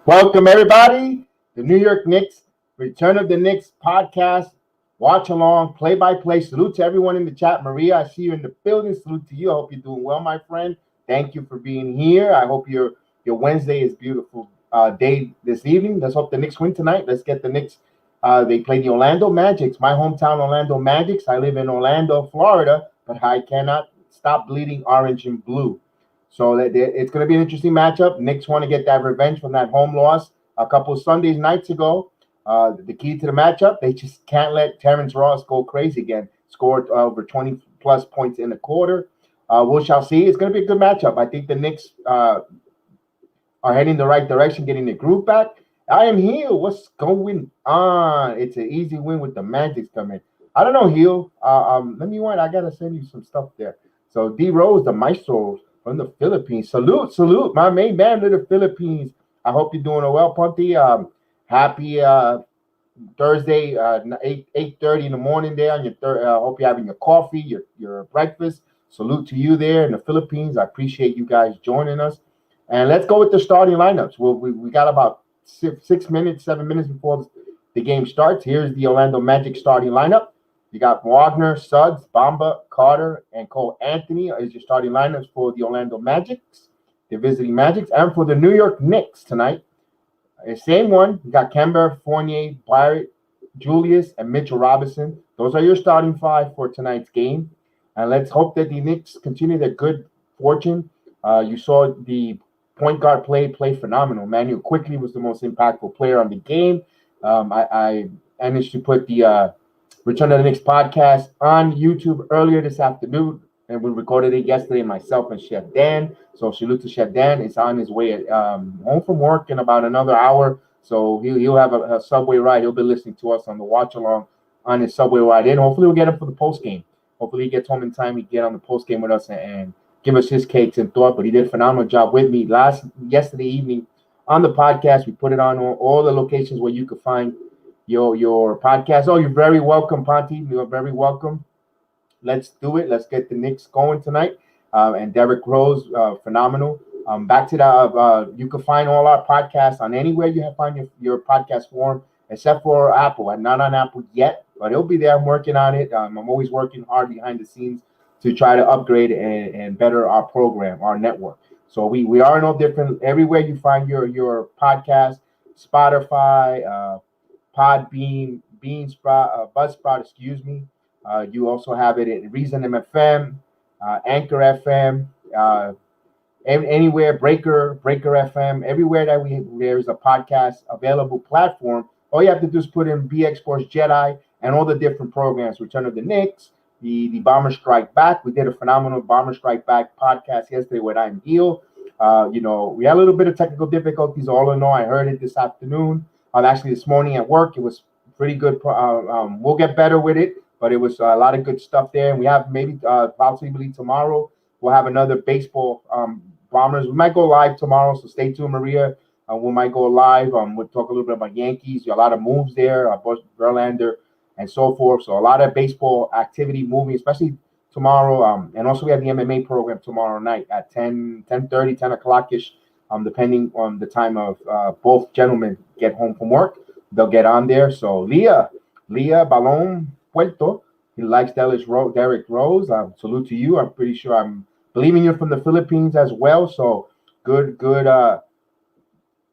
Welcome, everybody. The New York Knicks, Return of the Knicks podcast, watch along, play by play. Salute to everyone in the chat. Maria, I see you in the building. Salute to you. I hope you're doing well, my friend. Thank you for being here. I hope your Wednesday is beautiful day this evening. Let's hope the Knicks win tonight. Let's get the Knicks. They play the Orlando Magics, my hometown Orlando Magics. I live in Orlando, Florida, but I cannot stop bleeding orange and blue. So it's going to be an interesting matchup. Knicks want to get that revenge from that home loss a couple of Sundays nights ago. The key to the matchup, they just can't let Terrence Ross go crazy again. Scored over 20-plus points in the quarter. We shall see. It's going to be a good matchup. I think the Knicks are heading the right direction, getting the group back. I am here. What's going on? It's an easy win with the Magic coming. I don't know, Heel. Let me I got to send you some stuff there. So D Rose, the maestro from the Philippines. Salute, my main man to the Philippines. I hope you're doing well, Punty. Happy Thursday, 8:30 in the morning there on your hope you're having your coffee, your breakfast. Salute to you there in the Philippines. I appreciate you guys joining us. And let's go with the starting lineups. We got about 7 minutes before the game starts. Here's the Orlando Magic starting lineup. You got Wagner, Suggs, Bamba, Carter, and Cole Anthony as your starting lineups for the Orlando Magics, the visiting Magics, and for the New York Knicks tonight. Same one. You got Kemba, Fournier, Barrett, Julius, and Mitchell Robinson. Those are your starting five for tonight's game. And let's hope that the Knicks continue their good fortune. You saw the point guard play phenomenal. Manuel Quickly was the most impactful player on the game. I managed to put the Return of the Knicks podcast on YouTube earlier this afternoon, and we recorded it yesterday, myself and Chef Dan. So salute to Chef Dan. It's on his way home from work in about another hour. So he'll have a subway ride. He'll be listening to us on the watch along on his subway ride in. Hopefully we'll get him for the post game. Hopefully he gets home in time. He get on the post game with us and give us his takes and thought. But he did a phenomenal job with me yesterday evening on the podcast. We put it on all the locations where you could find your podcast. Oh, you're very welcome, Ponty. You're very welcome. Let's do it. Let's get the Knicks going tonight. And Derrick Rose, phenomenal. Back to that, you can find all our podcasts on anywhere you find your podcast form, except for Apple. I'm not on Apple yet, but it'll be there. I'm working on it. I'm always working hard behind the scenes to try to upgrade and better our program, our network. So we are in all different, everywhere you find your podcast, Spotify, Podbean, Buzzsprout, excuse me. You also have it at Reason FM, Anchor FM, anywhere, Breaker FM, everywhere that there's a podcast available platform. All you have to do is put in BX Sports Jedi and all the different programs. Return of the Knicks, the Bomber Strike Back. We did a phenomenal Bomber Strike Back podcast yesterday with I'm Heel. We had a little bit of technical difficulties. All in all, I heard it this afternoon. Actually, this morning at work, it was pretty good. We'll get better with it, but it was a lot of good stuff there. And we have maybe possibly tomorrow, we'll have another baseball Bombers. We might go live tomorrow, so stay tuned, Maria. We might go live. We'll talk a little bit about Yankees. A lot of moves there, Verlander, and so forth. So a lot of baseball activity moving, especially tomorrow. And also we have the MMA program tomorrow night at 10:30, 10 o'clock-ish. Depending on the time of both gentlemen get home from work, they'll get on there. So Leah Balon Puerto, he likes Derrick Rose. Salute to you. I'm pretty sure I'm believing you're from the Philippines as well. So good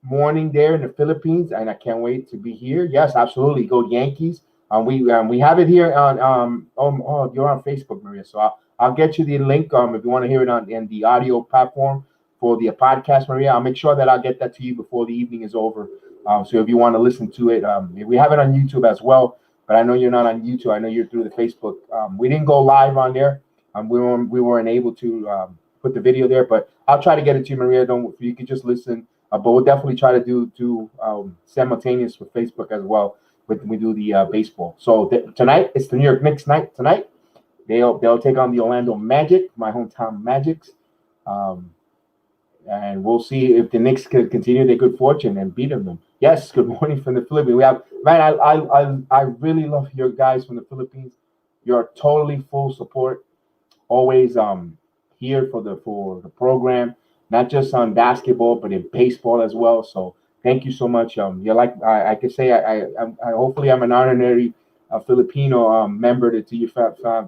morning there in the Philippines, and I can't wait to be here. Yes, absolutely. Go Yankees. We have it here on you're on Facebook, Maria. So I'll get you the link if you want to hear it in the audio platform for the podcast, Maria. I'll make sure that I'll get that to you before the evening is over. So if you want to listen to it, we have it on YouTube as well. But I know you're not on YouTube. I know you're through the Facebook. We didn't go live on there. We weren't able to put the video there, but I'll try to get it to you, Maria. You can just listen. But we'll definitely try to do simultaneous with Facebook as well when we do the baseball. So tonight it's the New York Knicks night. Tonight they'll take on the Orlando Magic, my hometown Magics. And we'll see if the Knicks can continue their good fortune and beat them. Yes, good morning from the Philippines. We have, man, I really love your guys from the Philippines. You're totally full support. Always here for the program, not just on basketball, but in baseball as well. So Thank you so much. You're like I could say I hopefully I'm an honorary Filipino member to you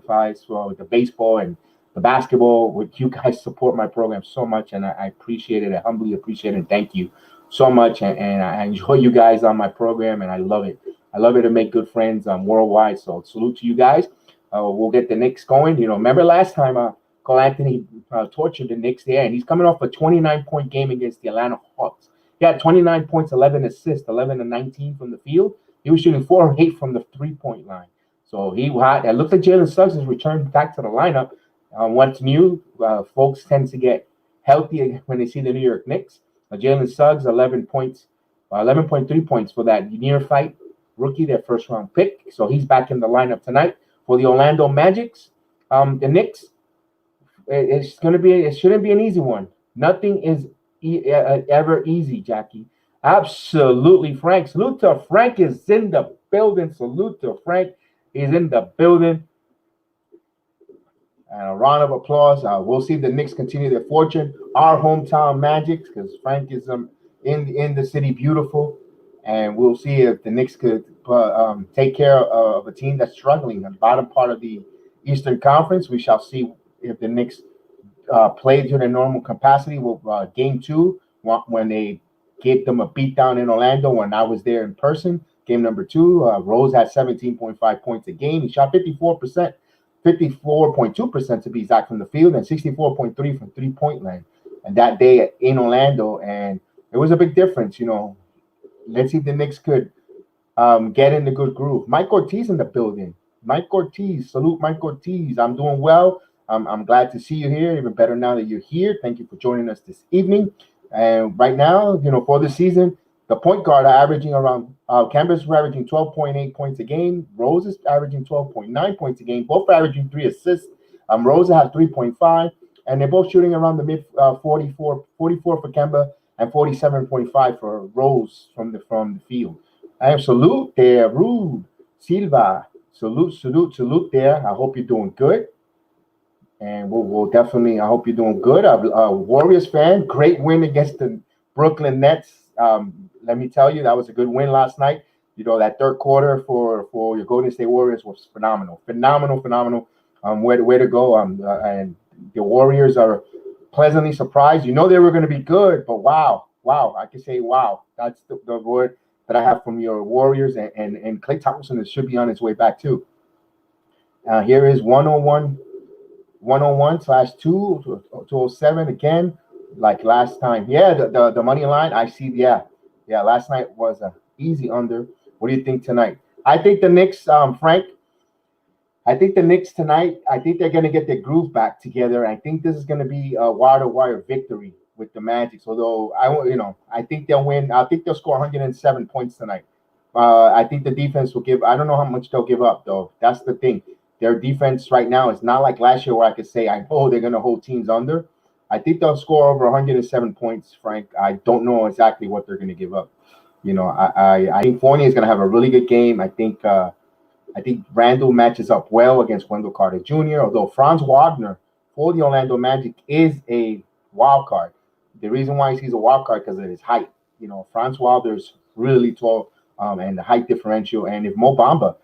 guys for the baseball and the basketball. With you guys support my program so much, and I appreciate it. I humbly appreciate it. And thank you so much, and I enjoy you guys on my program, and I love it. I love it to make good friends worldwide. So salute to you guys. We'll get the Knicks going. Remember last time Cole Anthony tortured the Knicks there, and he's coming off a 29-point game against the Atlanta Hawks. He had 29 points, 11 assists, 11 and 19 from the field. He was shooting 4 of 8 from the three-point line. So he had. It looked like Jalen Suggs has returned back to the lineup. What's new? Folks tend to get healthy when they see the New York Knicks. Jalen Suggs, 11 points, 11.3 points for that near fight rookie, their first round pick. So he's back in the lineup tonight for the Orlando Magics. The Knicks. It shouldn't be an easy one. Nothing is ever easy, Jackie. Absolutely, Frank. Salute to Frank is in the building. Salute to Frank. He's in the building. And a round of applause. We'll see the Knicks continue their fortune. Our hometown Magic, because Frank is in the city beautiful. And we'll see if the Knicks could take care of a team that's struggling at the bottom part of the Eastern Conference. We shall see if the Knicks played to their normal capacity with game 2 when they gave them a beatdown in Orlando when I was there in person. Game number 2, Rose had 17.5 points a game. He shot 54.2% to be exact from the field, and 64.3 from three-point line. And that day in Orlando, and it was a big difference. Let's see if the Knicks could get in the good groove. Mike Ortiz in the building. Mike Ortiz, salute Mike Ortiz. I'm doing well. I'm glad to see you here. Even better now that you're here. Thank you for joining us this evening. And right now, for the season, the point guard are averaging around Kemba's averaging 12.8 points a game. Rose is averaging 12.9 points a game. Both averaging 3 assists. Rose has 3.5, and they're both shooting around the mid 44 for Kemba and 47.5 for Rose from the field. I am salute there, Rude Silva. Salute there. I hope you're doing good. And we'll definitely, I hope you're doing good. Warriors fan, great win against the Brooklyn Nets. Let me tell you, that was a good win last night. That third quarter for your Golden State Warriors was phenomenal. Phenomenal. Where to go. And the Warriors are pleasantly surprised. They were going to be good, but wow. I can say wow. That's the word that I have from your Warriors. And Klay Thompson should be on his way back too. Here is 101/207 again, like last time. Yeah, the money line, I see. Yeah, last night was a easy under. What do you think tonight? I think the Knicks, Frank, I think the Knicks tonight, I think they're going to get their groove back together. I think this is going to be a wire-to-wire victory with the Magic. Although, I think they'll win. I think they'll score 107 points tonight. I think the defense will give. I don't know how much they'll give up, though. That's the thing. Their defense right now is not like last year where I could say, they're going to hold teams under. I think they'll score over 107 points, Frank. I don't know exactly what they're going to give up. I think Fournier is going to have a really good game. I think Randle matches up well against Wendell Carter Jr., although Franz Wagner for the Orlando Magic is a wild card. The reason why he's a wild card because of his height. Franz Wagner is really tall and the height differential. And if Mo Bamba,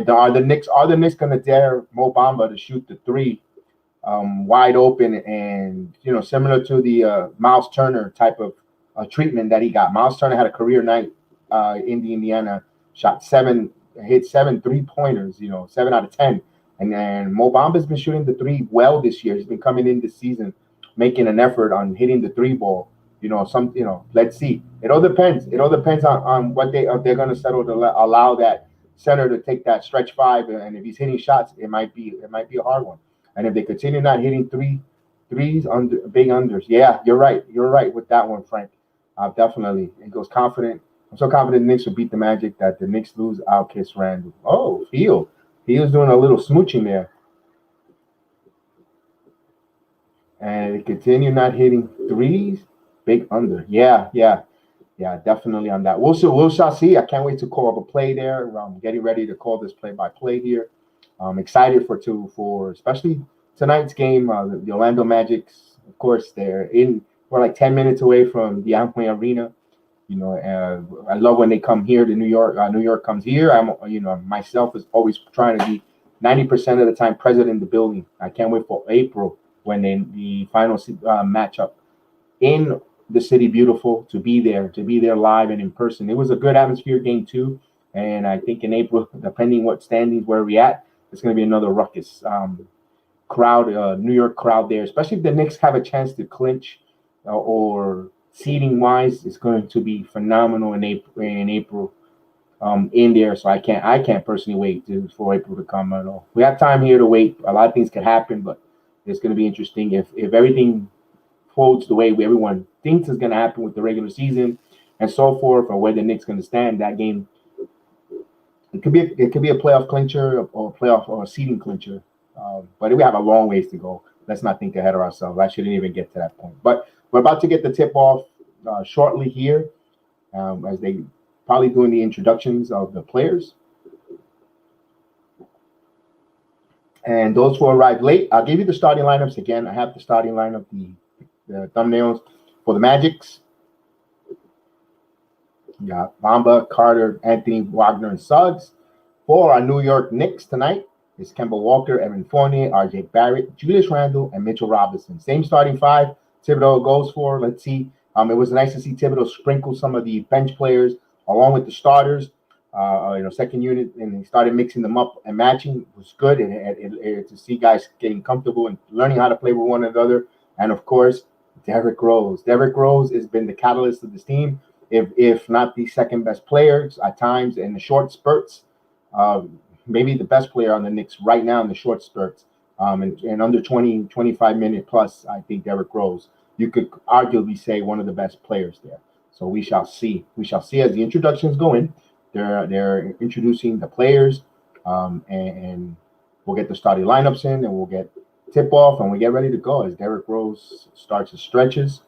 are the Knicks going to dare Mo Bamba to shoot the three wide open and, similar to the Miles Turner type of treatment that he got. Miles Turner had a career night in the Indiana, hit 7 3-pointers, 7 out of 10. And then Mo Bamba's been shooting the three well this year. He's been coming in this season, making an effort on hitting the three ball. Let's see. It all depends. It all depends on what they're going to settle to allow that center to take that stretch five. And if he's hitting shots, it might be a hard one. And if they continue not hitting threes, big unders. Yeah, you're right. You're right with that one, Frank. Definitely. It goes confident. I'm so confident the Knicks will beat the Magic that the Knicks lose. I'll kiss Randle. Oh, Field. He was doing a little smooching there. And they continue not hitting threes. Big under. Yeah, definitely on that. We shall see. I can't wait to call up a play there. I'm getting ready to call this play-by-play here. I'm excited for especially tonight's game. The Orlando Magic, of course, we're like 10 minutes away from the Amway Arena. I love when they come here to New York. New York comes here. Myself is always trying to be 90% of the time present in the building. I can't wait for April when the final matchup in the city beautiful, to be there live and in person. It was a good atmosphere game too, and I think in April, depending what standings where we at, it's going to be another ruckus crowd, New York crowd there, especially if the Knicks have a chance to clinch or seeding wise. It's going to be phenomenal in April in there. So I can't personally wait for April to come. I know we have time here to wait. A lot of things can happen, but it's going to be interesting if everything folds the way everyone thinks is going to happen with the regular season and so forth, or where the Knicks going to stand. That game, it could be a playoff clincher or a playoff or a seeding clincher. But we have a long ways to go. Let's not think ahead of ourselves. I shouldn't even get to that point. But we're about to get the tip off shortly here, as they probably doing the introductions of the players. And those who arrived late, I'll give you the starting lineups again. I have the starting lineup, the thumbnails for the Magics. Yeah, Bamba, Carter, Anthony, Wagner, and Suggs. For our New York Knicks tonight is Kemba Walker, Evan Fournier, R.J. Barrett, Julius Randle, and Mitchell Robinson. Same starting five Thibodeau goes for. Let's see. It was nice to see Thibodeau sprinkle some of the bench players along with the starters. Second unit, and he started mixing them up and matching. It was good to see guys getting comfortable and learning how to play with one another. And of course, Derrick Rose. Derrick Rose has been the catalyst of this team, if not the second best player at times in the short spurts. Maybe the best player on the Knicks right now in the short spurts. And under 20, 25-minute plus, I think Derrick Rose, you could arguably say one of the best players there. So we shall see. We shall see as the introductions go in. They're introducing the players, and we'll get the starting lineups in, and we'll get tip off, and we get ready to go as Derrick Rose starts his stretches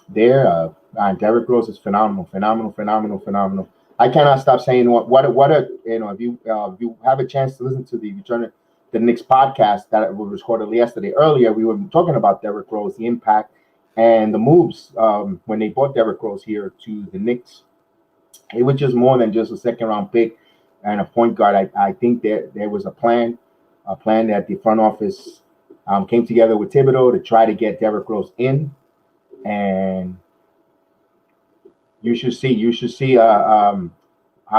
there. Derrick Rose is phenomenal. I cannot stop saying if you have a chance to listen to the Return of the Knicks podcast that was recorded yesterday earlier, we were talking about Derrick Rose, the impact and the moves when they brought Derrick Rose here to the Knicks. It was just more than just a second-round pick and a point guard. I think there was a plan that the front office came together with Thibodeau to try to get Derrick Rose in, and you should see how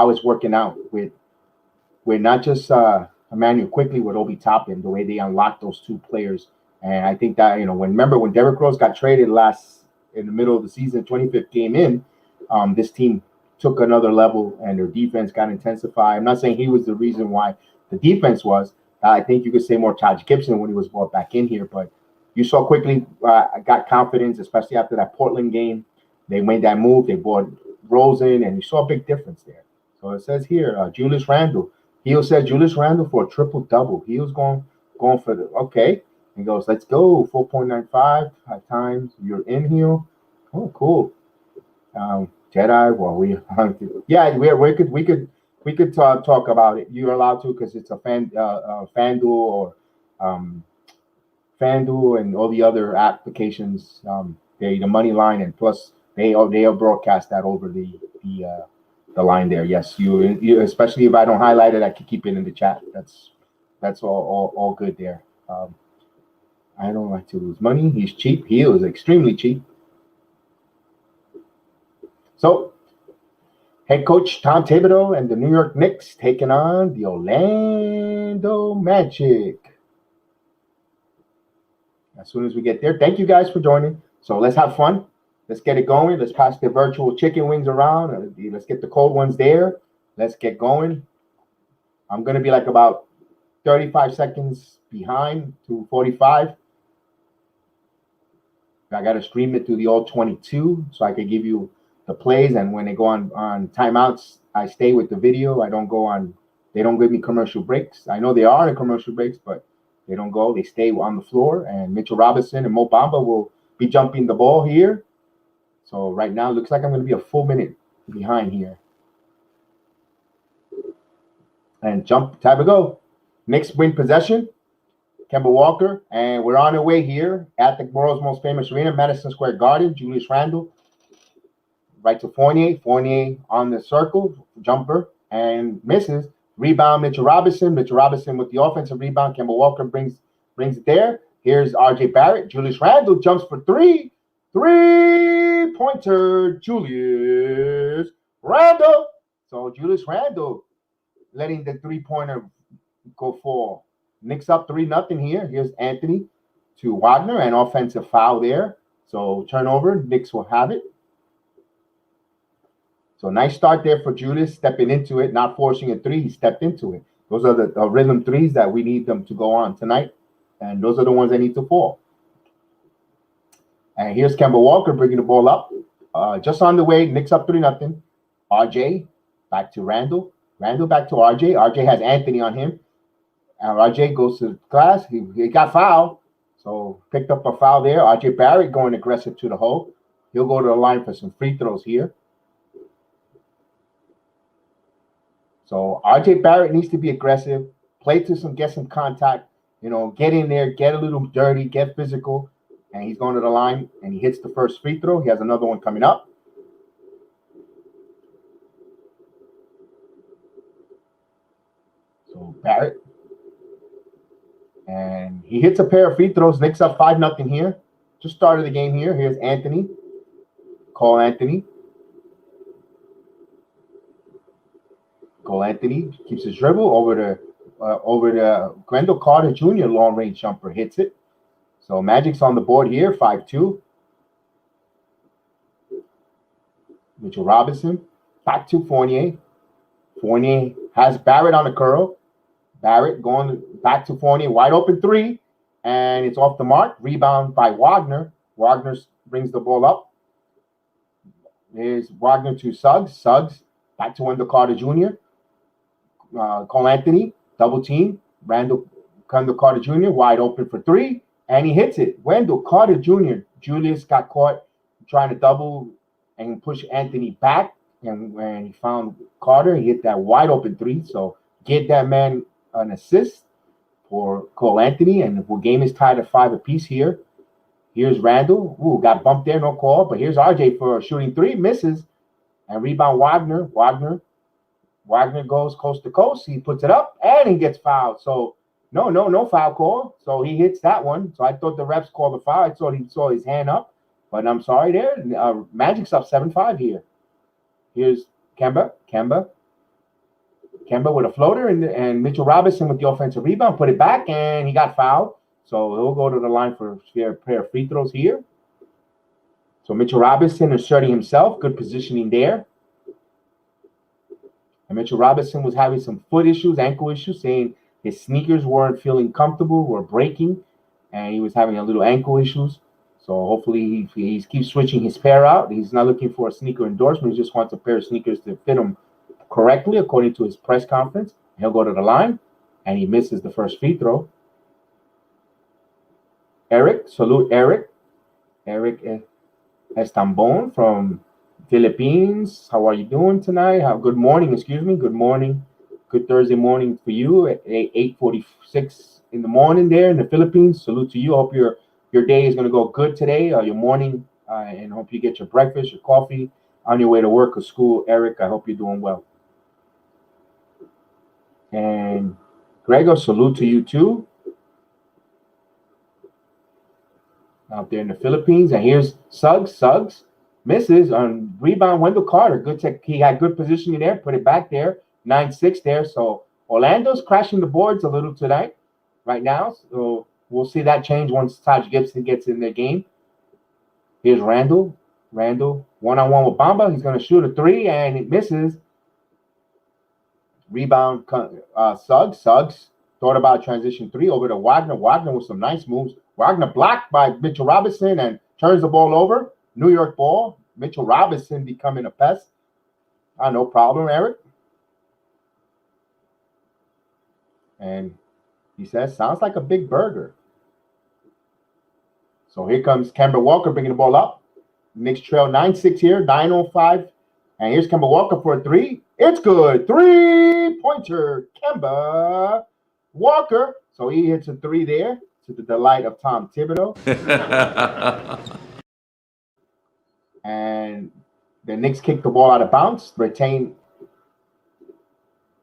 it's working out with not just Emmanuel Quickly, with Obi Toppin, the way they unlocked those two players. And I think that when Derrick Rose got traded in the middle of the season, 25th game in, this team took another level and their defense got intensified. I'm not saying he was the reason why the defense was. I think you could say more Taj Gibson when he was brought back in here, but you saw Quickly got confidence, especially after that Portland game. They made that move. They brought Rose in, and you saw a big difference there. So it says here, Julius Randle. Heel said Julius Randle for a triple-double. He was going for the, okay. He goes, let's go, 4.95 at times. You're in here. Oh, cool. Jedi. Well, we could talk about it. You're allowed to because it's a FanDuel or FanDuel and all the other applications. The money line, and plus they'll broadcast that over the line there. Yes, you especially if I don't highlight it, I can keep it in the chat. That's all good there. I don't like to lose money. He's cheap. He is extremely cheap. So, head coach Tom Thibodeau and the New York Knicks taking on the Orlando Magic. As soon as we get there, thank you guys for joining. So let's have fun. Let's get it going. Let's pass the virtual chicken wings around. Let's get the cold ones there. Let's get going. I'm going to be like about 35 seconds behind to 45. I got to stream it through the All 22 so I can give you the plays. And when they go on timeouts, I stay with the video. I don't go on. They don't give me commercial breaks. I know they are in commercial breaks, but they don't go. They stay on the floor. And Mitchell Robinson and Mo Bamba will be jumping the ball here. So right now, it looks like I'm going to be a full minute behind here. And time to go. Knicks win possession. Kemba Walker. And we're on our way here at the world's most famous arena, Madison Square Garden. Julius Randle right to Fournier. Fournier on the circle, jumper, and misses. Rebound, Mitchell Robinson. Mitchell Robinson with the offensive rebound. Kemba Walker brings it there. Here's R.J. Barrett. Julius Randle jumps for three. Three-pointer, Julius Randle. So Julius Randle letting the three-pointer go for Knicks up 3-0 here. Here's Anthony to Wagner, an offensive foul there. So turnover, Knicks will have it. So nice start there for Julius, stepping into it, not forcing a three. He stepped into it. Those are the rhythm threes that we need them to go on tonight. And those are the ones that need to fall. And here's Kemba Walker bringing the ball up. Just on the way, Knicks up 3-0. RJ back to Randle. Randle back to RJ. RJ has Anthony on him. And RJ goes to the glass. He got fouled. So picked up a foul there. RJ Barrett going aggressive to the hole. He'll go to the line for some free throws here. So RJ Barrett needs to be aggressive. Play to get some contact. Get in there, get a little dirty, get physical. And he's going to the line, and he hits the first free throw. He has another one coming up. So Barrett. And he hits a pair of free throws. Knicks up 5-0 here. Just started the game here. Here's Anthony. Cole Anthony. Cole Anthony keeps his dribble over the Wendell Carter Jr. long-range jumper. Hits it. So Magic's on the board here, 5-2. Mitchell Robinson, back to Fournier. Fournier has Barrett on the curl. Barrett going back to Fournier, wide open three, and it's off the mark. Rebound by Wagner. Wagner brings the ball up. There's Wagner to Suggs. Suggs back to Wendell Carter Jr. Cole Anthony, double team. Wendell Carter Jr. wide open for three. And he hits it. Wendell Carter Jr. Julius got caught trying to double and push Anthony back. And when he found Carter, he hit that wide open three. So get that man an assist for Cole Anthony. And the game is tied at 5 apiece here. Here's Randle. Ooh, got bumped there, no call. But here's RJ for shooting three, misses. And rebound Wagner. Wagner goes coast to coast. He puts it up and he gets fouled. So no foul call. So he hits that one. So I thought the refs called the foul. I thought he saw his hand up. But I'm sorry there. Magic's up 7-5 here. Here's Kemba with a floater. And Mitchell Robinson with the offensive rebound. Put it back and he got fouled. So he'll go to the line for a pair of free throws here. So Mitchell Robinson asserting himself. Good positioning there. And Mitchell Robinson was having some foot issues, ankle issues, saying his sneakers weren't feeling comfortable, were breaking, and he was having a little ankle issues. So hopefully he keeps switching his pair out. He's not looking for a sneaker endorsement. He just wants a pair of sneakers to fit him correctly, according to his press conference. He'll go to the line, and he misses the first free throw. Salute Eric Estambon from Philippines. How are you doing tonight? Good morning. Good morning. Good Thursday morning for you at 8:46 in the morning there in the Philippines. Salute to you. Hope your day is going to go good today, your morning, and hope you get your breakfast, your coffee on your way to work or school. Eric, I hope you're doing well. And Gregor, salute to you too. Out there in the Philippines. And here's Suggs misses on rebound. Wendell Carter, he had good positioning there, put it back there, 9-6 there. So Orlando's crashing the boards a little tonight, right now. So we'll see that change once Taj Gibson gets in the game. Here's Randle one-on-one with Bamba. He's going to shoot a three, and it misses. Rebound, Suggs thought about transition three over to Wagner. Wagner with some nice moves. Wagner blocked by Mitchell Robinson and turns the ball over. New York ball. Mitchell Robinson becoming a pest. No problem, Eric. And he says, sounds like a big burger. So here comes Kemba Walker bringing the ball up. Knicks trail 9-6 here, 9:05. And here's Kemba Walker for a three. It's good. Three-pointer, Kemba Walker. So he hits a three there to the delight of Tom Thibodeau. And The Knicks kick the ball out of bounds.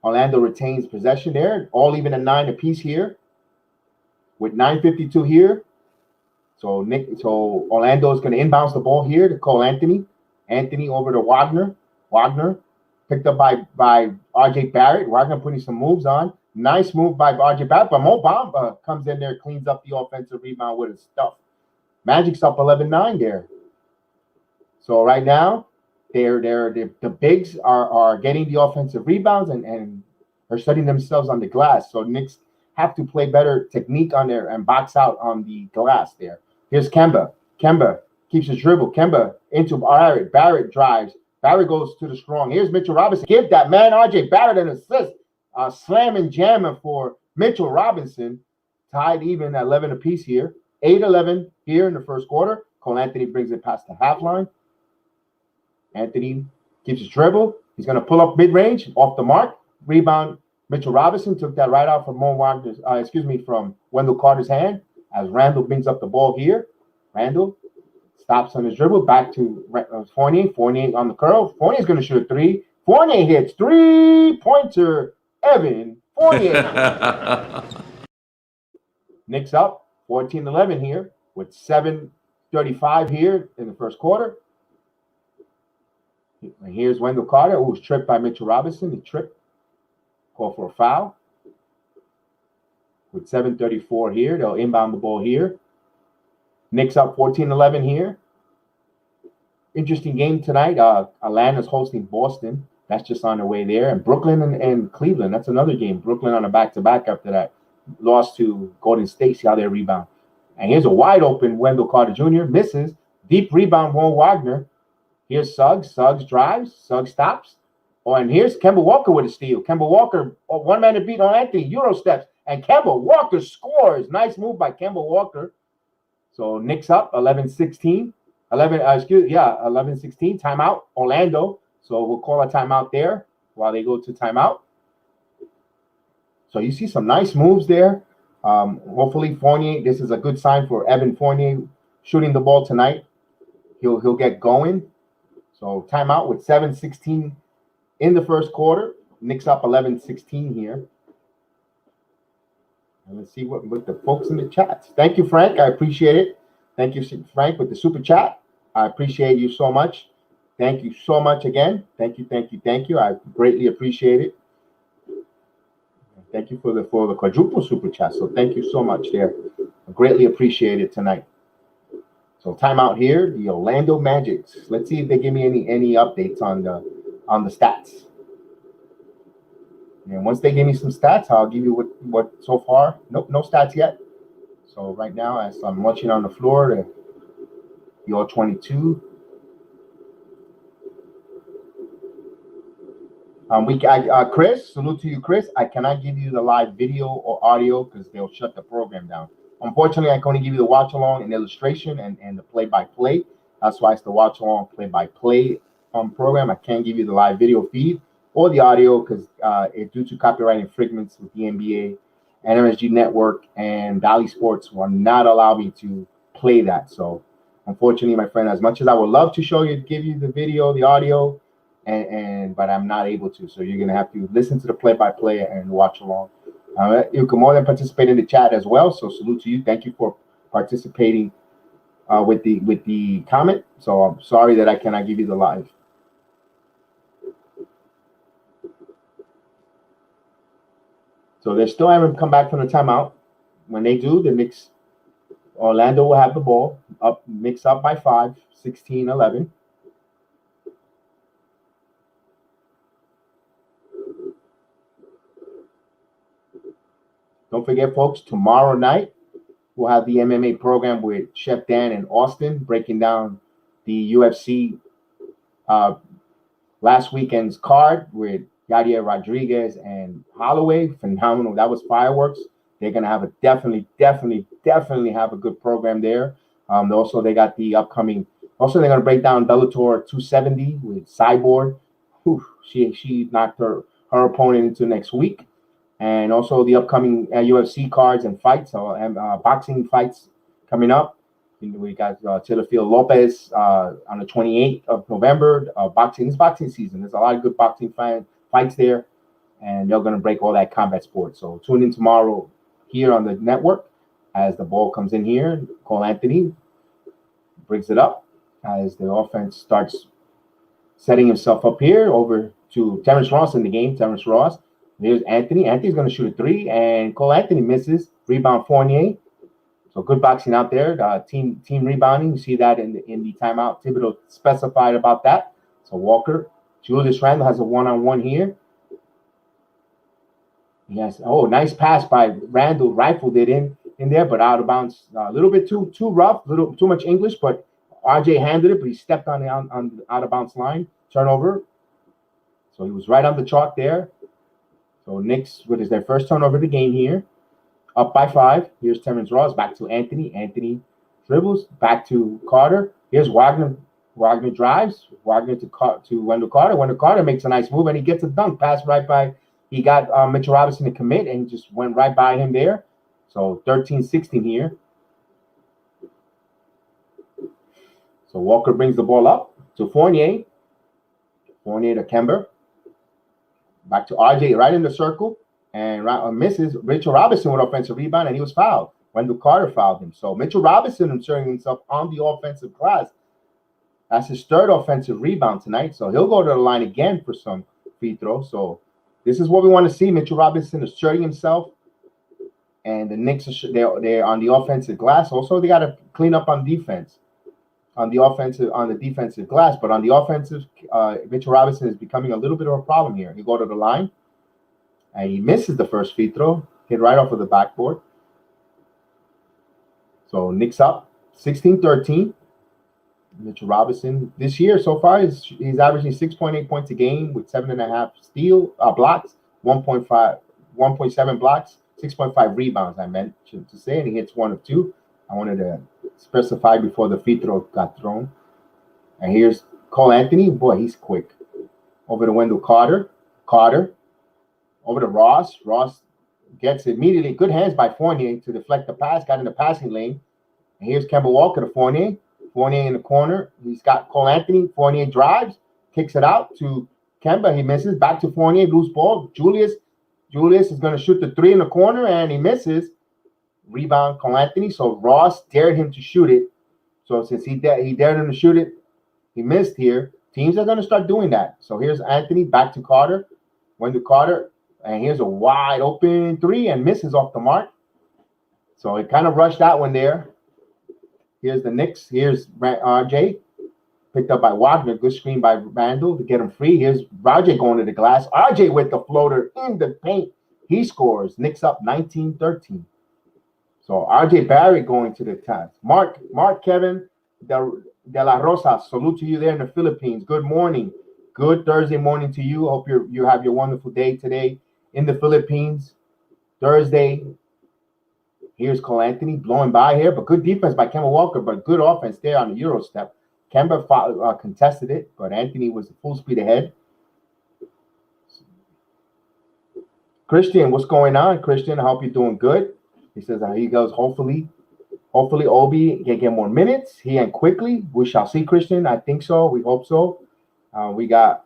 Orlando retains possession there. All even at 9 apiece here. With 9:52 here. So Orlando is going to inbounds the ball here to Cole Anthony. Anthony over to Wagner. Wagner picked up by R.J. Barrett. Wagner putting some moves on. Nice move by R.J. Barrett, but Mo Bamba comes in there, cleans up the offensive rebound with his stuff. Magic's up 11-9 there. So right now, the bigs are getting the offensive rebounds and are setting themselves on the glass. So Knicks have to play better technique on there and box out on the glass there. Here's Kemba. Kemba keeps his dribble. Kemba into Barrett. Barrett drives. Barrett goes to the strong. Here's Mitchell Robinson. Give that man R.J. Barrett an assist. Slamming jamming for Mitchell Robinson. Tied even at 11 apiece here. 8-11 here in the first quarter. Cole Anthony brings it past the half line. Anthony keeps his dribble. He's going to pull up mid-range off the mark. Rebound. Mitchell Robinson took that right out from from Wendell Carter's hand as Randle brings up the ball here. Randle stops on his dribble. Back to Fournier. Fournier on the curl. Fournier's going to shoot a three. Fournier hits. Three-pointer. Evan Fournier. Knicks up 14-11 here with 7:35 here in the first quarter. And here's Wendell Carter, who was tripped by Mitchell Robinson. He tripped. Call for a foul. With 7:34 here, they'll inbound the ball here. Knicks up 14-11 here. Interesting game tonight. Atlanta's hosting Boston. That's just on their way there. And Brooklyn and Cleveland. That's another game. Brooklyn on a back-to-back after that. Lost to Golden State. See how they rebound. And here's a wide open Wendell Carter Jr. Misses. Deep rebound, Mo Wagner. Here's Suggs. Suggs drives. Suggs stops. Oh, and here's Kemba Walker with a steal. Kemba Walker, one man to beat on Anthony. Euro steps. And Kemba Walker scores. Nice move by Kemba Walker. So Knicks up 11-16. 11-16. Timeout. Orlando. So we'll call a timeout there while they go to timeout. So you see some nice moves there. Hopefully Fournier, this is a good sign for Evan Fournier shooting the ball tonight. He'll get going. So timeout with 7:16 in the first quarter. Knicks up 11-16 here. And let's see what the folks in the chats. Thank you, Frank. I appreciate it. Thank you, Frank, with the super chat. I appreciate you so much. Thank you so much again. Thank you. I greatly appreciate it. Thank you for the quadruple super chat. So thank you so much there. I greatly appreciate it tonight. So timeout here, the Orlando Magic. Let's see if they give me any updates on the stats. And once they give me some stats, I'll give you what so far. Nope, no stats yet. So right now, as I'm watching on the floor, the All-22. Chris, salute to you, Chris. I cannot give you the live video or audio because they'll shut the program down. Unfortunately, I can only give you the watch-along and illustration and the play-by-play. That's why it's the watch-along play-by-play program. I can't give you the live video feed or the audio because it's due to copyright infringements with the NBA, NMSG Network, and Valley Sports will not allow me to play that. So, unfortunately, my friend, as much as I would love to show you, give you the video, the audio, but I'm not able to. So you're gonna have to listen to the play-by-play and watch along. You can more than participate in the chat as well. So salute to you. Thank you for participating with the comment. So I'm sorry that I cannot give you the live. So they still haven't come back from the timeout. When they do, the Knicks, Orlando will have the ball up, Knicks up by 5, 16-11. Don't forget, folks, tomorrow night, we'll have the MMA program with Chef Dan and Austin breaking down the UFC last weekend's card with Yadir Rodriguez and Holloway. Phenomenal. That was fireworks. They're going to have definitely have a good program there. They got the upcoming. Also, they're going to break down Bellator 270 with Cyborg. She knocked her opponent into next week. And also the upcoming UFC cards and fights, boxing fights coming up. We got Teofilo Lopez on the 28th of November. Boxing. This boxing season. There's a lot of good boxing fights there, and they're going to break all that combat sport. So tune in tomorrow here on the network as the ball comes in here. Cole Anthony brings it up as the offense starts setting himself up here over to Terrence Ross in the game. Terrence Ross. Here's Anthony. Anthony's going to shoot a three, and Cole Anthony misses. Rebound Fournier. So good boxing out there. Team rebounding. You see that in the timeout. Thibodeau specified about that. So Walker. Julius Randle has a one-on-one here. Yes. Oh, nice pass by Randle. Rifled it in there, but out of bounds. A little bit too rough. A little too much English, but RJ handled it, but he stepped on the out of bounds line. Turnover. So he was right on the chalk there. So Knicks, what is their first turnover of the game here? Up by 5. Here's Terrence Ross. Back to Anthony. Anthony dribbles. Back to Carter. Here's Wagner. Wagner drives. Wagner to Wendell Carter. Wendell Carter makes a nice move, and he gets a dunk. Pass right by. He got Mitchell Robinson to commit, and just went right by him there. So 13-16 here. So Walker brings the ball up to Fournier. Fournier to Kemba. Back to RJ, right in the circle. And misses. Mitchell Robinson with offensive rebound, and he was fouled. Wendell Carter fouled him. So Mitchell Robinson inserting himself on the offensive glass. That's his third offensive rebound tonight. So he'll go to the line again for some free throw. So this is what we want to see. Mitchell Robinson asserting himself. And the Knicks, they're on the offensive glass. Also, they got to clean up on defense. On the defensive glass. But on the offensive, Mitchell Robinson is becoming a little bit of a problem here. He go to the line. And he misses the first free throw. Hit right off of the backboard. So Knicks up 16-13. Mitchell Robinson this year so far he's averaging 6.8 points a game with 7.5 blocks, 1.7 blocks, 6.5 rebounds. I meant to say, and he hits 1 of 2. I wanted to specify before the free throw got thrown. And here's Cole Anthony. Boy, he's quick. Over to Wendell Carter. Over to Ross. Ross gets immediately. Good hands by Fournier to deflect the pass. Got in the passing lane. And here's Kemba Walker to Fournier. Fournier in the corner. He's got Cole Anthony. Fournier drives. Kicks it out to Kemba. He misses. Back to Fournier. Loose ball. Julius is going to shoot the 3 in the corner, and he misses. Rebound Cole Anthony. So Ross dared him to shoot it. So since he dared him to shoot it, he missed here. Teams are going to start doing that. So here's Anthony. Back to Carter. Wendell Carter. And here's a wide open 3 and misses off the mark. So it kind of rushed that one there. Here's the Knicks. Here's RJ. Picked up by Wagner. Good screen by Randle to get him free. Here's RJ going to the glass. RJ with the floater in the paint. He scores. Knicks up 19-13. So RJ Barrett going to the task. Mark Kevin De La Rosa. Salute to you there in the Philippines. Good morning. Good Thursday morning to you. Hope you have your wonderful day today in the Philippines. Thursday. Here's Cole Anthony blowing by here, but good defense by Kemba Walker, but good offense there on the Euro step. Kemba contested it, but Anthony was full speed ahead. Christian, what's going on? Christian, I hope you're doing good. He says he goes, hopefully Obi can get more minutes. He and quickly. We shall see, Christian. I think so. We hope so. We got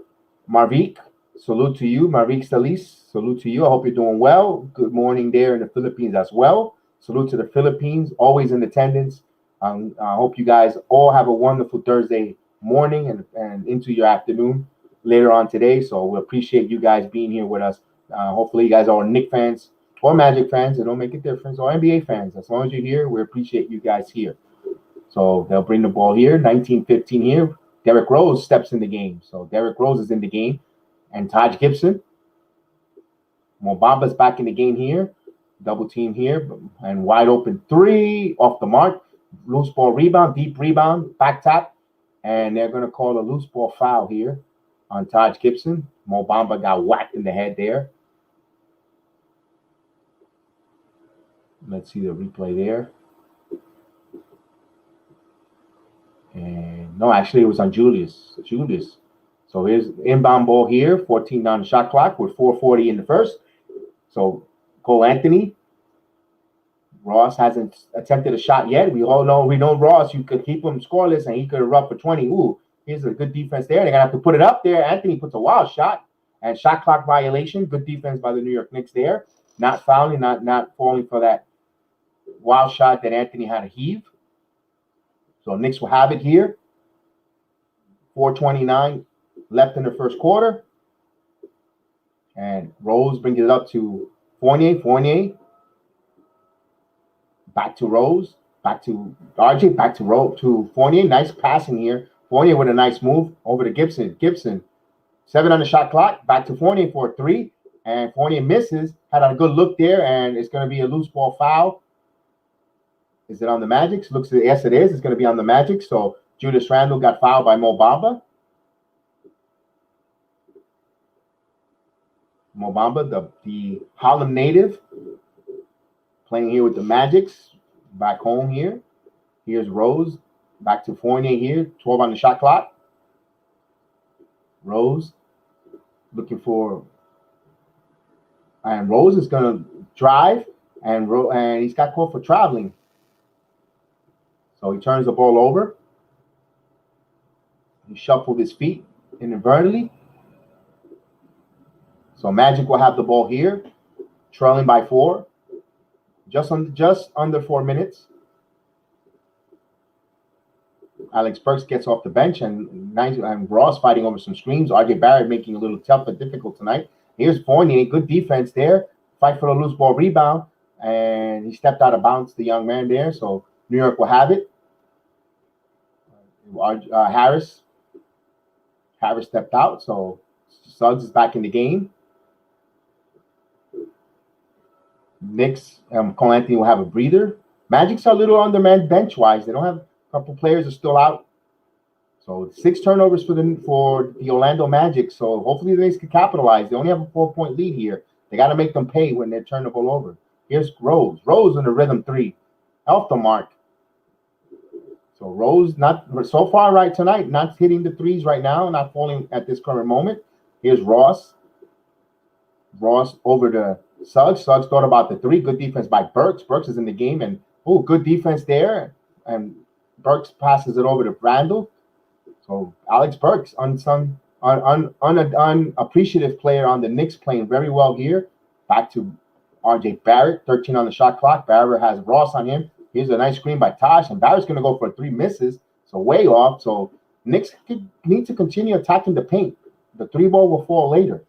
Marvik. Salute to you. Marvik Salis. Salute to you. I hope you're doing well. Good morning there in the Philippines as well. Salute to the Philippines. Always in attendance. I hope you guys all have a wonderful Thursday morning and into your afternoon later on today. So we appreciate you guys being here with us. Hopefully you guys are Knicks fans or Magic fans. It don't make a difference. Or NBA fans. As long as you're here, we appreciate you guys here. So they'll bring the ball here. 19-15 here. Derrick Rose steps in the game. So Derrick Rose is in the game. And Taj Gibson. Mo Bamba's back in the game here. Double team here. And wide open 3 off the mark. Loose ball rebound. Deep rebound. Back tap. And they're going to call a loose ball foul here on Taj Gibson. Mo Bamba got whacked in the head there. Let's see the replay there. And no, actually it was on Julius. So here's inbound ball here, 14 down the shot clock with 4:40 in the first. So Cole Anthony Ross hasn't attempted a shot yet. We know Ross. You could keep him scoreless, and he could erupt for 20. Ooh, here's a good defense there. They're gonna have to put it up there. Anthony puts a wild shot and shot clock violation. Good defense by the New York Knicks there. Not fouling, not falling for that wild shot that Anthony had to heave. So Knicks will have it here. 4:29 left in the first quarter. And Rose brings it up to Fournier. Fournier. Back to Rose. Back to RJ. Back to Fournier. Nice passing here. Fournier with a nice move over to Gibson. Gibson. 7 on the shot clock. Back to Fournier for a 3. And Fournier misses. Had a good look there. And it's going to be a loose ball foul. Is it on the Magic? Yes, it is. It's going to be on the Magic. So Julius Randle got fouled by Mo Bamba. Mo Bamba, the Harlem native, playing here with the Magics. Back home here. Here's Rose. Back to Fournier here. 12 on the shot clock. Rose looking for, and Rose is going to drive, and he's got called for traveling. So he turns the ball over. He shuffled his feet inadvertently. So Magic will have the ball here, trailing by 4, just under 4 minutes. Alex Burks gets off the bench, and Ross fighting over some screens. RJ Barrett making it a little tough and difficult tonight. Here's Fournier, good defense there. Fight for the loose ball rebound, and he stepped out of bounds, the young man there. So New York will have it. Harris stepped out, so Suggs is back in the game. Knicks, Cole Anthony will have a breather. Magic's are a little undermanned bench-wise. They don't have a couple players are still out. So 6 turnovers for the Orlando Magic. So hopefully the Knicks can capitalize. They only have a 4-point lead here. They got to make them pay when they turn the ball over. Here's Rose. Rose on the rhythm 3. Off the mark. So Rose not so far right tonight, not hitting the threes right now, not falling at this current moment. Here's Ross. Ross over to Suggs. Suggs thought about the 3. Good defense by Burks. Burks is in the game, and good defense there. And Burks passes it over to Randle. So Alex Burks, unsung, unappreciative player on the Knicks, playing very well here. Back to RJ Barrett, 13 on the shot clock. Barrett has Ross on him. Here's a nice screen by Tosh, and Barrett's going to go for 3 misses, so way off. So Knicks need to continue attacking the paint. The 3 ball will fall later.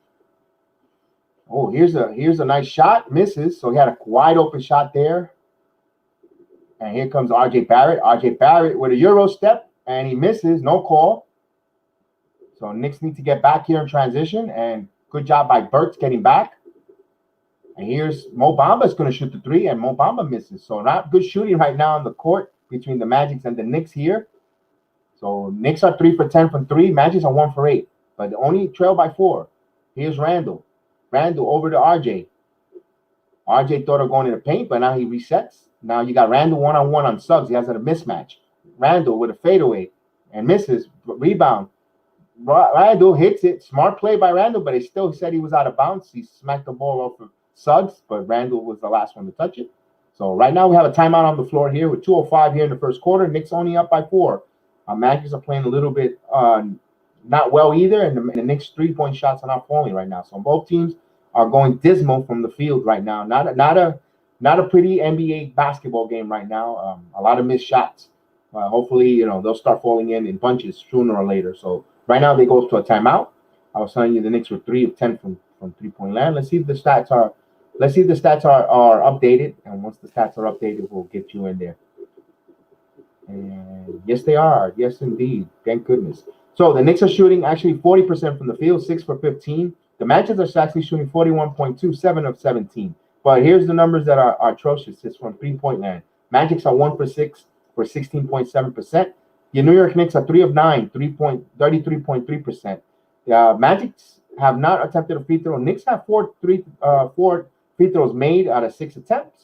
Oh, here's a nice shot, misses. So he had a wide open shot there. And here comes RJ Barrett. RJ Barrett with a Euro step, and he misses, no call. So Knicks need to get back here in transition, and good job by Burks getting back. And here's Mo Bamba is going to shoot the 3, and Mo Bamba misses. So not good shooting right now on the court between the Magic and the Knicks here. So Knicks are 3 for 10 from 3. Magic are 1 for 8, but only trail by 4. Here's Randle. Randle over to RJ. RJ thought of going in the paint, but now he resets. Now you got Randle one-on-one on Suggs. He has a mismatch. Randle with a fadeaway and misses. Rebound. Randle hits it. Smart play by Randle, but he still said he was out of bounds. He smacked the ball off of Suggs, but Randle was the last one to touch it. So right now we have a timeout on the floor here with 2:05 here in the first quarter. Knicks only up by 4. Magic are playing a little bit not well either, and the Knicks 3-point shots are not falling right now. So both teams are going dismal from the field right now. Not a pretty NBA basketball game right now. A lot of missed shots. Hopefully, they'll start falling in bunches sooner or later. So right now they go to a timeout. I was telling you the Knicks were 3 of 10 from 3-point land. Let's see if the stats are updated. And once the stats are updated, we'll get you in there. And yes, they are. Yes, indeed. Thank goodness. So the Knicks are shooting actually 40% from the field, 6 for 15. The Magic are actually shooting 41.2, 7 of 17. But here's the numbers that are atrocious. It's from 3-point land. Magic are 1 for 6 for 16.7%. The New York Knicks are 3 of 9, 33.3%. Magic have not attempted a free throw. Knicks have 4 free throws made out of 6 attempts.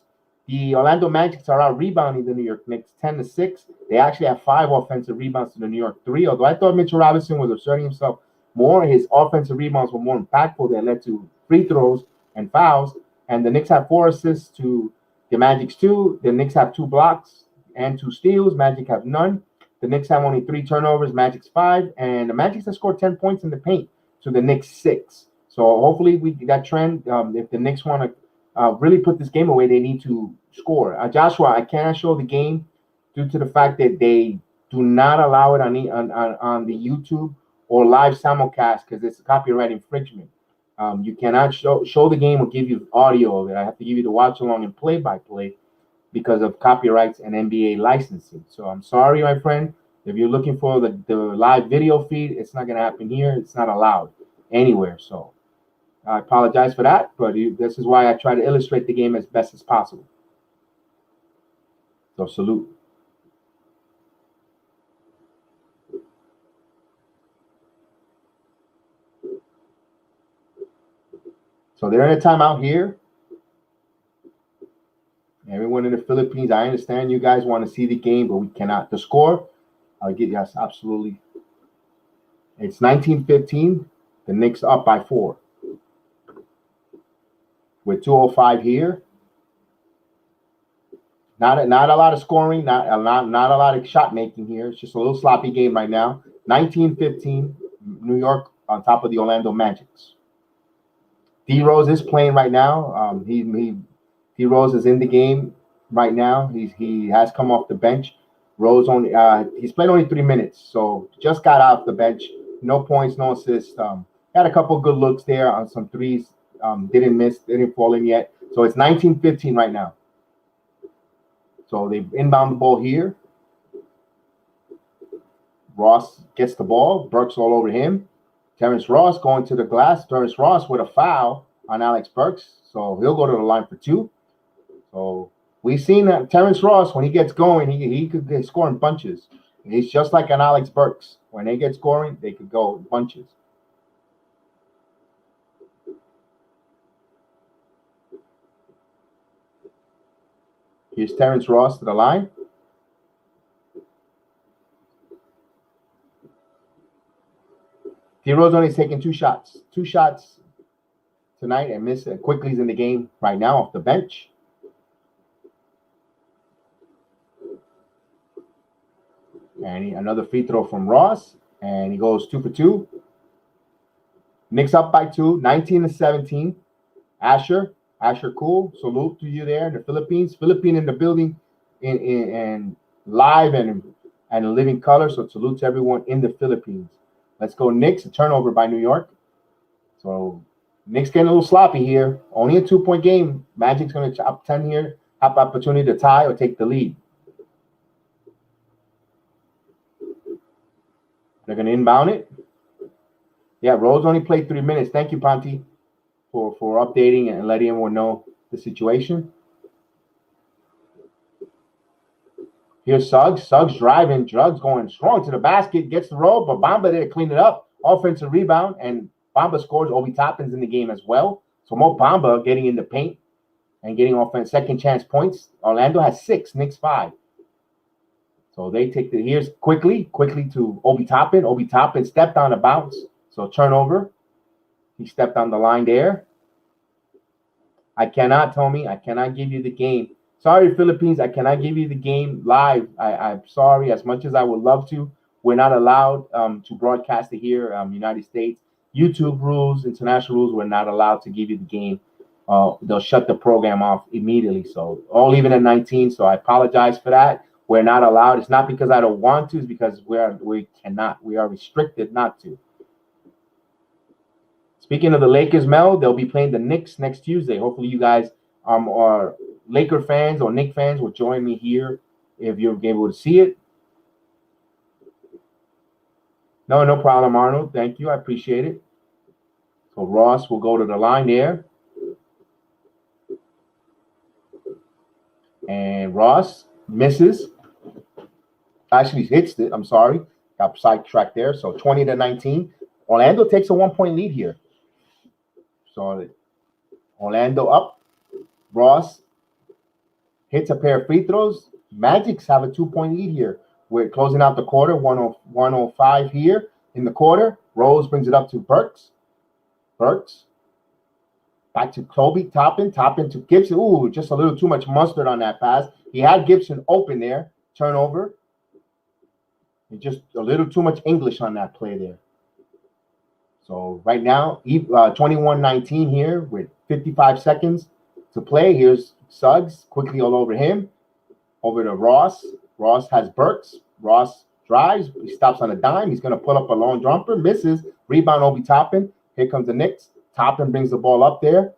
The Orlando Magic are out rebounding the New York Knicks 10-6. They actually have 5 offensive rebounds to the New York 3. Although I thought Mitchell Robinson was asserting himself more, his offensive rebounds were more impactful. They led to free throws and fouls. And the Knicks have 4 assists to The Magic's 2. The Knicks have 2 blocks and 2 steals. Magic have none. The Knicks have only 3 turnovers. Magic's 5. And the Magic have scored 10 points in the paint to the Knicks 6. So hopefully that trend, if the Knicks want to really put this game away, they need to score. Joshua, I cannot show the game due to the fact that they do not allow it on the YouTube or live simulcast because it's a copyright infringement. You cannot show the game or give you audio of it. I have to give you the watch along and play-by-play because of copyrights and NBA licensing. So I'm sorry, my friend. If you're looking for the live video feed, it's not going to happen here. It's not allowed anywhere. So I apologize for that, but this is why I try to illustrate the game as best as possible. So salute. So they're in a timeout here. Everyone in the Philippines, I understand you guys want to see the game, but we cannot. The score, I'll get yes, absolutely. It's 19-15. The Knicks up by 4. With 2:05 here. Not a lot of scoring, not a lot of shot making here. It's just a little sloppy game right now. 19-15, New York on top of the Orlando Magics. D Rose is playing right now. D Rose is in the game right now. He has come off the bench. Rose only he's played only 3 minutes, so just got off the bench. No points, no assists. Had a couple good looks there on some threes. Didn't fall in yet. So it's 19-15 right now. So they inbound the ball here. Ross gets the ball. Burks all over him. Terrence Ross going to the glass. Terrence Ross with a foul on Alex Burks. So he'll go to the line for 2. So we've seen that Terrence Ross, when he gets going, he could get scoring bunches. He's just like an Alex Burks. When they get scoring, they could go in bunches. Here's Terrence Ross to the line. D Rose only taking 2 shots. 2 shots tonight and missed. Quickly's in the game right now off the bench. And another free throw from Ross. And he goes 2 for 2. Knicks up by 2, 19-17. Asher Cool, salute to you there in the Philippines. Philippine in the building in live and in living color. So salute to everyone in the Philippines. Let's go Knicks, a turnover by New York. So Knicks getting a little sloppy here. Only a 2-point game. Magic's going to chop 10 here. Have opportunity to tie or take the lead. They're going to inbound it. Yeah, Rose only played 3 minutes. Thank you, Ponti, for updating and letting everyone know the situation. Here's Suggs. Suggs driving. Drugs going strong to the basket. Gets the roll, but Bamba did clean it up. Offensive rebound, and Bamba scores. Obi Toppin's in the game as well. So Mo Bamba getting in the paint and getting second chance points. Orlando has 6, Knicks 5. So they take here's quickly to Obi Toppin. Obi Toppin stepped on a bounce. So turnover. He stepped on the line there. I cannot give you the game. Sorry, Philippines, I cannot give you the game live. I'm sorry. As much as I would love to, we're not allowed to broadcast it here, United States. YouTube rules, international rules, we're not allowed to give you the game. They'll shut the program off immediately. So I'll leave it at 19. So I apologize for that. We're not allowed. It's not because I don't want to. It's because we cannot. We are restricted not to. Speaking of the Lakers, Mel, they'll be playing the Knicks next Tuesday. Hopefully you guys are Laker fans or Knicks fans will join me here if you're able to see it. No problem, Arnold. Thank you. I appreciate it. So Ross will go to the line there. And Ross misses. Actually hits it. I'm sorry. Got sidetracked there. So 20-19. Orlando takes a 1-point lead here. So Orlando up. Ross hits a pair of free throws. Magics have a 2-point lead here. We're closing out the quarter, 105 here in the quarter. Rose brings it up to Burks. Back to Kobe, Toppin to Gibson. Ooh, just a little too much mustard on that pass. He had Gibson open there. Turnover. And just a little too much English on that play there. So right now, 21-19 here with 55 seconds to play. Here's Suggs quickly all over him. Over to Ross. Ross has Burks. Ross drives. He stops on a dime. He's going to pull up a long jumper. Misses. Rebound, Obi Toppin. Here comes the Knicks. Toppin brings the ball up there.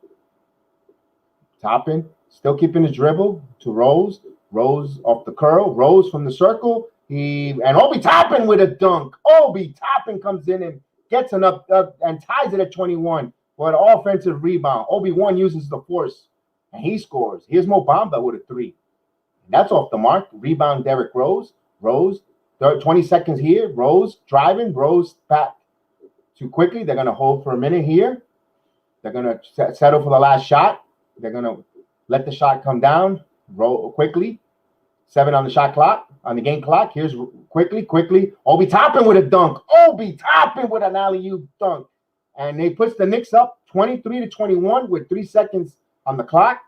Toppin still keeping his dribble to Rose. Rose off the curl. Rose from the circle. And Obi Toppin with a dunk. Obi Toppin comes in and gets an up and ties it at 21 for an offensive rebound. Obi-Wan uses the force, and he scores. Here's Mo Bamba with a three. That's off the mark. Rebound, Derrick Rose. Rose, 20 seconds here. Rose driving. Rose back too quickly. They're going to hold for a minute here. They're going to settle for the last shot. They're going to let the shot come down. Roll quickly. 7 on the shot clock, on the game clock. Here's quickly. Obi Toppin with a dunk. Obi Toppin with an alley-oop dunk. And they puts the Knicks up 23-21 with 3 seconds on the clock.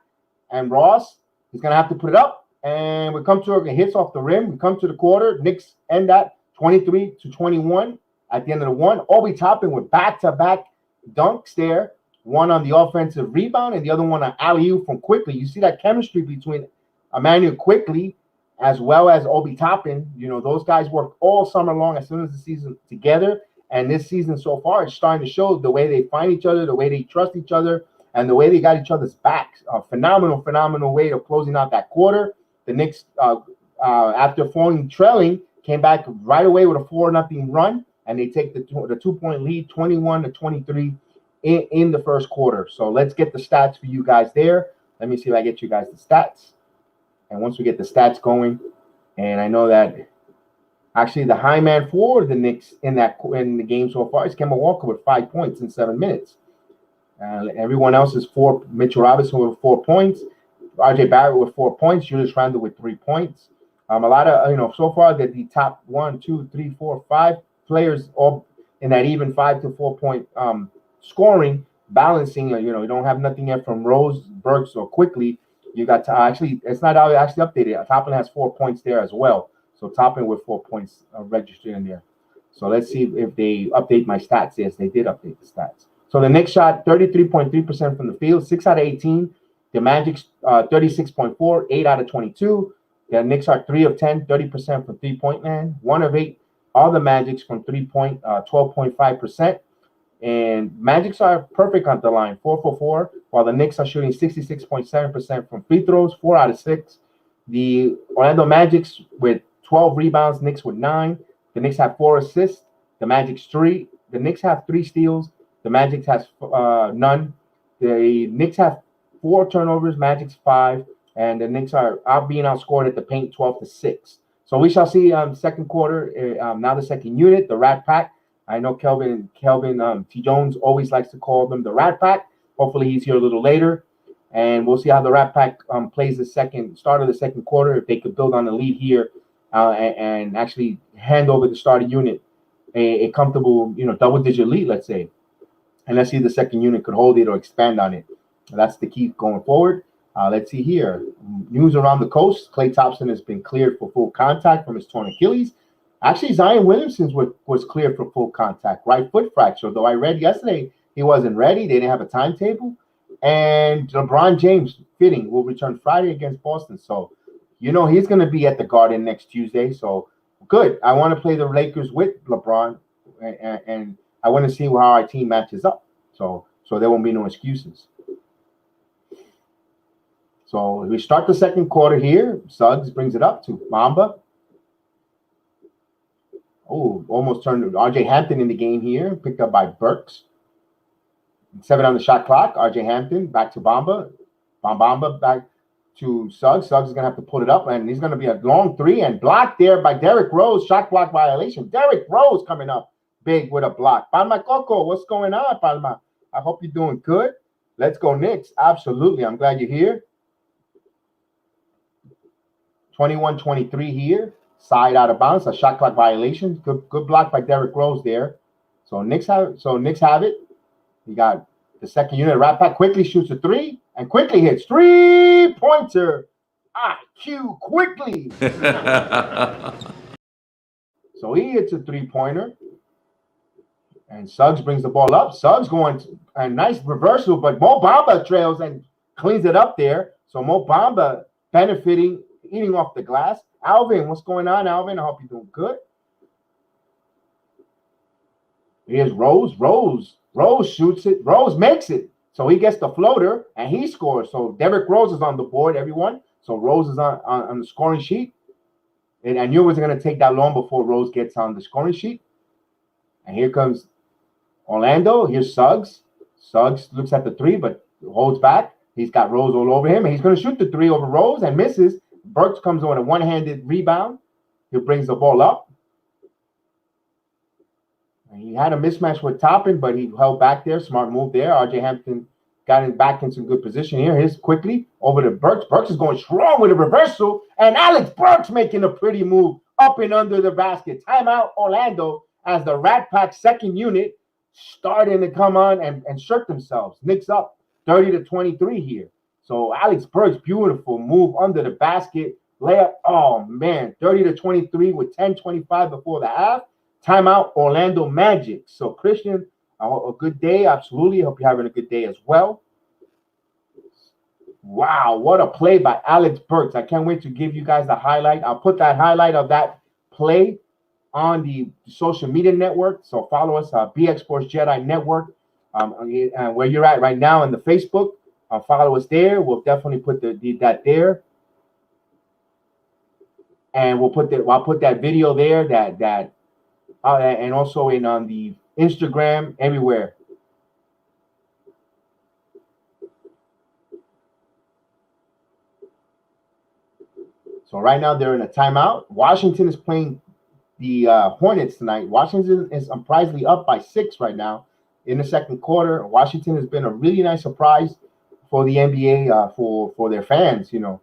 And Ross is going to have to put it up. And we come to it hits off the rim. We come to the quarter. Knicks end that 23-21 at the end of the one. Obi Toppin with back-to-back dunks there. One on the offensive rebound and the other one on alley-oop from Quickly. You see that chemistry between Emmanuel Quickly as well as Obi Toppin. You know, those guys worked all summer long as soon as the season together. And this season so far, it's starting to show the way they find each other, the way they trust each other, and the way they got each other's backs. A phenomenal way of closing out that quarter. The Knicks, after falling trailing, came back right away with a 4-0 run, and they take the 2-point lead, 21-23 in the first quarter. So let's get the stats for you guys there. Let me see if I get you guys the stats. And once we get the stats going, and I know that actually the high man for the Knicks in the game so far is Kemba Walker with 5 points in 7 minutes. Everyone else is 4. Mitchell Robinson with 4 points. RJ Barrett with 4 points. Julius Randle with 3 points. A lot of, so far that the top 1, 2, 3, 4, 5 players all in that even 5 to 4 point scoring, balancing. You don't have nothing yet from Rose, Burks, or Quickly. You got it's not actually updated. Toppin has 4 points there as well. So Toppin with 4 points registered in there. So let's see if they update my stats. Yes, they did update the stats. So the Knicks shot 33.3% from the field, 6 out of 18. The Magic's 36.4, 8 out of 22. The Knicks are 3 of 10, 30% from 3-point land. 1 of 8. All the Magics from 3-point, 12.5%. And Magics are perfect on the line, 4 for 4, while the Knicks are shooting 66.7% from free throws, 4 out of 6. The Orlando Magics with 12 rebounds, Knicks with 9. The Knicks have 4 assists, the Magics 3. The Knicks have 3 steals, the Magic has none. The Knicks have 4 turnovers, Magic's 5, and the Knicks are being outscored at the paint 12-6. So we shall see second quarter, now the second unit, the Rat Pack. I know Kelvin T. Jones always likes to call them the Rat Pack. Hopefully he's here a little later. And we'll see how the Rat Pack plays the start of the second quarter, if they could build on the lead here and actually hand over the starting unit a comfortable, double-digit lead, let's say. And let's see if the second unit could hold it or expand on it. That's the key going forward. Let's see here. News around the coast. Klay Thompson has been cleared for full contact from his torn Achilles. Actually, Zion Williamson was cleared for full contact, right foot fracture, though I read yesterday he wasn't ready. They didn't have a timetable. And LeBron James, fitting, will return Friday against Boston. So, he's going to be at the Garden next Tuesday. So, good. I want to play the Lakers with LeBron, and I want to see how our team matches up. So there won't be no excuses. So we start the second quarter here. Suggs brings it up to Bamba. Oh, almost turned RJ Hampton in the game here, picked up by Burks. 7 on the shot clock. RJ Hampton back to Bamba. Bamba back to Suggs. Suggs is going to have to put it up, and he's going to be a long 3 and blocked there by Derrick Rose. Shot clock violation. Derrick Rose coming up big with a block. Palma Coco, what's going on, Palma? I hope you're doing good. Let's go Knicks. Absolutely. I'm glad you're here. 21-23 here. Side out of bounds, a shot clock violation. Good block by Derrick Rose there. So Knicks have it. You got the second unit. Rat Pack quickly shoots a three and quickly hits 3-pointer. IQ quickly. So he hits a 3-pointer. And Suggs brings the ball up. Suggs going to a nice reversal, but Mo Bamba trails and cleans it up there. So Mo Bamba benefiting, eating off the glass. Alvin, what's going on, Alvin? I hope you're doing good. Here's Rose. Rose shoots it. Rose makes it. So he gets the floater and he scores. So Derrick Rose is on the board, everyone. So Rose is on the scoring sheet. And I knew it wasn't going to take that long before Rose gets on the scoring sheet. And here comes Orlando. Here's Suggs. Suggs looks at the three, but holds back. He's got Rose all over him, and he's going to shoot the three over Rose and misses. Burks comes on a one-handed rebound. He brings the ball up. And he had a mismatch with Toppin, but he held back there. Smart move there. RJ Hampton got him back in some good position here. Here's quickly over to Burks. Burks is going strong with a reversal, and Alex Burks making a pretty move up and under the basket. Timeout Orlando as the Rat Pack second unit starting to come on and assert themselves. Knicks up 30-23 here. So Alex Burks, beautiful move under the basket. Layup, oh man, 30-23 with 10:25 before the half. Timeout Orlando Magic. So Christian, a good day, absolutely. Hope you're having a good day as well. Wow, what a play by Alex Burks. I can't wait to give you guys the highlight. I'll put that highlight of that play on the social media network. So follow us, BX Sports Jedi Network, where you're at right now in the Facebook. Follow us there. We'll definitely put that there. And I'll put that video there and also on the Instagram, everywhere. So right now they're in a timeout. Washington is playing the Hornets tonight. Washington is surprisingly up by 6 right now in the second quarter. Washington has been a really nice surprise for the NBA, for their fans. You know,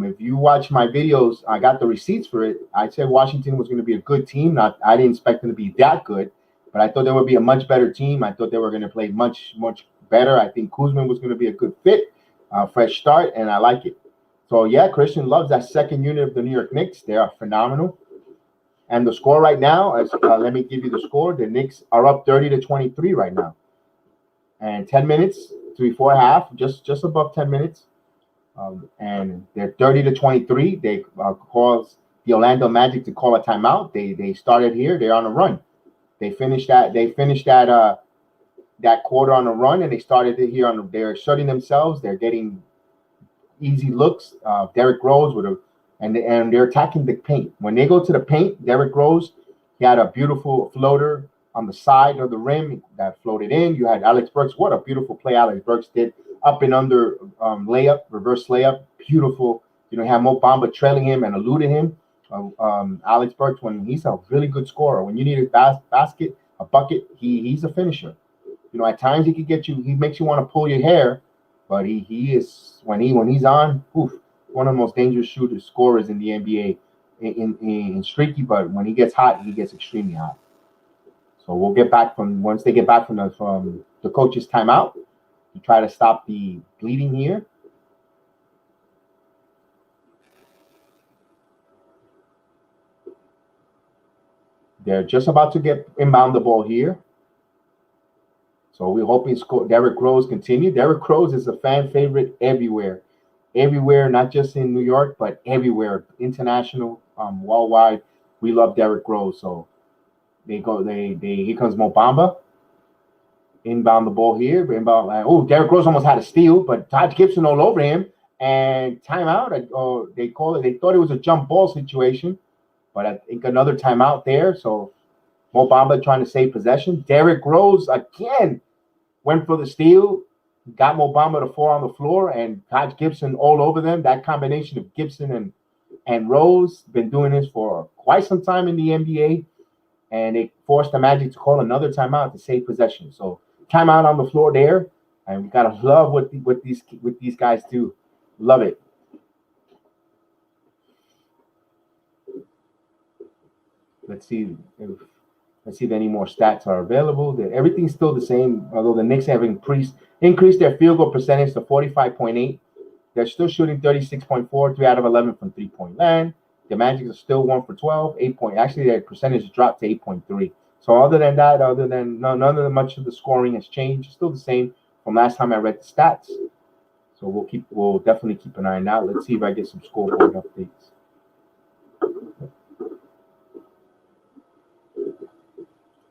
if you watch my videos, I got the receipts for it. I said Washington was going to be a good team. I didn't expect them to be that good, but I thought they would be a much better team. I thought they were going to play much better. I think Kuzma was going to be a good fit, fresh start, and I like it. So yeah, Christian loves that second unit of the New York Knicks. They are phenomenal. And the score right now, let me give you the score. The Knicks are up 30-23 right now. And 10 minutes before half, just above 10 minutes. And they're 30-23. They caused the Orlando Magic to call a timeout. They started here. They're on a run. They finished that quarter on a run, and they started it here they're shutting themselves. They're getting easy looks. Derrick Rose and they're attacking the paint. When they go to the paint, Derrick Rose, he had a beautiful floater on the side of the rim that floated in. You had Alex Burks. What a beautiful play Alex Burks did. Up and under layup, reverse layup. Beautiful. You know, have Mo Bamba trailing him and eluding him. Alex Burks, when he's a really good scorer. When you need a basket, a bucket, he's a finisher. You know, at times he makes you want to pull your hair, but he is when he's on, one of the most dangerous scorers in the NBA in streaky, but when he gets hot, he gets extremely hot. So we'll get back once they get back from the coach's timeout to try to stop the bleeding here. They're just about to get inbound the ball here. So we're hoping Derrick Rose continue. Derrick Rose is a fan favorite everywhere, not just in New York, but everywhere, international, worldwide. We love Derrick Rose. So here comes Mo Bamba. Inbound the ball here. Derrick Rose almost had a steal, but Taj Gibson all over him. And timeout, they call it. They thought it was a jump ball situation, but I think another timeout there. So Mo Bamba trying to save possession. Derrick Rose again went for the steal, got Mo Bamba to fall on the floor, and Taj Gibson all over them. That combination of Gibson and Rose been doing this for quite some time in the NBA, and it forced the Magic to call another timeout to save possession. So timeout on the floor there, and we gotta love what these guys do. Love it. Let's see. Let's see if any more stats are available. Everything's still the same, although the Knicks have increased their field goal percentage to 45.8. They're still shooting 36.4, 3 out of 11 from three-point land. The Magic are still 1 for 12, 8 point. Actually, their percentage dropped to 8.3. So other than that, none of much of the scoring has changed. It's still the same from last time I read the stats. So we'll definitely keep an eye on that. Let's see if I get some scoreboard updates.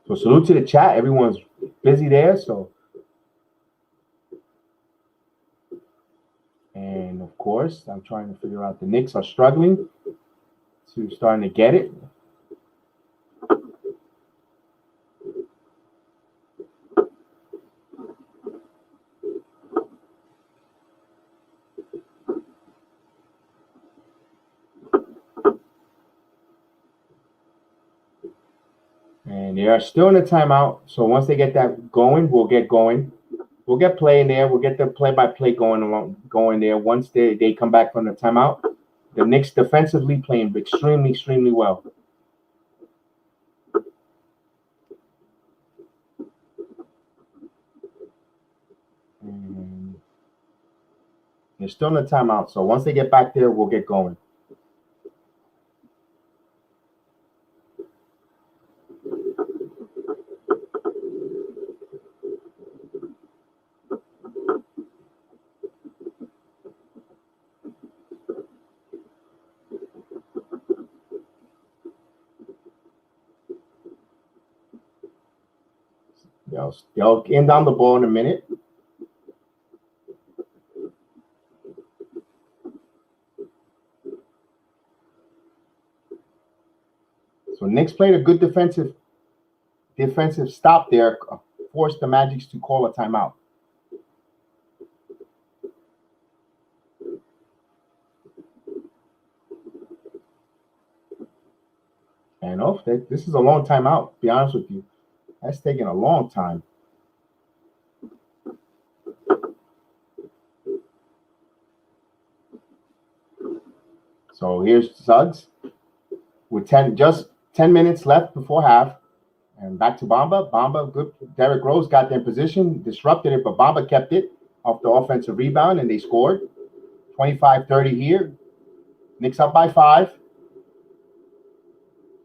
So salute to the chat. Everyone's busy there. So, and of course, I'm trying to figure out the Knicks are struggling to starting to get it. And they are still in a timeout. So once they get that going, we'll get going. We'll get play in there. We'll get the play-by-play going there. Once they come back from the timeout, the Knicks defensively playing extremely, extremely well. And they're still in the timeout. So once they get back there, we'll get going. They'll end on the ball in a minute. So Knicks played a good defensive stop there, forced the Magic to call a timeout. And this is a long timeout, to be honest with you. That's taking a long time. So here's Suggs with 10 minutes left before half. And back to Bamba. Bamba, good. Derrick Rose got their position, disrupted it, but Bamba kept it off the offensive rebound, and they scored. 25-30 here. Knicks up by 5.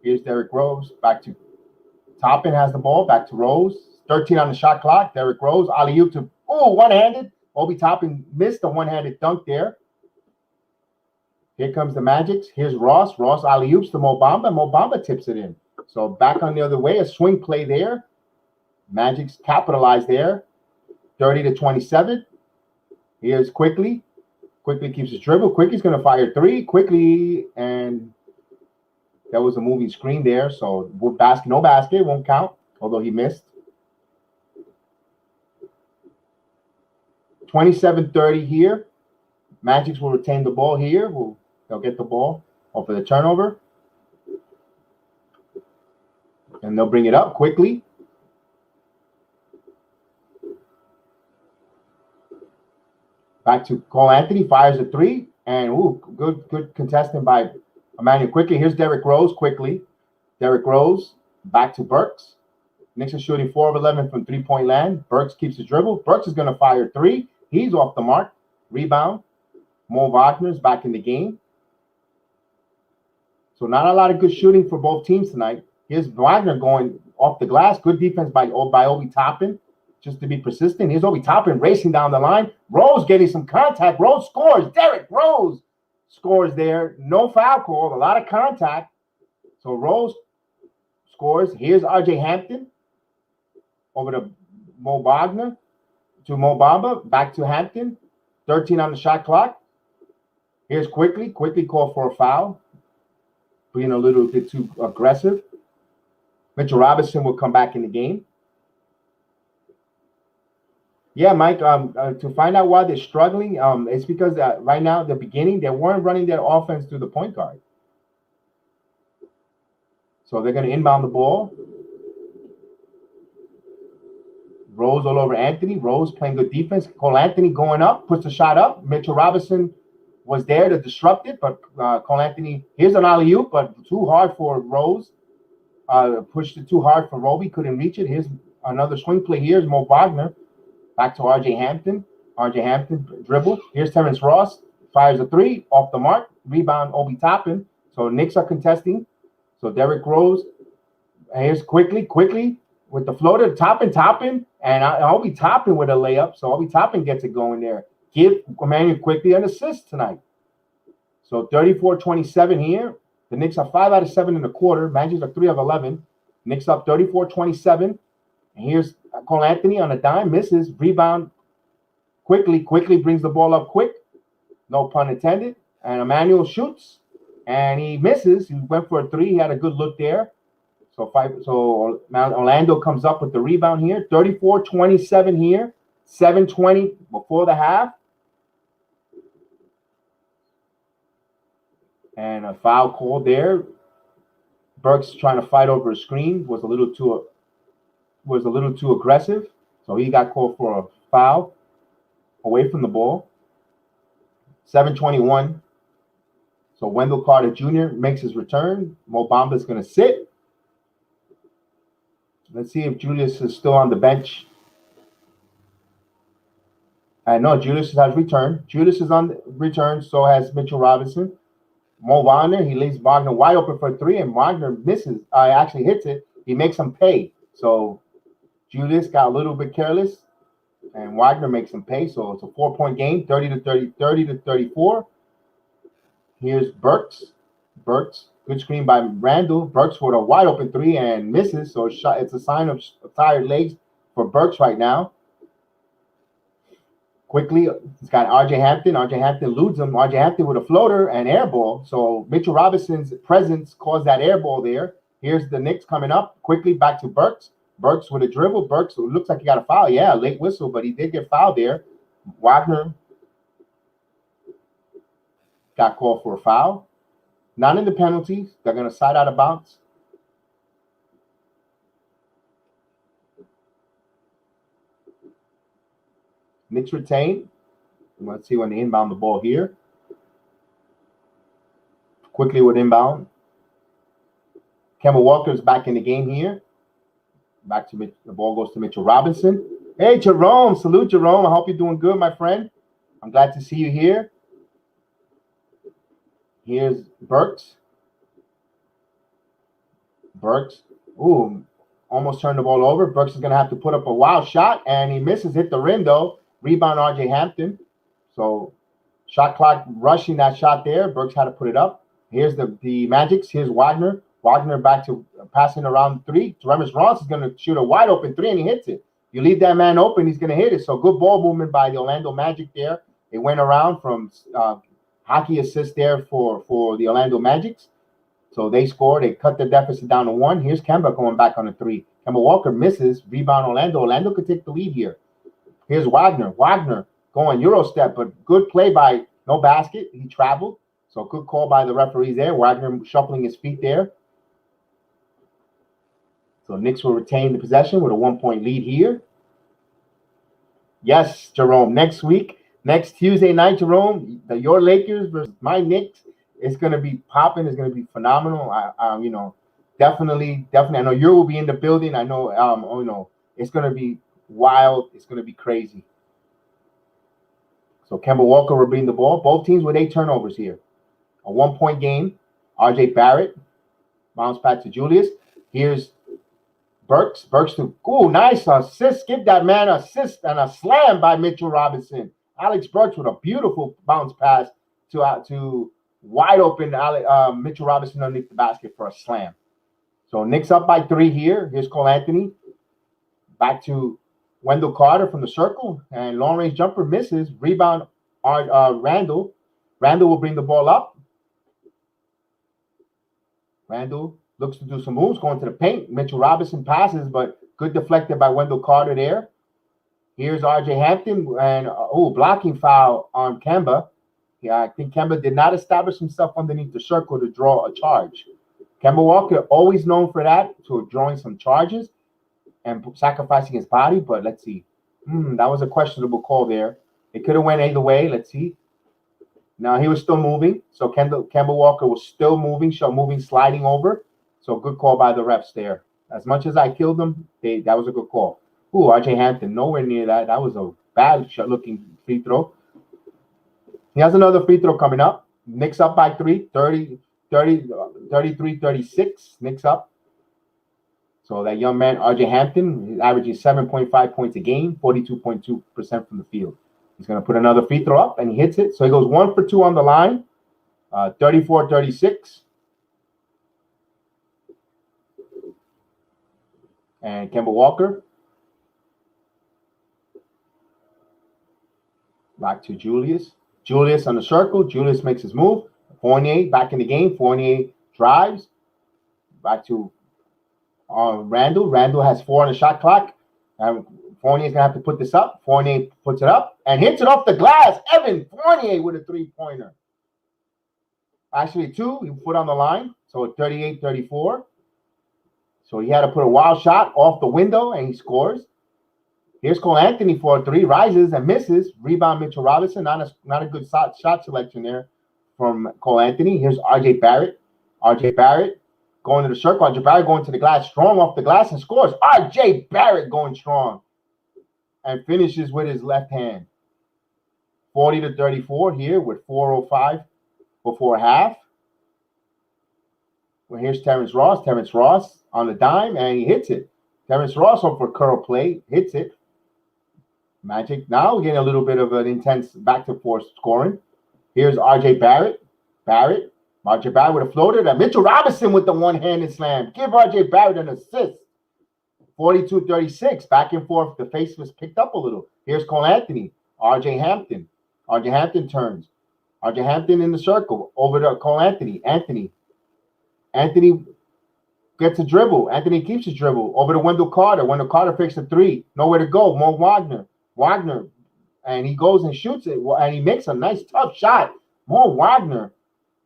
Here's Derrick Rose. Back to Toppin has the ball. Back to Rose. 13 on the shot clock. Derrick Rose. Alley-oop to, one-handed. Obi Toppin missed the one-handed dunk there. Here comes the Magic. Here's Ross. Ross alley-oops to Mo Bamba. Mo Bamba tips it in. So back on the other way, a swing play there. Magic's capitalized there. 30-27. Here's Quickly. Quickly keeps his dribble. Quickly's going to fire 3. Quickly, and that was a moving screen there. So no basket, won't count, although he missed. 27-30 here. Magic will retain the ball here. They'll get the ball off of the turnover. And they'll bring it up quickly. Back to Cole Anthony, fires a 3. And good contesting by Emmanuel Quickly. Here's Derrick Rose quickly. Derrick Rose back to Burks. Knicks are shooting 4 of 11 from three-point land. Burks keeps his dribble. Burks is going to fire 3. He's off the mark. Rebound. Mo Wagner's back in the game. So not a lot of good shooting for both teams tonight. Here's Wagner going off the glass. Good defense by Obi Toppin, just to be persistent. Here's Obi Toppin racing down the line. Rose getting some contact. Rose scores. Derrick Rose scores there. No foul call. A lot of contact. So Rose scores. Here's R.J. Hampton over to Mo Wagner to Mo Bamba. Back to Hampton. 13 on the shot clock. Here's Quickly. Quickly called for a foul. Being a little bit too aggressive. Mitchell Robinson will come back in the game. Yeah, Mike, to find out why they're struggling, it's because right now, at the beginning, they weren't running their offense through the point guard. So they're going to inbound the ball. Rose all over Anthony. Rose playing good defense. Cole Anthony going up, puts the shot up. Mitchell Robinson was there to disrupt it, but Cole Anthony, here's an alley-oop, but too hard for Rose. pushed it too hard for Roby, couldn't reach it. Here's another swing play. Here's Mo Wagner. Back to R.J. Hampton. R.J. Hampton dribble. Here's Terrence Ross. Fires a three. Off the mark. Rebound, Obi Toppin. So Knicks are contesting. So Derrick Rose. Here's quickly with the floater. Toppin. And Obi Toppin with a layup. So Obi Toppin gets it going there. Give Emmanuel Quickly an assist tonight. So 34-27 here. The Knicks are 5 out of 7 in the quarter. Magic are 3 of 11. Knicks up 34-27. And here's Cole Anthony on a dime. Misses. Rebound. Quickly brings the ball up quick. No pun intended. And Emmanuel shoots. And he misses. He went for a three. He had a good look there. So Orlando comes up with the rebound here. 34-27 here. 7:20 before the half. And a foul called there. Burks trying to fight over a screen was a little too aggressive. So he got called for a foul away from the ball. 7:21. So Wendell Carter Jr. makes his return. Mo Bamba's going to sit. Let's see if Julius is still on the bench. No, Julius has returned. Julius is on the return. So has Mitchell Robinson. Mo Wagner, he leaves Wagner wide open for a three, and Wagner misses. Actually hits it. He makes him pay. So Julius got a little bit careless, and Wagner makes him pay. So it's a 4-point game, 30-34. Here's Burks. Good screen by Randle. Burks with a wide open three and misses. So it's a sign of tired legs for Burks right now. Quickly, he's got R.J. Hampton. R.J. Hampton eludes him. R.J. Hampton with a floater and air ball. So Mitchell Robinson's presence caused that air ball there. Here's the Knicks coming up. Quickly back to Burks. Burks with a dribble. Burks looks like he got a foul. Yeah, late whistle, but he did get fouled there. Wagner got called for a foul. Not in the penalties. They're going to side out of bounds. Knicks retain. Let's see when they inbound the ball here. Quickly with inbound. Kemba Walker's back in the game here. Back to the ball goes to Mitchell Robinson. Hey, Jerome. Salute, Jerome. I hope you're doing good, my friend. I'm glad to see you here. Here's Burks. Ooh, almost turned the ball over. Burks is going to have to put up a wild shot, and he misses. Hit the rim, though. Rebound, R.J. Hampton. So shot clock rushing that shot there. Burks had to put it up. Here's the Magics. Here's Wagner. Wagner back to passing around three. Terrence Ross is going to shoot a wide open three, and he hits it. You leave that man open, he's going to hit it. So good ball movement by the Orlando Magic there. It went around from hockey assist there for the Orlando Magics. So they scored. They cut the deficit down to 1. Here's Kemba going back on a 3. Kemba Walker misses. Rebound Orlando. Orlando could take the lead here. Here's Wagner. Wagner going Euro step, but good play by no basket. He traveled. So good call by the referees there. Wagner shuffling his feet there. So Knicks will retain the possession with a 1-point lead here. Yes, Jerome. Next Tuesday night, Jerome, your Lakers versus my Knicks. It's going to be popping. It's going to be phenomenal. Definitely. I know you will be in the building. I know, it's going to be wild. It's going to be crazy. So Kemba Walker will bring the ball. Both teams with 8 turnovers here. A 1-point game. RJ Barrett. Bounce back to Julius. Here's Burks. Nice assist. Give that man an assist and a slam by Mitchell Robinson. Alex Burks with a beautiful bounce pass to wide open Mitchell Robinson underneath the basket for a slam. So Knicks up by 3 here. Here's Cole Anthony. Back to Wendell Carter from the circle. And long-range jumper misses. Rebound Randle. Randle will bring the ball up. Randle looks to do some moves, going to the paint. Mitchell Robinson passes, but good deflected by Wendell Carter there. Here's R.J. Hampton, and blocking foul on Kemba. Yeah, I think Kemba did not establish himself underneath the circle to draw a charge. Kemba Walker, always known for that, to drawing some charges and sacrificing his body, but let's see. That was a questionable call there. It could have went either way. Let's see. Now he was still moving, so Kemba Walker was still moving, sliding over. So good call by the refs there. As much as I killed them, that was a good call. Ooh, RJ Hampton, nowhere near that. That was a bad looking free throw. He has another free throw coming up. Knicks up by 3, 33-36. Knicks up. So that young man, RJ Hampton, is averaging 7.5 points a game, 42.2% from the field. He's going to put another free throw up, and he hits it. So he goes 1 for 2 on the line, 34-36. And Kemba Walker. Back to Julius. Julius on the circle. Julius makes his move. Fournier back in the game. Fournier drives. Back to Randle. Randle has 4 on the shot clock. Fournier's going to have to put this up. Fournier puts it up and hits it off the glass. Evan Fournier with a three-pointer. Actually, 2. He put on the line. So 38-34. So he had to put a wild shot off the window, and he scores. Here's Cole Anthony for a 3. Rises and misses. Rebound Mitchell Robinson. Not a good shot selection there from Cole Anthony. Here's R.J. Barrett. R.J. Barrett going to the circle. R.J. Barrett going to the glass. Strong off the glass and scores. R.J. Barrett going strong. And finishes with his left hand. 40-34 here with 4:05 before half. Well, here's Terrence Ross. Terrence Ross on the dime, and he hits it. Terrence Ross on for curl play, hits it. Magic now getting a little bit of an intense back-to-forth scoring. Here's R.J. Barrett. R.J. Barrett with a floater. And Mitchell Robinson with the one-handed slam. Give R.J. Barrett an assist. 42-36. Back and forth. The face was picked up a little. Here's Cole Anthony. R.J. Hampton. R.J. Hampton turns. R.J. Hampton in the circle. Over to Cole Anthony. Anthony gets a dribble. Anthony keeps his dribble. Over to Wendell Carter. Wendell Carter picks a 3. Nowhere to go. Mo Wagner. And he goes and shoots it. And he makes a nice, tough shot. Mo Wagner.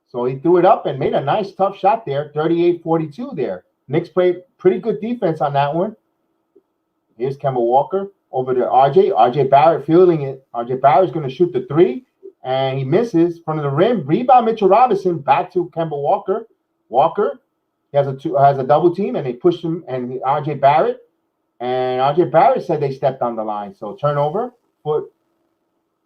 So he threw it up and made a nice, tough shot there. 38-42 there. Knicks played pretty good defense on that one. Here's Kemba Walker. Over to RJ. RJ Barrett fielding it. RJ Barrett's going to shoot the 3. And he misses front of the rim. Rebound Mitchell Robinson. Back to Kemba Walker. He has a double team, and they push him and R.J. Barrett. And R.J. Barrett said they stepped on the line. So turnover. So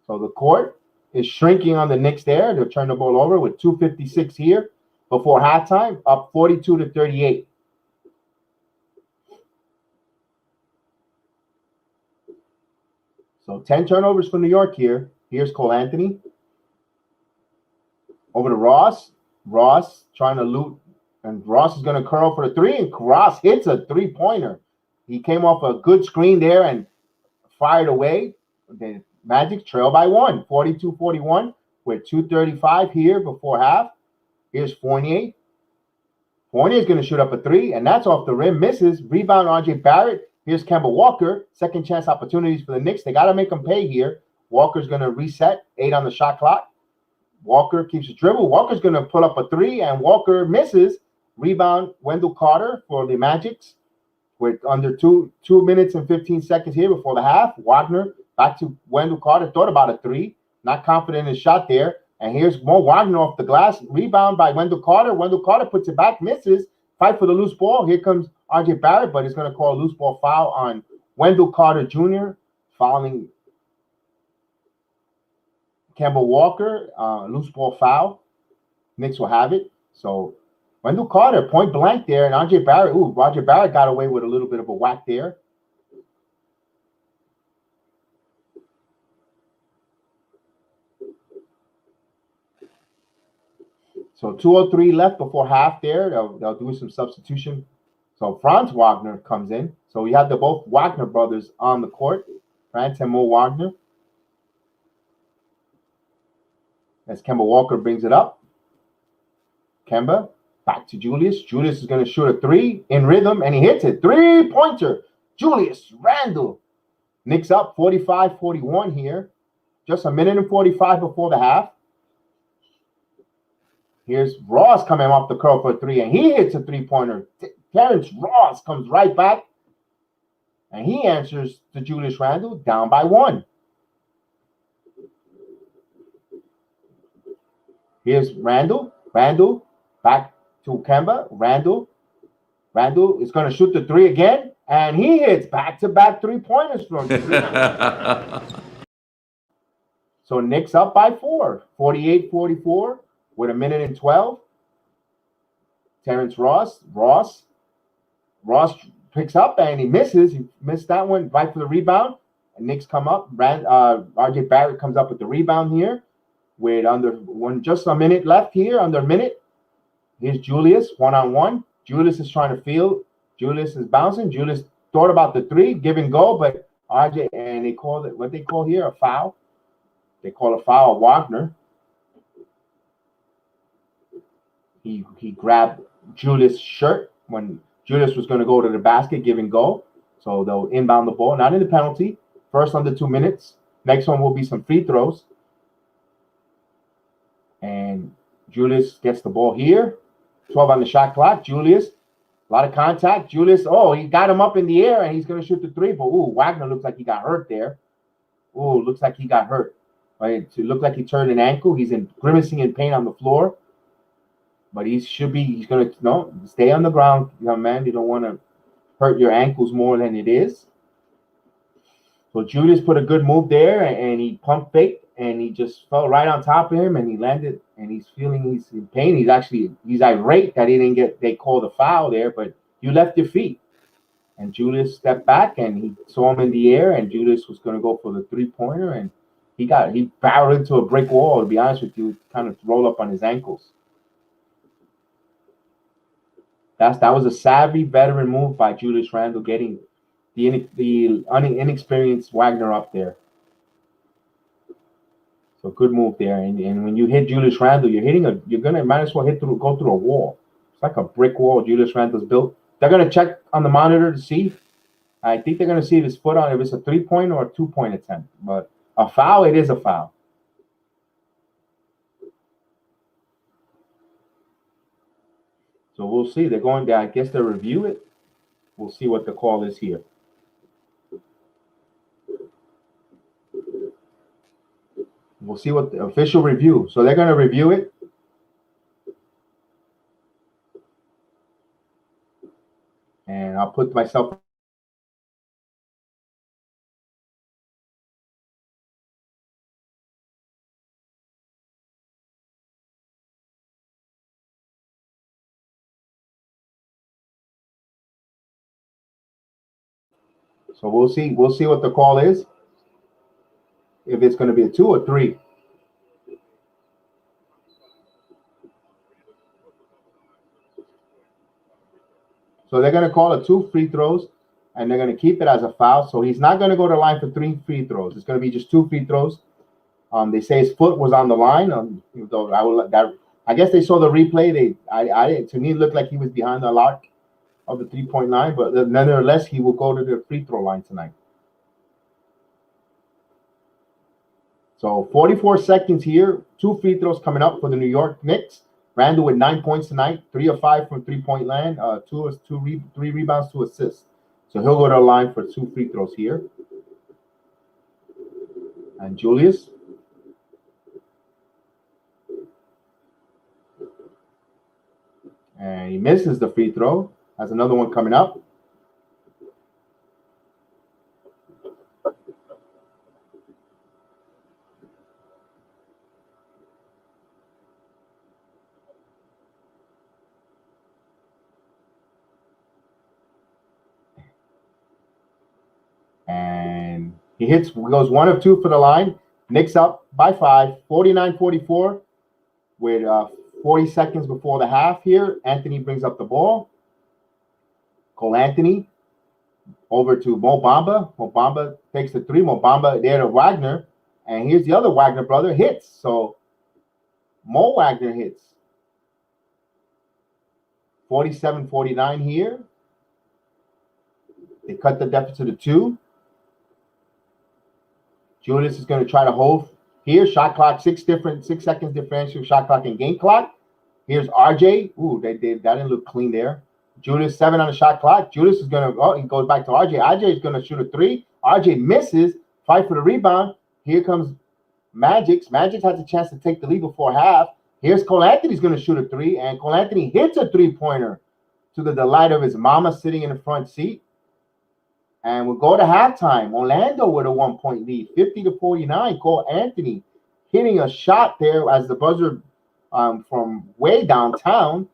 the court is shrinking on the Knicks there. They'll turn the ball over with 2:56 here before halftime, up 42-38. So 10 turnovers for New York here. Here's Cole Anthony. Over to Ross. Ross trying to loot, and Ross is going to curl for the 3, and Ross hits a 3-pointer. He came off a good screen there and fired away. The Magic trail by 1, 42-41, with 2:35 here before half. Here's Fournier. Fournier is going to shoot up a 3, and that's off the rim. Misses. Rebound R.J. Barrett. Here's Kemba Walker. Second chance opportunities for the Knicks. They got to make them pay here. Walker's going to reset. 8 on the shot clock. Walker keeps his dribble. Walker's going to pull up a 3, and Walker misses. Rebound Wendell Carter for the Magics with under 2 minutes and 15 seconds here before the half. Wagner back to Wendell Carter. Thought about a 3. Not confident in his shot there. And here's Mo Wagner off the glass. Rebound by Wendell Carter. Wendell Carter puts it back, misses. Fight for the loose ball. Here comes R.J. Barrett, but he's going to call a loose ball foul on Wendell Carter Jr., fouling Kemba Walker. Loose ball foul. Knicks will have it. So Wendell Carter, point blank there, and R.J. Barrett. R.J. Barrett got away with a little bit of a whack there. So 2:03 left before half there. They'll do some substitution. So Franz Wagner comes in. So we have the both Wagner brothers on the court. Franz and Mo Wagner. As Kemba Walker brings it up. Kemba back to Julius. Julius is going to shoot a 3 in rhythm, and he hits it. 3-pointer. Julius Randle. Knicks up 45-41 here. Just a minute and 45 before the half. Here's Ross coming off the curl for a 3, and he hits a 3-pointer. Terrence Ross comes right back, and he answers to Julius Randle, down by 1. Here's Randle. Randle back to Kemba. Randle Randle is going to shoot the three again, and he hits back-to-back three-pointers from So Knicks up by 4, 48-44 with 1:12. Terrence Ross picks up and he misses. He missed that one right for the rebound. And Knicks come up. R.J. Barrett comes up with the rebound here with just a minute left here, under a minute. Here's Julius, one-on-one. Julius is trying to field. Julius is bouncing. Julius thought about the three, give and go, but RJ, and they call it what they call here a foul. They call a foul of Wagner. He grabbed Julius' shirt when Julius was going to go to the basket, give and go. So they'll inbound the ball, not in the penalty. First under 2 minutes. Next one will be some free throws. And Julius gets the ball here. 12 on the shot clock. Julius, a lot of contact. Julius, he got him up in the air and he's going to shoot the three. But, Wagner looks like he got hurt there. Looks like he got hurt. Right? It looked like he turned an ankle. He's grimacing in pain on the floor. But he's going to stay on the ground, young man. You don't want to hurt your ankles more than it is. So Julius put a good move there, and he pump faked, and he just fell right on top of him, and he landed, and he's in pain. He's irate that they called a foul there, but you left your feet. And Julius stepped back, and he saw him in the air, and Julius was going to go for the three-pointer, and he barreled into a brick wall, to be honest with you, kind of roll up on his ankles. That was a savvy veteran move by Julius Randle, getting the inexperienced Wagner up there. So good move there. And when you hit Julius Randle, might as well go through a wall. It's like a brick wall Julius Randle's built. They're gonna check on the monitor to see. I think they're gonna see if his foot on if it's a 3-point or a 2-point attempt. But a foul, it is a foul. So we'll see. They're going there. I guess they'll review it. We'll see what the call is here. We'll see what the official review. So they're going to review it. And I'll put myself. So we'll see. We'll see what the call is. If it's going to be a 2 or 3. So they're going to call it 2 free throws, and they're going to keep it as a foul. So he's not going to go to the line for 3 free throws. It's going to be just 2 free throws. They say his foot was on the line. I guess they saw the replay. To me, it looked like he was behind the arc of the 3-point line, but nonetheless, he will go to the free throw line tonight. So 44 seconds here. 2 free throws coming up for the New York Knicks. Randle with 9 points tonight, 3 of 5 from 3-point land, 3 rebounds, 2 assists. So he'll go to the line for 2 free throws here. And Julius. And he misses the free throw. Has another one coming up. And he goes 1 of 2 for the line. Knicks up by 5, 49-44 with 40 seconds before the half here. Anthony brings up the ball. Cole Anthony over to Mo Bamba. Mo Bamba takes the 3. Mo Bamba there to Wagner. And here's the other Wagner brother hits. So Mo Wagner hits. 47-49 here. They cut the deficit to 2. Julius is going to try to hold here. Shot clock, 6 seconds differential shot clock and game clock. Here's RJ. That didn't look clean there. Julius 7 on the shot clock. Julius is going to, he goes back to RJ. RJ is going to shoot a 3. RJ misses. Fight for the rebound. Here comes Magic. Magic has a chance to take the lead before half. Here's Cole Anthony's going to shoot a 3, and Cole Anthony hits a 3-pointer to the delight of his mama sitting in the front seat. And we'll go to halftime. Orlando with a 1-point lead, 50-49. Cole Anthony hitting a shot there as the buzzer from way downtown,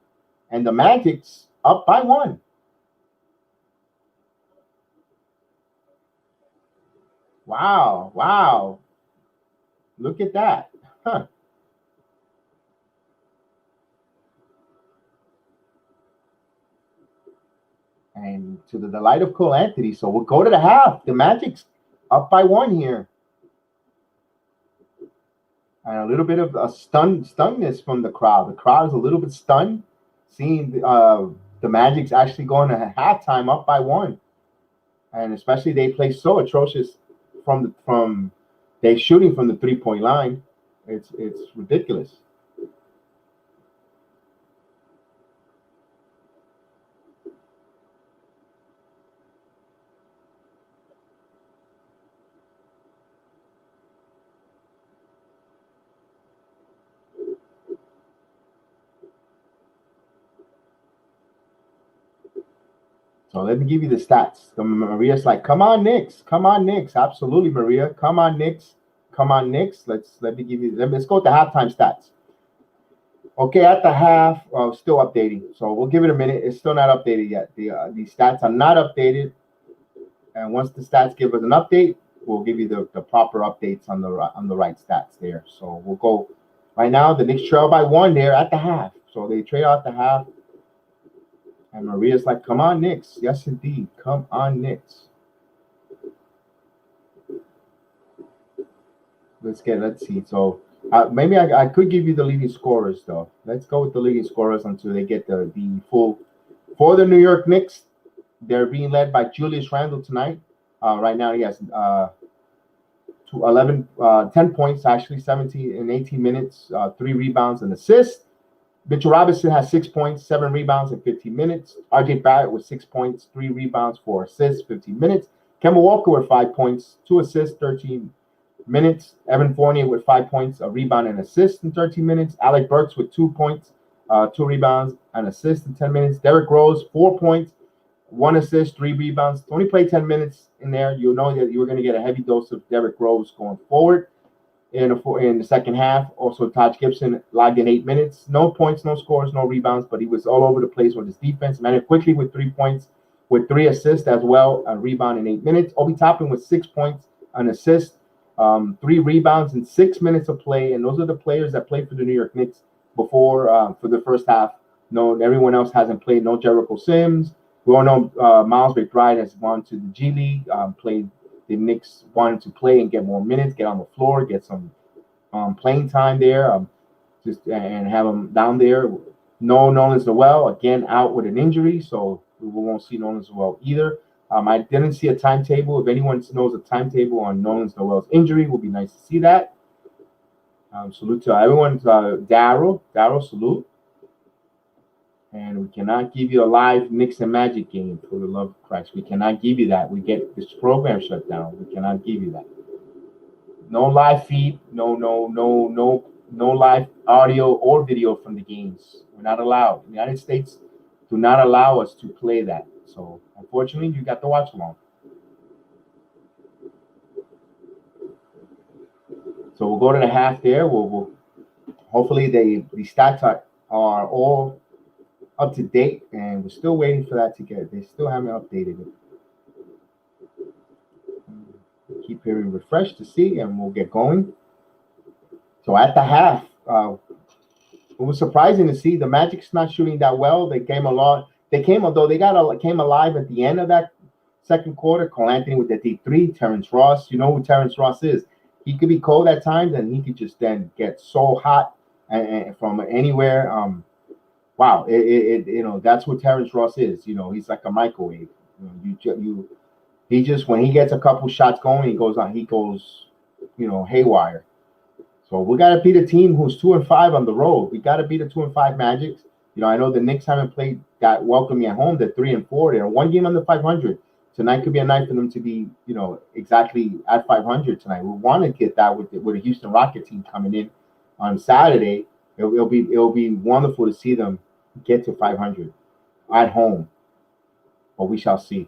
and the Magic's up by 1. Wow. Look at that. Huh. And to the delight of Cole Anthony. So we'll go to the half. The Magic's up by 1 here. And a little bit of a stunnedness from the crowd. The crowd is a little bit stunned seeing the Magic's actually going to halftime up by 1. And especially they play so atrocious from they shooting from the 3-point line. It's ridiculous. So let me give you the stats. Maria's like, come on, Knicks. Absolutely, Maria. Come on, Knicks. Let's go with the halftime stats. Okay, at the half, still updating. So we'll give it a minute. It's still not updated yet. The stats are not updated. And once the stats give us an update, we'll give you the proper updates on the right stats there. So we'll go right now. The Knicks trail by 1 there at the half. So they trail out the half. And Maria's like, come on, Knicks. Yes, indeed. Come on, Knicks. Let's see. So maybe I could give you the leading scorers, though. Let's go with the leading scorers until they get the full. For the New York Knicks, they're being led by Julius Randle tonight. Right now, he has 10 points, actually, 17 in 18 minutes, 3 rebounds and assists. Mitchell Robinson has 6 points, 7 rebounds in 15 minutes. RJ Barrett with 6 points, 3 rebounds, 4 assists, 15 minutes. Kemba Walker with 5 points, 2 assists, 13 minutes. Evan Fournier with 5 points, a rebound and assist in 13 minutes. Alec Burks with 2 points, 2 rebounds and assist in 10 minutes. Derrick Rose, 4 points, 1 assist, 3 rebounds. Only played 10 minutes in there. You know that you're going to get a heavy dose of Derrick Rose going forward. In the second half, also Taj Gibson logged in 8 minutes. No points, no scores, no rebounds, but he was all over the place with his defense. Emmanuel Quickly with 3 points, with 3 assists as well, a rebound in 8 minutes. Obi Toppin with 6 points, an assist, 3 rebounds in 6 minutes of play. And those are the players that played for the New York Knicks before for the first half. No, everyone else hasn't played. No Jericho Sims. We all know Miles McBride has gone to the G League, played. The Knicks wanted to play and get more minutes, get on the floor, get some playing time there, and have them down there. No Nolan Noel, again, out with an injury, so we won't see Nolan Noel either. I didn't see a timetable. If anyone knows a timetable on Nolan Noel's injury, it would be nice to see that. Salute to everyone. Daryl, salute. And we cannot give you a live Knicks and Magic game, for the love of Christ. We cannot give you that. We get this program shut down. We cannot give you that. No live feed, no live audio or video from the games. We're not allowed. The United States do not allow us to play that. So unfortunately, you got to watch along. So we'll go to the half there. We'll hopefully the stats are all up to date, and we're still waiting for that to get. They still haven't updated it. Keep hitting refresh to see, and we'll get going. So at the half, it was surprising to see the Magic's not shooting that well. They came alive at the end of that second quarter. Cole Anthony with the deep 3, Terrence Ross. You know who Terrence Ross is. He could be cold at times, and he could just then get so hot and from anywhere. Wow, that's what Terrence Ross is. He's like a microwave. He just, when he gets a couple shots going, he goes haywire. So we got to beat a team who's 2-5 on the road. We got to beat a 2-5 Magic. I know the Knicks haven't played that welcome at home. They're 3-4. They're 1 game under 500. Tonight could be a night for them to be, exactly at 500 tonight. We want to get that with a Houston Rocket team coming in on Saturday. It'll be wonderful to see them get to 500. at home, but we shall see.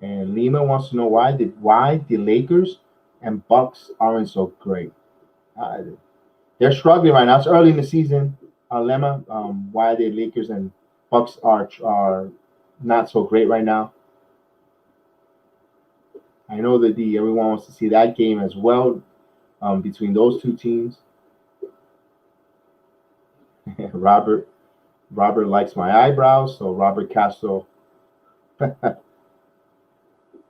And Lima wants to know why the Lakers and Bucks aren't so great. They're struggling right now. It's early in the season. Lemma, why the Lakers and Bucks are not so great right now. I know that everyone wants to see that game as well, between those two teams. Robert likes my eyebrows, so Robert Castro.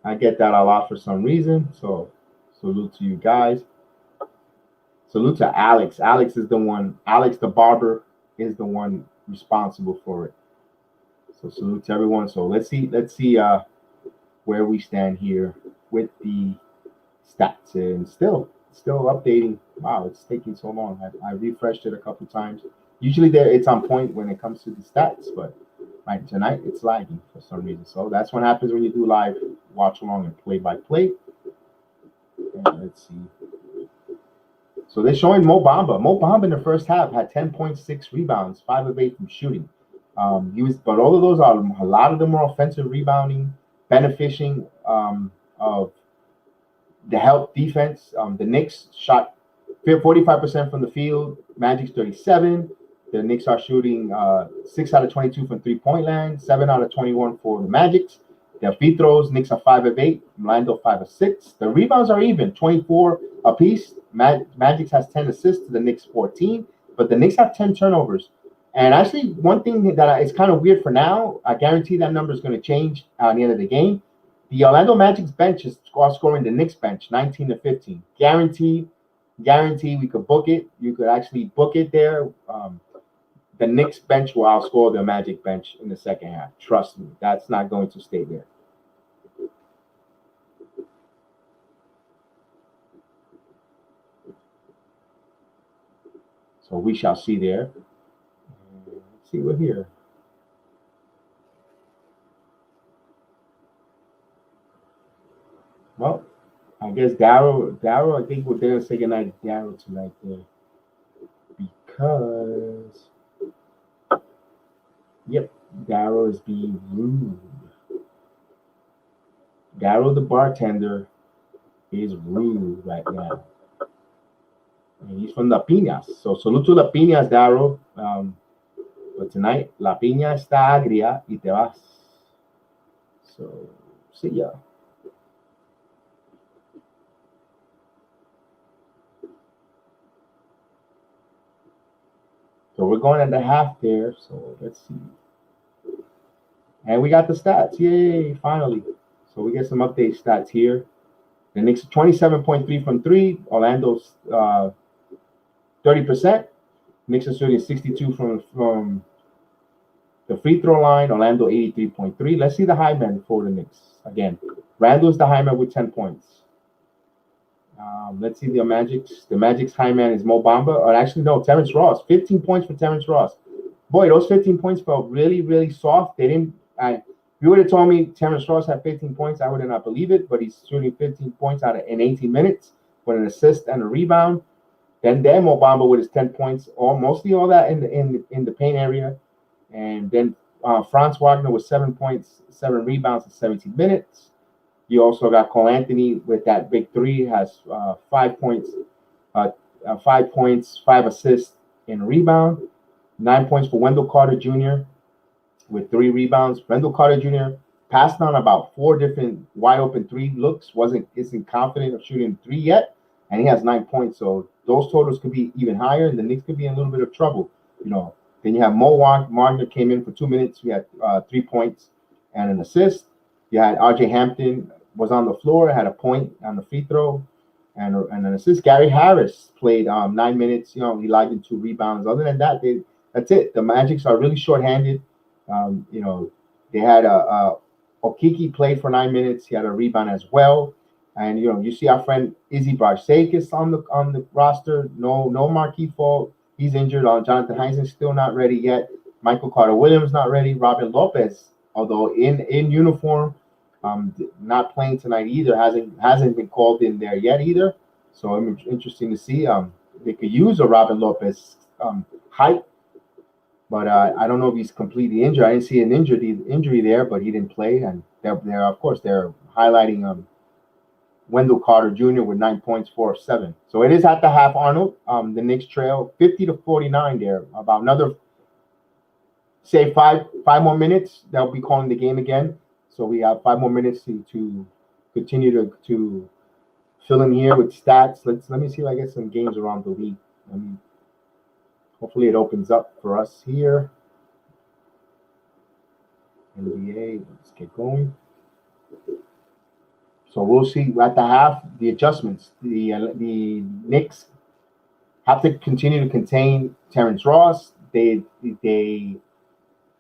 I get that a lot for some reason. So salute to you guys. Salute to Alex. Alex is the one. Alex the barber is the one responsible for it. So salute to everyone. So let's see where we stand here with the stats, and still updating. Wow, it's taking so long. I refreshed it a couple times. Usually it's on point when it comes to the stats, but right tonight it's lagging for some reason. So that's what happens when you do live watch along and play by play. And let's see. So they're showing Mo Bamba. Mo Bamba in the first half had 10.6 rebounds, 5 of 8 from shooting. But all of those are a lot of them are offensive rebounding, benefiting of the help defense. The Knicks shot 45% from the field, Magic's 37%. The Knicks are shooting 6 out of 22 from three-point land, 7 out of 21 for the Magics. Their free throws, Knicks are 5 of 8, Orlando 5 of 6. The rebounds are even, 24 apiece. Magic has 10 assists to the Knicks 14, but the Knicks have 10 turnovers. And actually, one thing that is kind of weird for now, I guarantee that number is going to change at the end of the game. The Orlando Magic's bench is outscoring the Knicks bench 19 to 15. Guarantee we could book it. You could actually book it there. The Knicks bench will outscore the Magic bench in the second half. Trust me, that's not going to stay there. So we shall see there. Let's see what here. Well, I guess Daryl, I think we're there to say goodnight to Daryl tonight there. Because Daryl is being rude. Daryl the bartender is rude right now. And he's from La Piñas. So salute to La Piñas, Daryl. But tonight, La Piña está agria y te vas. So, see ya. So we're going at the half there. So let's see. And we got the stats. Yay, finally. So we get some update stats here. The Knicks 27.3 from 3. Orlando's 30%. Knicks are shooting 62 from the free throw line. Orlando 83.3. Let's see the high man for the Knicks. Again, Randle's the high man with 10 points. Let's see the Magic's. The Magic's high man is Mo Bamba. Or actually, no, Terrence Ross. 15 points for Terrence Ross. Boy, those 15 points felt really, really soft. They didn't. If you would have told me Terrence Ross had 15 points, I would have not believed it. But he's shooting 15 points in 18 minutes with an assist and a rebound. Then Mo Bamba with his 10 points, mostly all that in the paint area. And then Franz Wagner with 7 points, 7 rebounds in 17 minutes. You also got Cole Anthony with that big three, has 5 points, 5 assists and a rebound. 9 points for Wendell Carter Jr. with 3 rebounds. Wendell Carter Jr. passed on about 4 different wide open 3 looks, isn't confident of shooting 3 yet, and he has 9 points. So those totals could be even higher, and the Knicks could be in a little bit of trouble. Then you have Mo Wagner came in for 2 minutes. We had 3 points and an assist. You had R.J. Hampton was on the floor, had a point on the free throw and an assist. Gary Harris played 9 minutes. He logged in 2 rebounds. Other than that, that's it. The Magics are really shorthanded. They had Okiki played for 9 minutes. He had a rebound as well. And you see our friend Izzy Barsekis on the roster. No Markieff Fall. He's injured. Jonathan Heinzen's still not ready yet. Michael Carter-Williams not ready. Robin Lopez, although in uniform, not playing tonight either. Hasn't been called in there yet either. So I'm interesting to see. They could use a Robin Lopez height, but I don't know if he's completely injured. I didn't see an injury there, but he didn't play. And they're of course they're highlighting Wendell Carter Jr. with 9 points, 4 of 7. So it is at the half, Arnold. The Knicks trail 50-49 there. About another, say, five more minutes. They'll be calling the game again. So we have 5 more minutes to continue to fill in here with stats. Let me see if I get some games around the league. Hopefully it opens up for us here. NBA, let's get going. So we'll see at the half the adjustments. The Knicks have to continue to contain Terrence Ross. They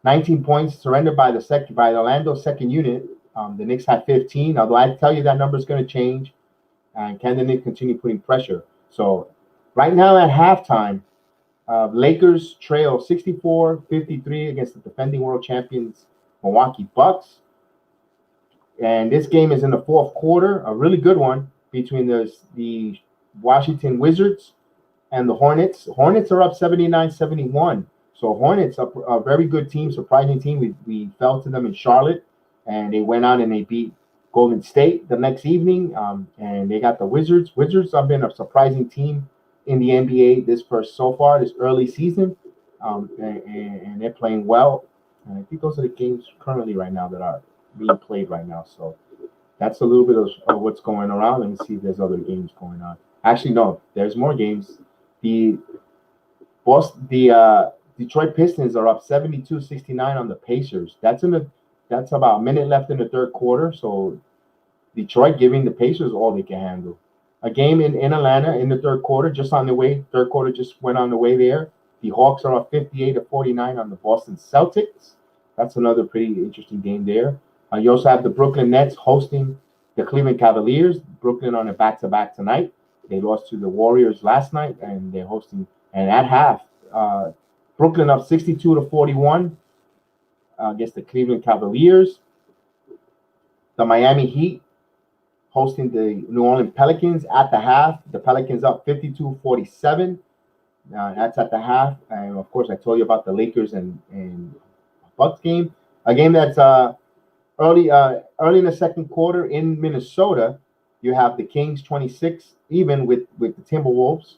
19 points surrendered by the Orlando second unit. The Knicks had 15. Although I tell you that number is going to change, and can the Knicks continue putting pressure? So right now at halftime, Lakers trail 64-53 against the defending world champions Milwaukee Bucks. And this game is in the fourth quarter, a really good one between the Washington Wizards and the Hornets. Hornets are up 79-71. So Hornets are a very good team, surprising team. We fell to them in Charlotte, and they went out and they beat Golden State the next evening, and they got the Wizards. Wizards have been a surprising team in the NBA this early season, and they're playing well. And I think those are the games currently right now that are being played right now. So that's a little bit of what's going around. Let me see if there's other games going on. Actually, no, there's more games. The Detroit Pistons are up 72-69 on the Pacers. That's about a minute left in the third quarter. So Detroit giving the Pacers all they can handle. A game in Atlanta in the third quarter, just on the way. Third quarter just went on the way there. The Hawks are up 58-49 on the Boston Celtics. That's another pretty interesting game there. You also have the Brooklyn Nets hosting the Cleveland Cavaliers. Brooklyn on a back-to-back tonight. They lost to the Warriors last night, and they're hosting. And at half, Brooklyn up 62-41 against the Cleveland Cavaliers. The Miami Heat hosting the New Orleans Pelicans at the half. The Pelicans up 52-47. That's at the half. And, of course, I told you about the Lakers and Bucks game. A game that's early in the second quarter in Minnesota. You have the Kings 26 even with the Timberwolves.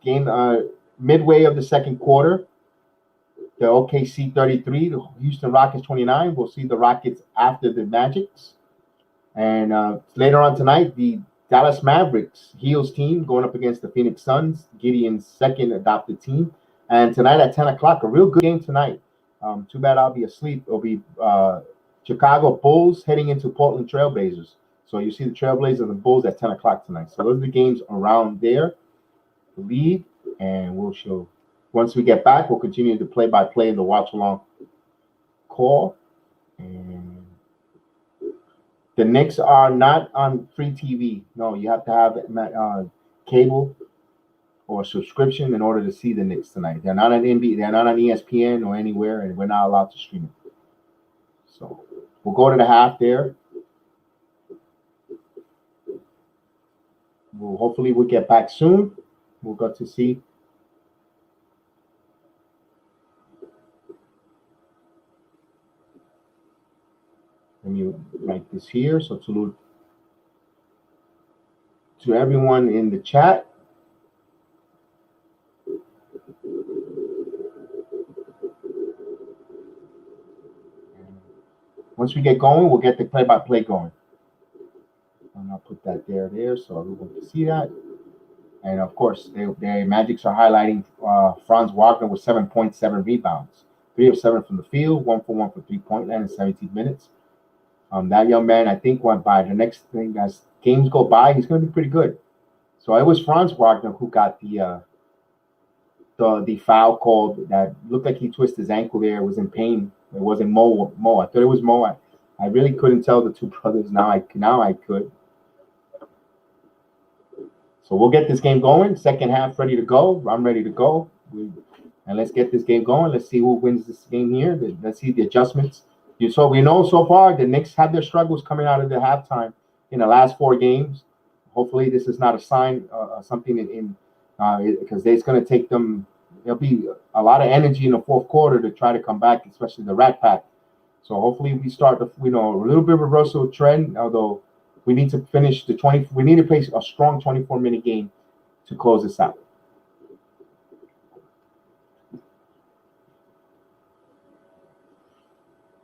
Game midway of the second quarter. The OKC 33, the Houston Rockets 29. We'll see the Rockets after the Magics. And later on tonight, the Dallas Mavericks Heels team going up against the Phoenix Suns, Gideon's second adopted team. And tonight at 10 o'clock, a real good game tonight. Too bad I'll be asleep. It'll be Chicago Bulls heading into Portland Trailblazers. So you see the Trailblazers and the Bulls at 10 o'clock tonight. So those are the games around there. The league, and we'll show. Once we get back, we'll continue the play-by-play and the watch-along call. And the Knicks are not on free TV. No, you have to have cable or subscription in order to see the Knicks tonight. They're not on NBA. They're not on ESPN or anywhere, and we're not allowed to stream it. So we'll go to the half there. Hopefully we'll get back soon. We'll get to see. Let me write this here. So to everyone in the chat. Once we get going, we'll get the play-by-play going. And I'll put that there, so everyone can see that. And of course, the Magics are highlighting Franz Wagner with 7.7 rebounds, 3 of 7 from the field, 1 for 1 for 3-point land in 17 minutes. That young man, I think, went by. The next thing, as games go by, he's going to be pretty good. So it was Franz Wagner who got the foul called that looked like he twisted his ankle there. It was in pain. It wasn't Mo. I thought it was Mo. I really couldn't tell the two brothers. Now I could. So we'll get this game going. Second half ready to go. I'm ready to go. And let's get this game going. Let's see who wins this game here. Let's see the adjustments. So we know so far the Knicks had their struggles coming out of the halftime in the last 4 games. hopefully this is not a sign, something because it's going to take them. There'll be a lot of energy in the fourth quarter to try to come back, especially the Rat Pack. So hopefully we start, a little bit of reversal trend. Although we need to finish the 20. We need to play a strong 24-minute game to close this out.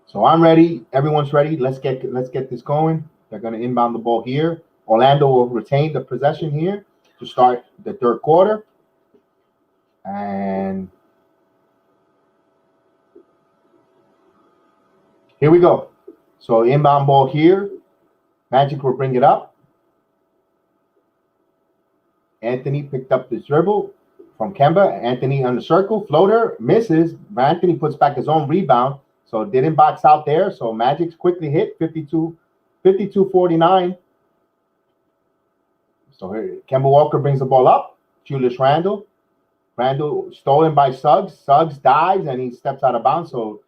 So I'm ready. Everyone's ready. Let's get this going. They're going to inbound the ball here. Orlando will retain the possession here to start the third quarter. And here we go. So inbound ball here. Magic will bring it up. Anthony picked up the dribble from Kemba. Anthony on the circle. Floater. Misses. Anthony puts back his own rebound. So didn't box out there. So Magic's quickly hit 52-49. So here, Kemba Walker brings the ball up. Julius Randle. Randle stolen by Suggs. Suggs dives and he steps out of bounds. So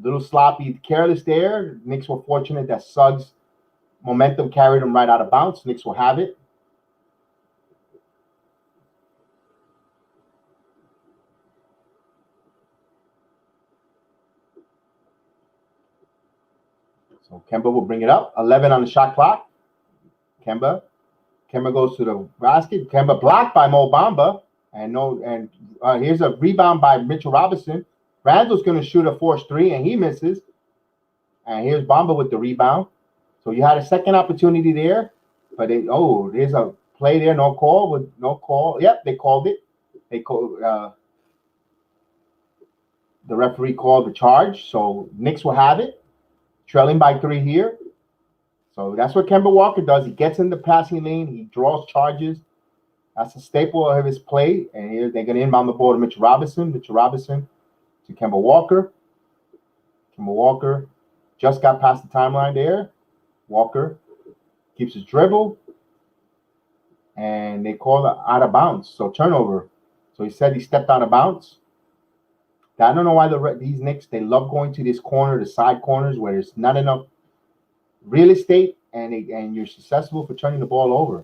little sloppy, careless there. Knicks were fortunate that Suggs' momentum carried him right out of bounds. Knicks will have it. So Kemba will bring it up. 11 on the shot clock. Kemba goes to the basket. Kemba blocked by Mo Bamba. And here's a rebound by Mitchell Robinson. Randle's going to shoot a forced three, and he misses. And here's Bamba with the rebound. So you had a second opportunity there. But there's a play there. No call. Yep, they called it. They called. The referee called the charge. So Knicks will have it. Trailing by 3 here. So that's what Kemba Walker does. He gets in the passing lane. He draws charges. That's a staple of his play. And here they're going to inbound the ball to Mitchell Robinson. Mitchell Robinson to Kemba Walker. Kemba Walker just got past the timeline there. Walker keeps his dribble. And they call it out of bounds. So turnover. So he said he stepped out of bounds. I don't know why these Knicks, they love going to this corner, the side corners, where there's not enough real estate and you're successful for turning the ball over.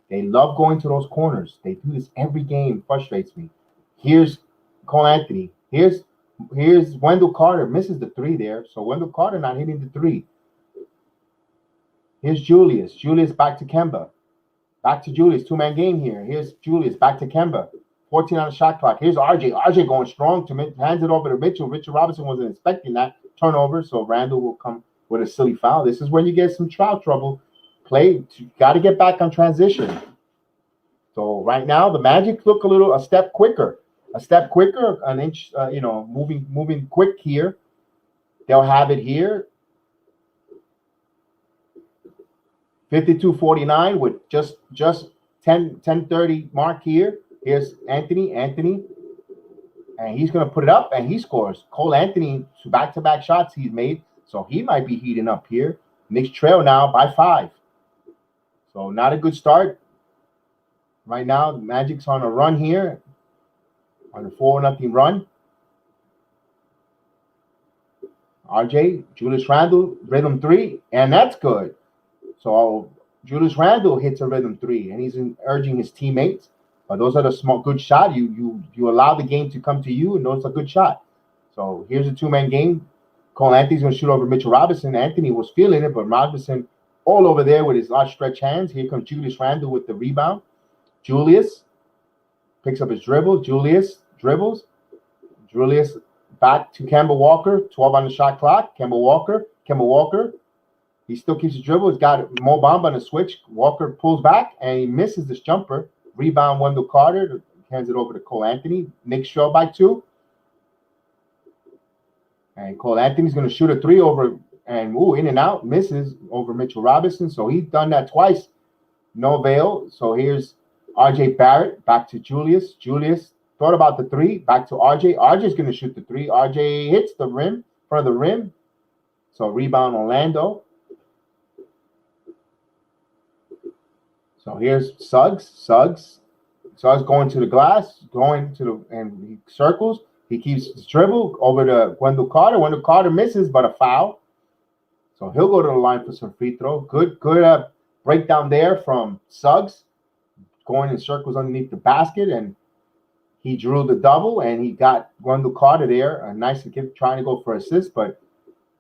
They love going to those corners. They do this every game. Frustrates me. Here's Cole Anthony. Here's Wendell Carter. Misses the 3 there. So Wendell Carter not hitting the 3. Here's Julius. Julius back to Kemba. Back to Julius. 2-man game here. Here's Julius back to Kemba. 14 on the shot clock. Here's RJ. RJ going strong hands it over to Mitchell. Mitchell Robinson wasn't expecting that turnover, so Randle will come with a silly foul. This is when you get some foul trouble. Got to get back on transition. So right now the Magic look a step quicker, an inch. Moving quick here. They'll have it here. 52-49 with just 10:30 mark here. Here's Anthony, and he's going to put it up, and he scores. Cole Anthony, back-to-back shots he's made, so he might be heating up here. Knicks trail now by 5. So not a good start. Right now, the Magic's on a run here, on a 4-0 run. RJ, Julius Randle, rhythm 3, and that's good. So Julius Randle hits a rhythm 3, and he's urging his teammates. But those are the small good shot. You allow the game to come to you, and those are good shot. So here's a 2-man game. Cole Anthony's going to shoot over Mitchell Robinson. Anthony was feeling it, but Robinson all over there with his outstretched hands. Here comes Julius Randle with the rebound. Julius picks up his dribble. Julius dribbles. Julius back to Kemba Walker. 12 on the shot clock. Kemba Walker. He still keeps his dribble. He's got Mo Bamba on the switch. Walker pulls back, and he misses this jumper. Rebound Wendell Carter, hands it over to Cole Anthony. Knicks trail by 2. And Cole Anthony's going to shoot a 3 over and in and out, misses over Mitchell Robinson. So he's done that twice. No avail. So here's RJ Barrett back to Julius. Julius thought about the 3, back to RJ. RJ's going to shoot the 3. RJ hits the rim, front of the rim. So rebound Orlando. So here's Suggs going to the glass, and he circles. He keeps his dribble over to Wendell Carter. Wendell Carter misses, but a foul. So he'll go to the line for some free throw. Good breakdown there from Suggs, going in circles underneath the basket, and he drew the double, and he got Wendell Carter there, a nice kid trying to go for assist, but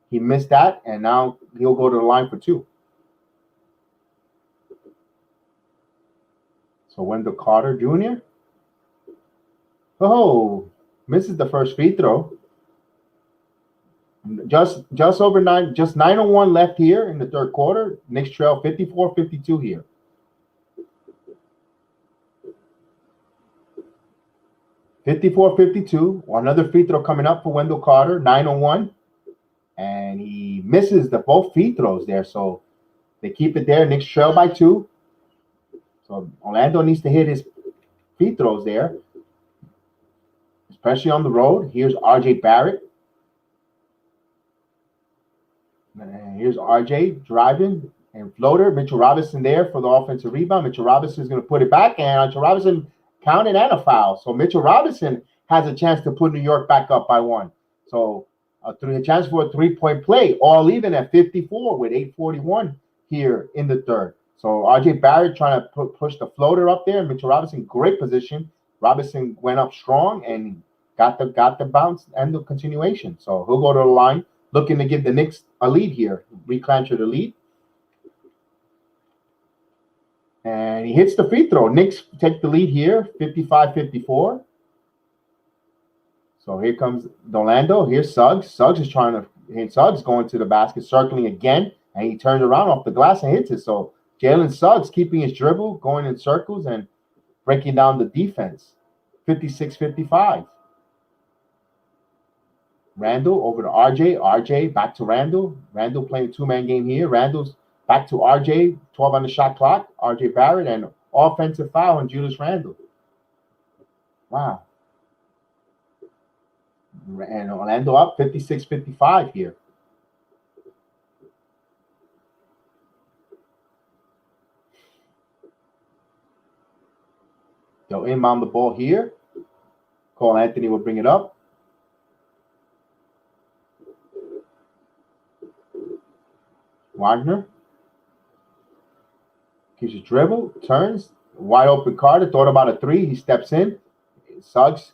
he missed that, and now he'll go to the line for 2. So Wendell Carter Jr. Oh, misses the first free throw. Just over 9, just 9:01 left here in the third quarter. Knicks trail 54-52 here. Another free throw coming up for Wendell Carter, 9:01. And he misses both free throws there. So they keep it there. Knicks trail by 2. So Orlando needs to hit his free throws there, especially on the road. Here's R.J. Barrett. And here's R.J. driving and floater. Mitchell Robinson there for the offensive rebound. Mitchell Robinson is going to put it back, and Mitchell Robinson counted and a foul. So Mitchell Robinson has a chance to put New York back up by 1. So a chance for a 3-point play, all even at 54 with 8:41 here in the third. So R.J. Barrett trying to push the floater up there. Mitchell Robinson, great position. Robinson went up strong and got the bounce and the continuation. So he'll go to the line, looking to give the Knicks a lead here. Recapture the lead. And he hits the free throw. Knicks take the lead here, 55-54. So here comes Orlando. Here's Suggs. Suggs is trying to hit. Suggs going to the basket, circling again, and he turns around off the glass and hits it. So Jalen Suggs keeping his dribble, going in circles and breaking down the defense. 56-55. Randle over to RJ. RJ back to Randle. Randle playing 2-man game here. Randle's back to RJ. 12 on the shot clock. RJ Barrett, and offensive foul on Julius Randle. Wow. And Orlando up 56-55 here. They'll inbound the ball here. Cole Anthony will bring it up. Wagner keeps his dribble, turns, wide open Carter, thought about a 3. He steps in. Suggs,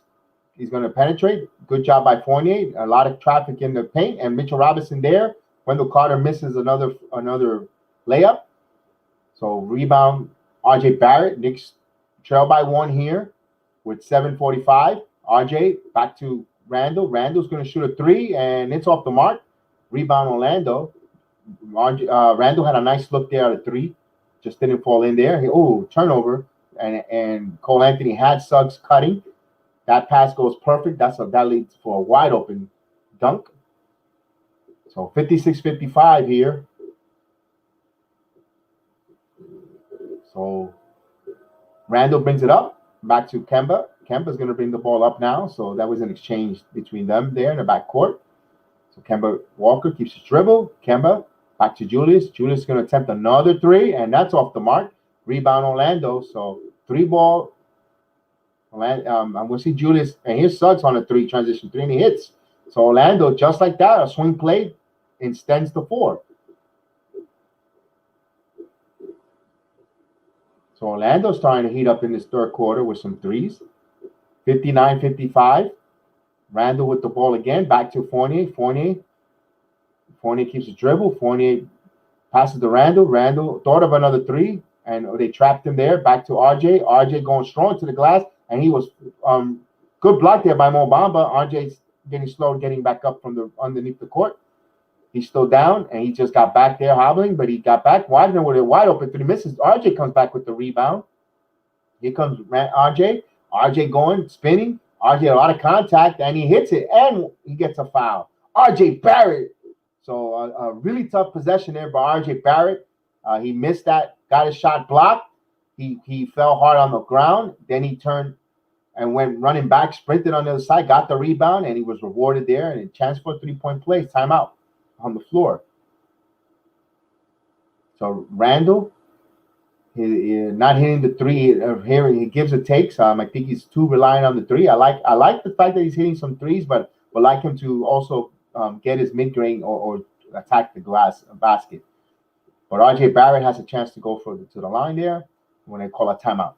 he's going to penetrate. Good job by Fournier. A lot of traffic in the paint, and Mitchell Robinson there. Wendell Carter misses another layup. So rebound, R.J. Barrett. Knicks trail by 1 here with 7:45. R.J. back to Randle. Randle's going to shoot a 3, and it's off the mark. Rebound Orlando. Randle had a nice look there at a 3. Just didn't fall in there. Turnover. And Cole Anthony had Suggs cutting. That pass goes perfect. That leads for a wide open dunk. So 56-55 here. So Randle brings it up back to Kemba. Kemba's going to bring the ball up now. So that was an exchange between them there in the backcourt. So Kemba Walker keeps his dribble. Kemba back to Julius. Julius is going to attempt another 3, and that's off the mark. Rebound Orlando. So 3-ball. I'm going to see Julius, and here's Suggs on a 3, transition 3, and he hits. So Orlando, just like that, a swing play, extends to 4. So Orlando's starting to heat up in this third quarter with some 3s. 59-55. Randle with the ball again, back to Fournier. Fournier keeps the dribble. Fournier passes to Randle. Randle thought of another 3, and they trapped him there. Back to RJ. RJ going strong to the glass, and he was good block there by Mo Bamba. RJ's getting slow, getting back up from the underneath the court. He's still down, and he just got back there hobbling, but he got back. Wagner with a wide open 3 misses. RJ comes back with the rebound. Here comes RJ. RJ going, spinning. RJ a lot of contact, and he hits it, and he gets a foul. RJ Barrett. So a really tough possession there by RJ Barrett. He missed that, got his shot blocked. He fell hard on the ground. Then he turned and went running back, sprinted on the other side, got the rebound, and he was rewarded there. And a chance for a 3-point play, timeout on the floor. So Randle, he not hitting the 3 here. He gives and takes. I think he's too reliant on the 3. I like the fact that he's hitting some 3s, but would like him to also get his mid-range or attack the glass basket. But R.J. Barrett has a chance to go to the line there when they call a timeout.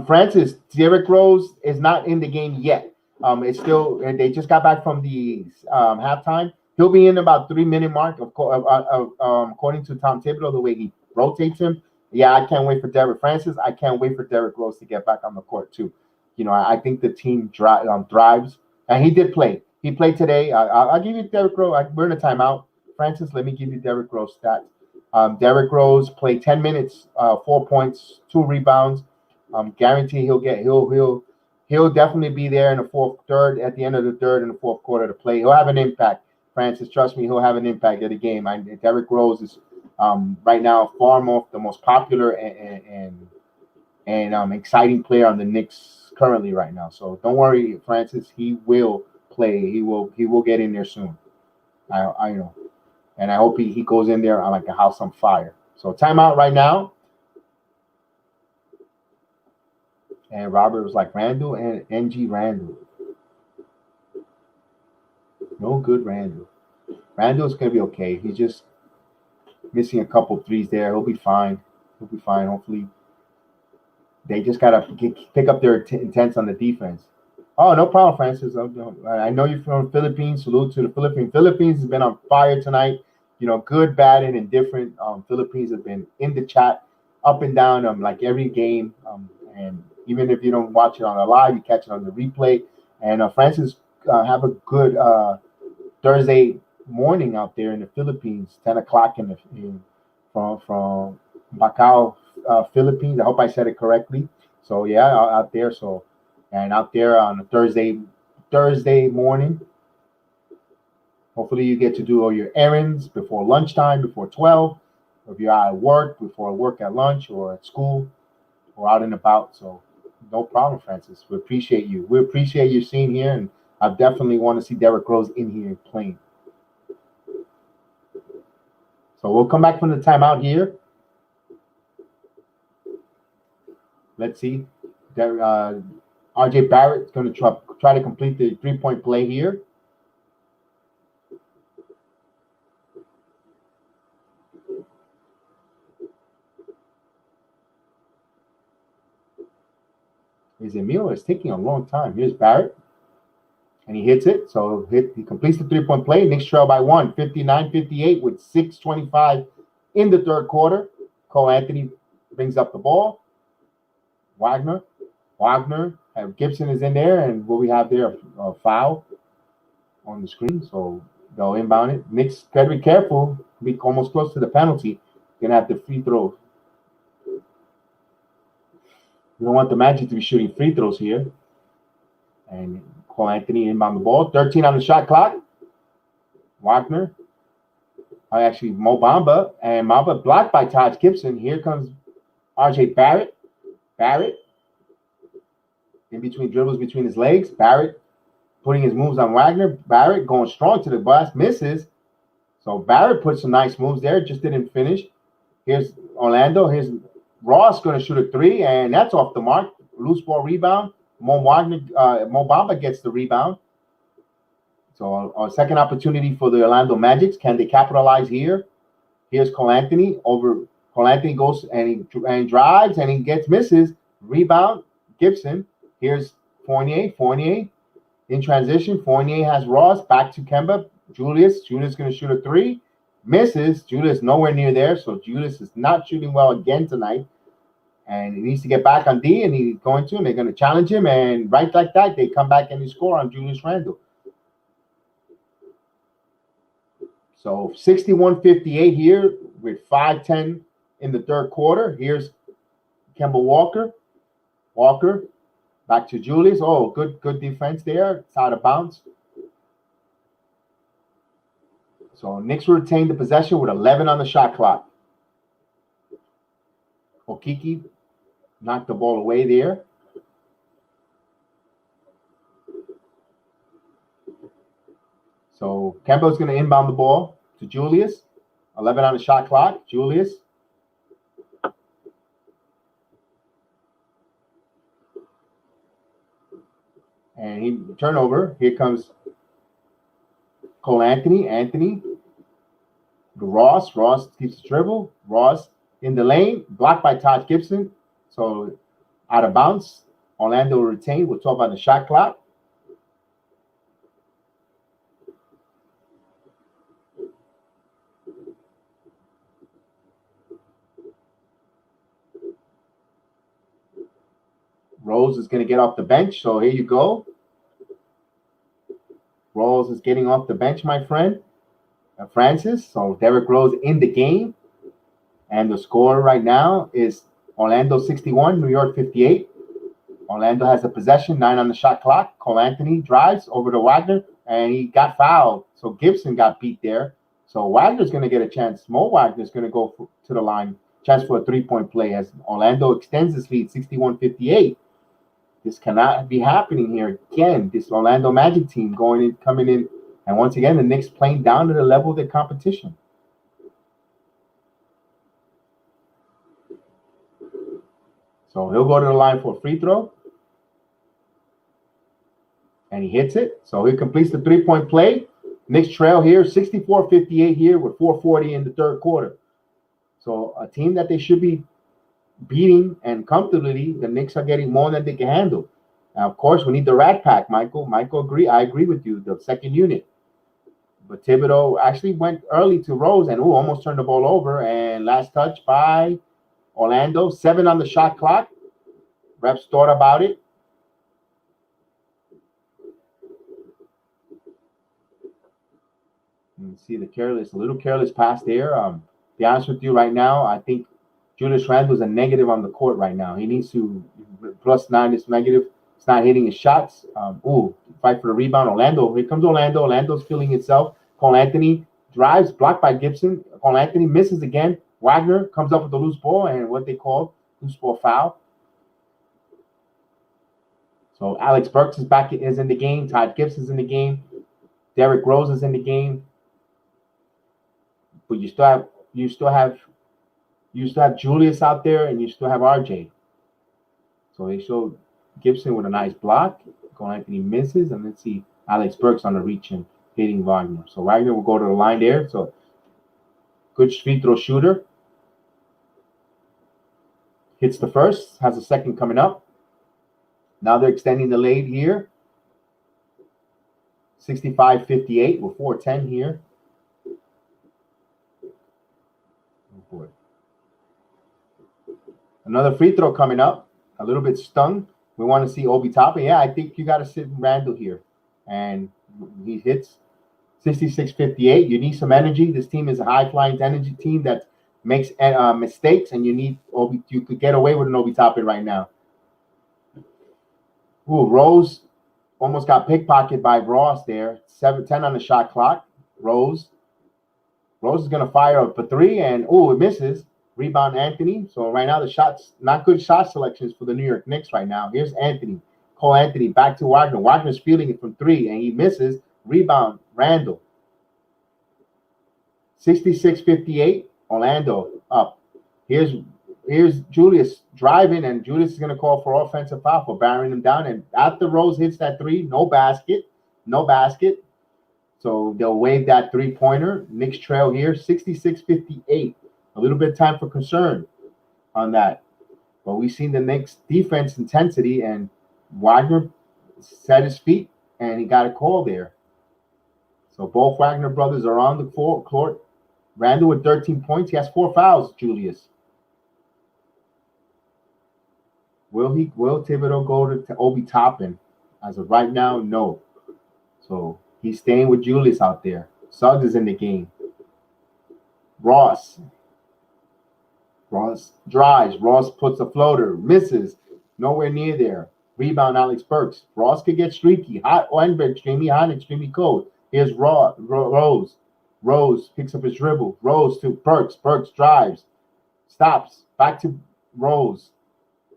Francis, Derrick Rose is not in the game yet. It's still, they just got back from the halftime. He'll be in about 3-minute mark, according to Tom Thibodeau, the way he rotates him. Yeah, I can't wait for Derrick Francis. I can't wait for Derrick Rose to get back on the court too. I think the team thrives, and he did play. He played today. I'll give you Derrick Rose. We're in a timeout. Francis, let me give you Derrick Rose stats. Derrick Rose played 10 minutes, 4 points, 2 rebounds. Guarantee he'll definitely be there in the third, at the end of the third and the fourth quarter to play. He'll have an impact. Francis, trust me, he'll have an impact at the game. Derrick Rose is right now far more the most popular and exciting player on the Knicks currently right now. So don't worry, Francis. He will play. He will get in there soon. I know, and I hope he goes in there like a house on fire. So timeout right now. And Robert was like, Randle and NG Randle. No good Randle. Randle's going to be okay. He's just missing a couple threes there. He'll be fine. Hopefully. They just got to pick up their intents on the defense. Oh, no problem, Francis. I know you're from the Philippines. Salute to the Philippines. Philippines has been on fire tonight. Good, bad, and indifferent. Philippines have been in the chat, up and down, like every game. And even if you don't watch it on the live, you catch it on the replay. And Francis, have a good Thursday morning out there in the Philippines, 10 o'clock from Macau, Philippines. I hope I said it correctly. So yeah, out there. Out there on a Thursday morning. Hopefully you get to do all your errands before lunchtime, before 12. Or if you're out at work, before work at lunch or at school or out and about. So no problem, Francis. We appreciate you. We appreciate you seeing here, and I definitely want to see Derrick Rose in here playing. So we'll come back from the timeout here. Let's see. R.J. Barrett is going to try to complete the 3-point play here. Is Emil is taking a long time. Here's Barrett. And he hits it. So he completes the 3-point play. Knicks trail by 1, 59-58 with 6:25 in the third quarter. Cole Anthony brings up the ball. Wagner. Gibson is in there. And what we have there, a foul on the screen. So they'll inbound it. Knicks got to be careful. Be almost close to the penalty. Going to have the free throw. We don't want the Magic to be shooting free throws here. And Cole Anthony inbound the ball. 13 on the shot clock. Wagner. Actually, Mo Bamba. And Bamba blocked by Taj Gibson. Here comes R.J. Barrett. In between dribbles between his legs. Barrett putting his moves on Wagner. Barrett going strong to the glass. Misses. So Barrett put some nice moves there. Just didn't finish. Here's Orlando. Here's Ross going to shoot a 3. And that's off the mark. Loose ball rebound. Mo Bamba gets the rebound. So a second opportunity for the Orlando Magic. Can they capitalize here? Here's Cole Anthony. Cole Anthony goes and drives and he misses. Rebound. Gibson. Here's Fournier in transition. Fournier has Ross. Back to Kemba. Julius going to shoot a 3. Misses. Julius nowhere near there. So Julius is not shooting well again tonight. And he needs to get back on D, and he's going to, and they're going to challenge him. And right like that, they come back and they score on Julius Randle. So 61-58 here with 5:10 in the third quarter. Here's Kemba Walker. Back to Julius. Oh, good defense there. It's out of bounds. So Knicks will retain the possession with 11 on the shot clock. Okiki knocked the ball away there. So Kemba's going to inbound the ball to Julius. 11 on the shot clock. Julius. And turnover. Here comes Cole Anthony. Ross keeps the dribble. Ross in the lane, blocked by Todd Gibson. So out of bounds. Orlando will retain. We'll talk about the shot clock. Rose is going to get off the bench. So here you go. Rose is getting off the bench, my friend. Francis. So Derrick Rose in the game. And the score right now is Orlando 61, New York 58. Orlando has the possession, 9 on the shot clock. Cole Anthony drives over to Wagner, and he got fouled. So Gibson got beat there. So Wagner's going to get a chance. Mo Wagner's going to go to the line. Chance for a three-point play as Orlando extends his lead, 61-58. This cannot be happening here again. This Orlando Magic team coming in. And once again, the Knicks playing down to the level of their competition. So he'll go to the line for a free throw. And he hits it. So he completes the three-point play. Knicks trail here, 64-58 here with 4:40 in the third quarter. So a team that they should be beating and comfortably, the Knicks are getting more than they can handle. Now, of course, we need the Rat Pack, Michael. I agree with you, the second unit. But Thibodeau actually went early to Rose and almost turned the ball over. And last touch by Orlando, 7 on the shot clock. Refs thought about it. You see a little careless pass there. To be honest with you right now, I think Julius Randle is a negative on the court right now. He needs to, +9 is negative. It's not hitting his shots. Fight for the rebound. Orlando, here comes Orlando. Orlando's feeling itself. Cole Anthony drives, blocked by Gibson. Cole Anthony misses again. Wagner comes up with the loose ball and what they call loose ball foul. So Alex Burks is in the game. Todd Gibson's in the game. Derrick Rose is in the game. But you still have Julius out there, and you still have RJ. So they showed Gibson with a nice block. Cole Anthony misses, and let's see Alex Burks on the reach and hitting Wagner. So Wagner will go to the line there. So good free throw shooter. Hits the first, has a second coming up. Now they're extending the lead here. 65-58 with 4:10 here. Another free throw coming up. A little bit stung. We want to see Obi Toppin. Yeah, I think you got to sit Randle here. And he hits 66-58. You need some energy. This team is a high-flying energy team that makes mistakes, and you could get away with an Obi Toppin right now. Rose almost got pickpocketed by Ross there. 7-10 on the shot clock. Rose is going to fire up for 3, and it misses. Rebound Anthony. So right now the shots, not good shot selections for the New York Knicks right now. Here's Anthony. Cole Anthony back to Wagner. Wagner's feeling it from 3, and he misses. Rebound Randle. 66-58. Orlando up. Here's Julius driving, and Julius is going to call for offensive foul for barring him down. And after Rose hits that 3, no basket. So they'll waive that 3-pointer. Knicks trail here, 66-58. A little bit of time for concern on that. But we've seen the Knicks defense intensity, and Wagner set his feet, and he got a call there. So both Wagner brothers are on the court. Randle with 13 points. He has 4 fouls, Julius. Will Thibodeau go to Obi Toppin? As of right now, no. So he's staying with Julius out there. Suggs is in the game. Ross drives. Ross puts a floater. Misses. Nowhere near there. Rebound Alex Burks. Ross could get streaky. Hot and extremely hot and extremely cold. Here's Rose. Rose picks up his dribble. Rose to Burks. Burks drives. Stops. Back to Rose.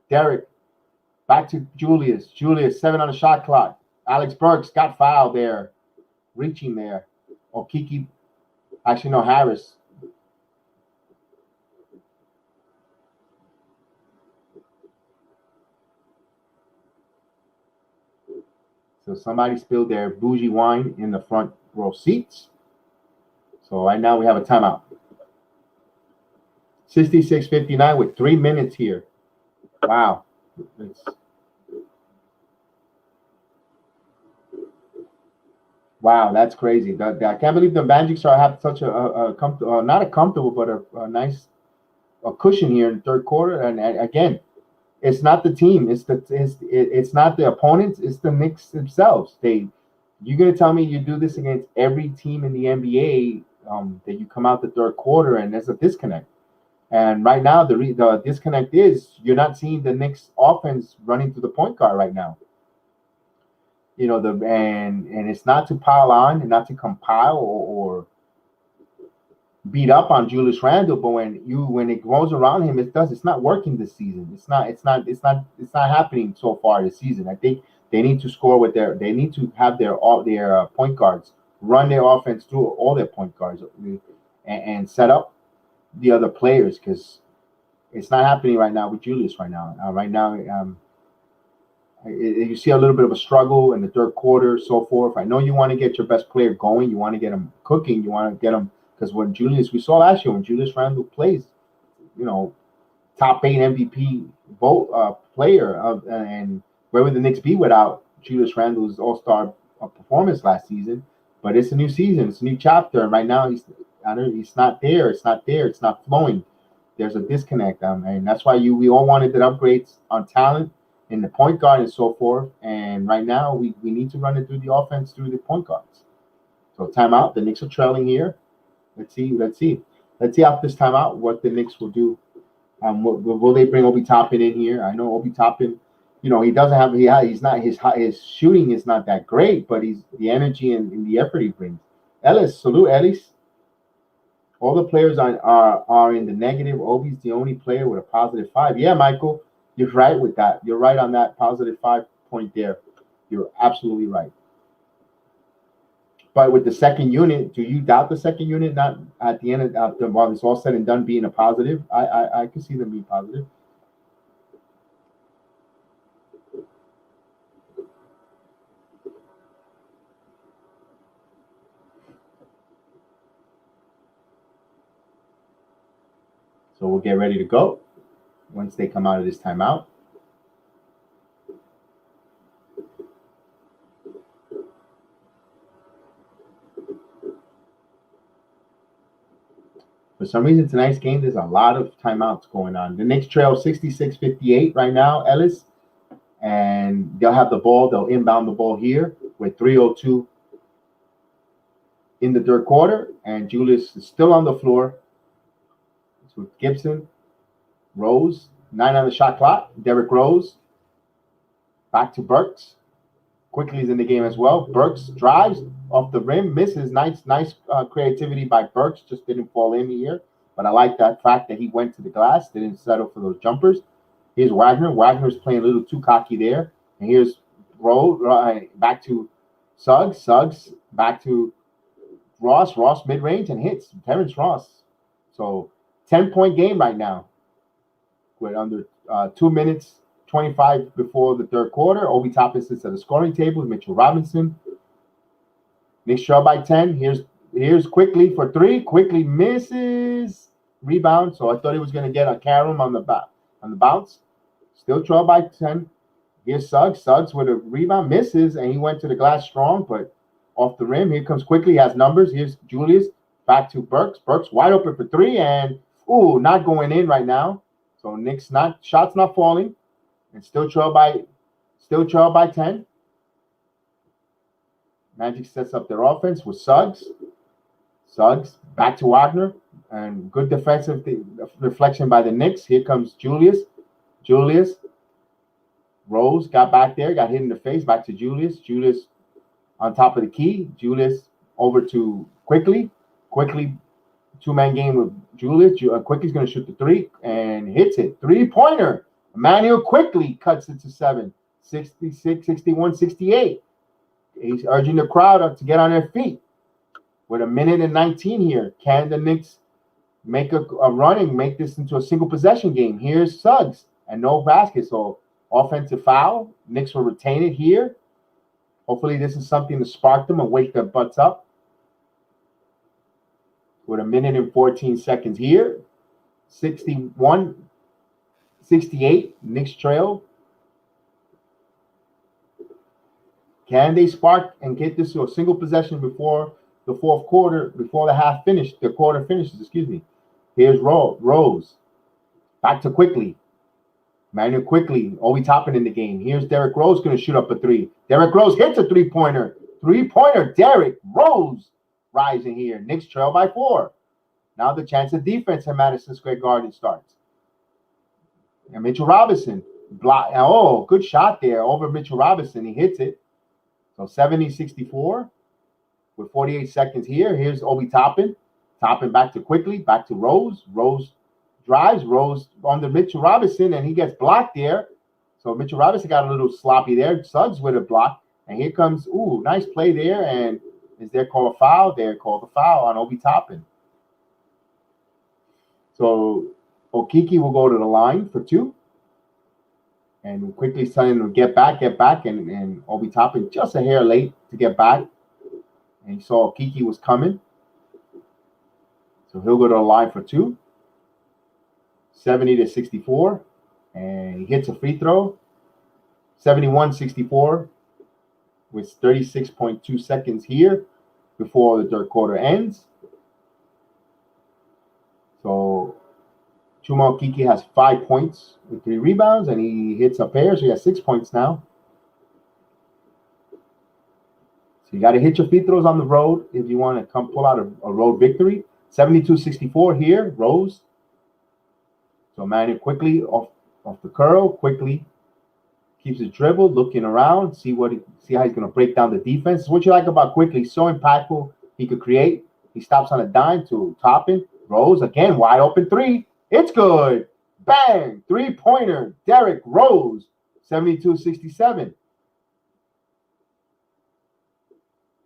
Derrick. Back to Julius. Julius, 7 on the shot clock. Alex Burks got fouled there. Reaching there. Harris. So somebody spilled their bougie wine in the front row seats. So right now we have a timeout. 66:59 with 3 minutes here. Wow. Wow, that's crazy. I can't believe the Magic have such a not a comfortable, but a nice cushion here in the third quarter. And again, it's not the team. It's not the opponents. It's the Knicks themselves. You're gonna tell me you do this against every team in the NBA that you come out the third quarter and there's a disconnect. And right now the disconnect is you're not seeing the Knicks offense running through the point guard right now. And it's not to pile on and not to compile or beat up on Julius Randle, but when it goes around him, it's not working this season. It's not happening so far this season. I think they need to score they need to have their point guards run their offense through all their point guards and set up the other players, because it's not happening right now with Julius right now. You see a little bit of a struggle in the third quarter, so forth. I know you want to get your best player going. You want to get him cooking. You want to get him, because we saw last year when Julius Randle plays, top 8 MVP player and where would the Knicks be without Julius Randle's All-Star performance last season? But it's a new season. It's a new chapter. And right now he's not there. It's not there. It's not flowing. There's a disconnect. And that's why we all wanted the upgrades on talent in the point guard and so forth. And right now we need to run it through the offense through the point guards. So timeout. The Knicks are trailing here. Let's see after this timeout what the Knicks will do. Will they bring Obi Toppin in here? I know Obi Toppin, he doesn't have his shooting is not that great, but he's the energy and the effort he brings. Ellis, salute Ellis. All the players are in the negative. Obi's the only player with a positive 5. Yeah, Michael, you're right with that. You're right on that positive 5 point there. You're absolutely right. But with the second unit, do you doubt the second unit not at the end of while it's all said and done being a positive? I can see them being positive. So we'll get ready to go once they come out of this timeout. For some reason, tonight's game, there's a lot of timeouts going on. The Knicks trail 66-58 right now, Ellis. And they'll have the ball. They'll inbound the ball here with 3:02 in the third quarter. And Julius is still on the floor. It's with Gibson, Rose, 9 on the shot clock. Derrick Rose. Back to Burks. Quickly is in the game as well. Burks drives off the rim, misses. Nice creativity by Burks. Just didn't fall in here. But I like that fact that he went to the glass, didn't settle for those jumpers. Here's Wagner. Wagner's playing a little too cocky there. And here's Rose back to Suggs. Suggs back to Ross. Ross mid-range and hits. Terrence Ross. So 10-point game right now. With under 2 minutes 25 before the third quarter. Obi Toppin sits at the scoring table with Mitchell Robinson. Knicks trail by 10. Here's Quickly for 3. Quickly misses. Rebound. So I thought he was going to get a carom on the bounce. Still trail by 10. Here's Suggs. Suggs with a rebound. Misses. And he went to the glass strong, but off the rim. Here comes Quickly. He has numbers. Here's Julius. Back to Burks. Burks wide open for 3. And, not going in right now. So Knicks shots not falling. And still trail by 10. Magic sets up their offense with Suggs. Suggs back to Wagner. And good defensive reflection by the Knicks. Here comes Julius. Julius. Rose got back there, got hit in the face. Back to Julius. Julius on top of the key. Julius over to Quickly. Quickly, 2-man game with Julius. Quickly's going to shoot the 3 and hits it. 3-pointer. Emmanuel Quickly cuts it to 7. 66, 61, 68. He's urging the crowd to get on their feet. With 1:19 here, can the Knicks make a run and make this into a single possession game? Here's Suggs and no basket. So offensive foul. Knicks will retain it here. Hopefully this is something to spark them and wake their butts up. with a minute and 14 seconds here. 61-68, Knicks trail. Can they spark and get this to a single possession before the fourth quarter, before the quarter finishes, excuse me. Here's Rose. Back to Quickly. Manuel Quickly, Obi Toppin in the game. Here's Derrick Rose going to shoot up a three. Derrick Rose hits a three-pointer. Three-pointer, Derrick Rose rising here. Knicks trail by 4. Now the chance of defense at Madison Square Garden starts. And Mitchell Robinson, good shot there over Mitchell Robinson. He hits it. So 70-64 with 48 seconds here. Here's Obi Toppin. Toppin back to Quickly, back to Rose. Rose drives. Rose under Mitchell Robinson, and he gets blocked there. So Mitchell Robinson got a little sloppy there. Suggs with a block. And here comes, nice play there. And is there called a foul? They're called a foul on Obi Toppin. So Okeke will go to the line for 2. And Quickly telling him to get back. And Obi Toppin just a hair late to get back. And he saw Okeke was coming. So he'll go to the line for 2. 70-64. And he hits a free throw. 71-64 with 36.2 seconds here before the third quarter ends. So Chuma Okeke has 5 points with 3 rebounds, and he hits a pair, so he has 6 points now. So you got to hit your free throws on the road if you want to come pull out a road victory. 72-64 here, Rose. So Manuel Quickly off the curl, Quickly keeps his dribble, looking around, see how he's going to break down the defense. What you like about Quickly, so impactful, he could create. He stops on a dime to Toppin. Rose, again, wide open 3. It's good. Bang! 3-pointer, Derrick Rose, 72-67.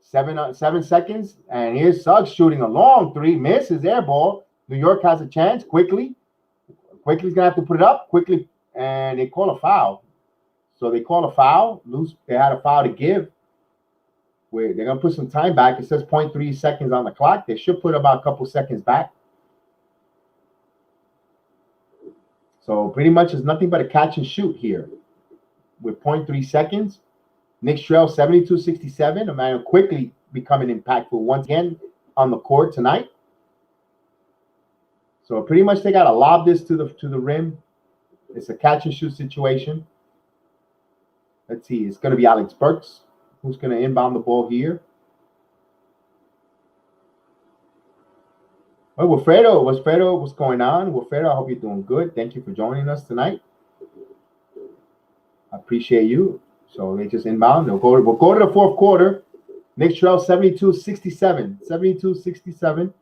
7 seconds, and here's Suggs shooting a long 3, misses air ball. New York has a chance. Quickly's going to have to put it up quickly, and they call a foul. So they call a foul. They had a foul to give. They're going to put some time back. It says 0.3 seconds on the clock. They should put about a couple seconds back. So pretty much it's nothing but a catch and shoot here with 0.3 seconds. Knicks trail 72-67. Emmanuel Quickly becoming impactful once again on the court tonight. So pretty much they got to lob this to the rim. It's a catch and shoot situation. Let's see. It's going to be Alex Burks who's going to inbound the ball here. Well, Wilfredo, what's going on? Wilfredo, I hope you're doing good. Thank you for joining us tonight. I appreciate you. So they just inbound. We'll go to the fourth quarter. Knicks trail 72-67. 72-67.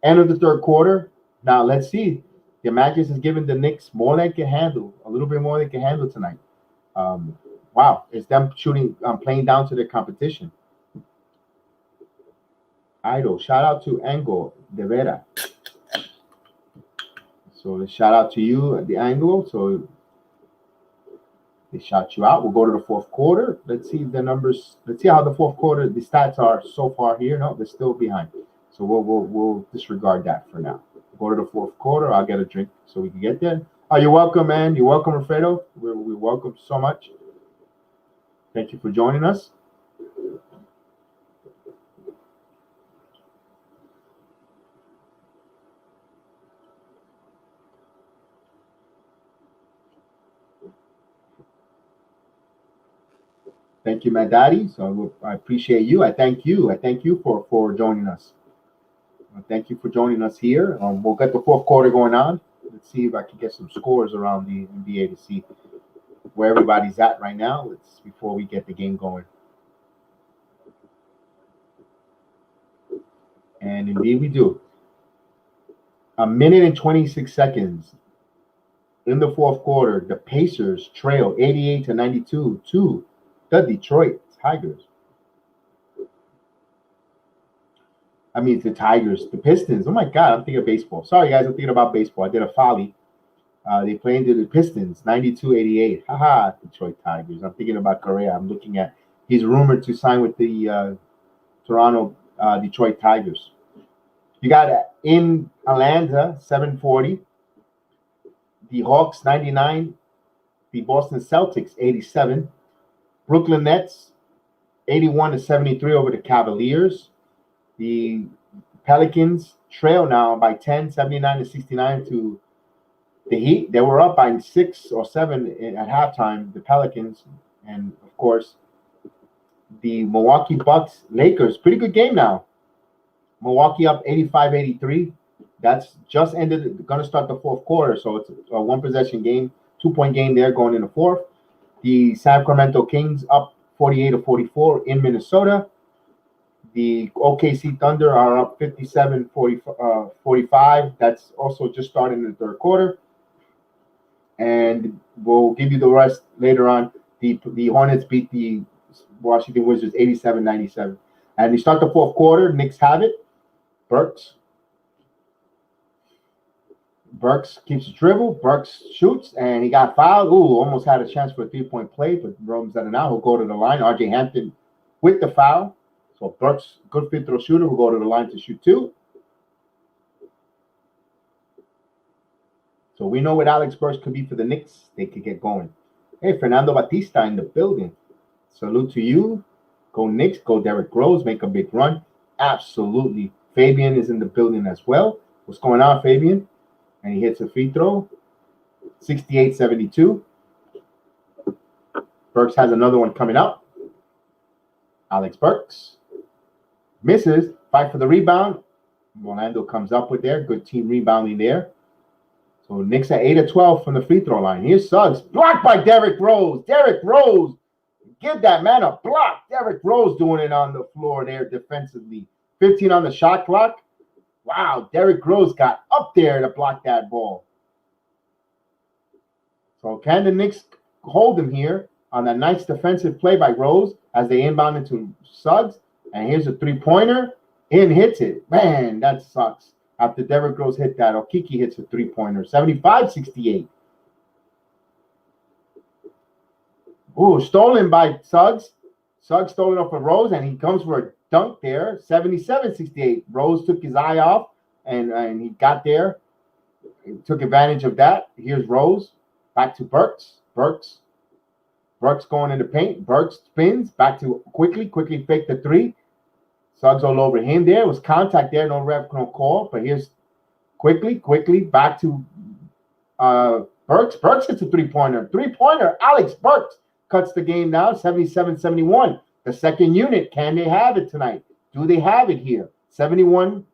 End of the third quarter. Now let's see. The Magic is giving the Knicks more than they can handle. A little bit more than they can handle tonight. Wow. It's them playing down to their competition. Idol. Shout out to Angle De Vera. So shout out to you at the Angle. So they shout you out. We'll go to the fourth quarter. Let's see the numbers. Let's see how the fourth quarter, the stats are so far here. No, they're still behind. So we'll disregard that for now. We'll go to the fourth quarter. I'll get a drink so we can get there. Oh, you're welcome, man. You're welcome, Alfredo. We're welcome so much. Thank you for joining us. Thank you, my daddy. So I appreciate you. I thank you. I thank you for joining us. Thank you for joining us here. We'll get the fourth quarter going on. Let's see if I can get some scores around the NBA to see where everybody's at right now. Before we get the game going. And indeed we do. 1 minute and 26 seconds in the fourth quarter. The Pacers trail 88-92 to the Detroit Tigers. I mean, the Tigers, the Pistons. Oh my God, I'm thinking of baseball. Sorry, guys, I'm thinking about baseball. I did a folly. They played the Pistons, 92-88. Haha, Detroit Tigers. I'm thinking about Correa. I'm looking at, he's rumored to sign with the Detroit Tigers. You got in Atlanta, 740. The Hawks, 99. The Boston Celtics, 87. Brooklyn Nets, 81-73 over the Cavaliers. The Pelicans trail now by 10, 79-69 to the Heat. They were up by 6 or 7 at halftime, the Pelicans. And, of course, the Milwaukee Bucks, Lakers, pretty good game now. Milwaukee up 85-83. That's just ended, going to start the fourth quarter. So it's a one-possession game, 2-point game there going in the fourth. The Sacramento Kings up 48-44 in Minnesota. The OKC Thunder are up 57-45. That's also just starting in the third quarter. And we'll give you the rest later on. The Hornets beat the Washington Wizards 87-97. And they start the fourth quarter. Knicks have it. Burks keeps the dribble. Burks shoots, and he got fouled. Almost had a chance for a three-point play, but Rome's at it now. He'll go to the line. RJ Hampton with the foul. So Burks, good free throw shooter, will go to the line to shoot 2. So we know what Alex Burks could be for the Knicks. They could get going. Hey, Fernando Batista in the building. Salute to you. Go Knicks. Go Derrick Rose. Make a big run. Absolutely. Fabian is in the building as well. What's going on, Fabian? And he hits a free throw. 68-72. Burks has another one coming up. Alex Burks misses. Fight for the rebound. Orlando comes up with there. Good team rebounding there. So Knicks at 8-12 from the free throw line. Here's Suggs. Blocked by Derrick Rose. Derrick Rose. Give that man a block. Derrick Rose doing it on the floor there defensively. 15 on the shot clock. Wow, Derrick Rose got up there to block that ball. So can the Knicks hold him here on that nice defensive play by Rose as they inbound into Suggs? And here's a three-pointer. In hits it. Man, that sucks. After Derrick Rose hit that, Okiki hits a three-pointer. 75-68. Stolen by Suggs. Suggs stolen off of Rose, and he comes for a dunk there. 77-68. Rose took his eye off, and he got there. He took advantage of that. Here's Rose. Back to Burks. Burks going in the paint. Burks spins. Back to Quickly fake the three. Suggs all over him there. It was contact there. No ref, no call. But here's Quickly back to Burks. Burks hits a three-pointer. Alex Burks cuts the game down. 77-71. The second unit, can they have it tonight? Do they have it here? 77.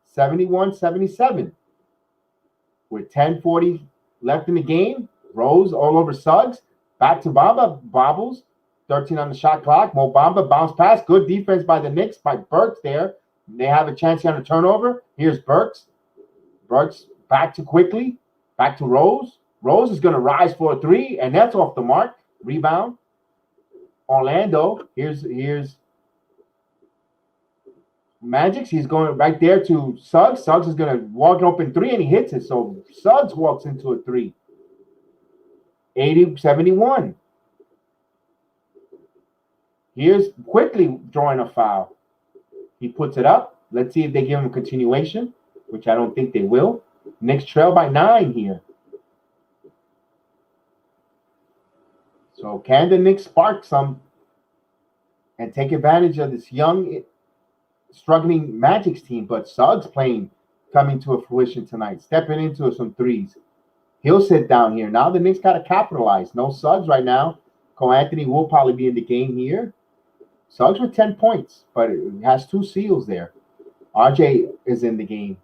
With 10:40 left in the game, Rose all over Suggs. Back to Bamba. Bobbles. 13 on the shot clock. Mo Bamba bounce pass. Good defense by the Knicks, by Burks there. They have a chance here on a turnover. Here's Burks. Burks back to Quickly. Back to Rose. Rose is going to rise for a three, and that's off the mark. Rebound. Orlando. Here's Magic. He's going right there to Suggs. Suggs is going to walk an open three, and he hits it. So Suggs walks into a three. 80-71. Here's Quickly drawing a foul. He puts it up. Let's see if they give him a continuation, which I don't think they will. Knicks trail by 9 here. So can the Knicks spark some and take advantage of this young, struggling Magic's team? But Suggs coming to a fruition tonight, stepping into some threes. He'll sit down here. Now the Knicks got to capitalize. No Suggs right now. Cole Anthony will probably be in the game here. Suggs with 10 points, but it has 2 seals there. RJ is in the game.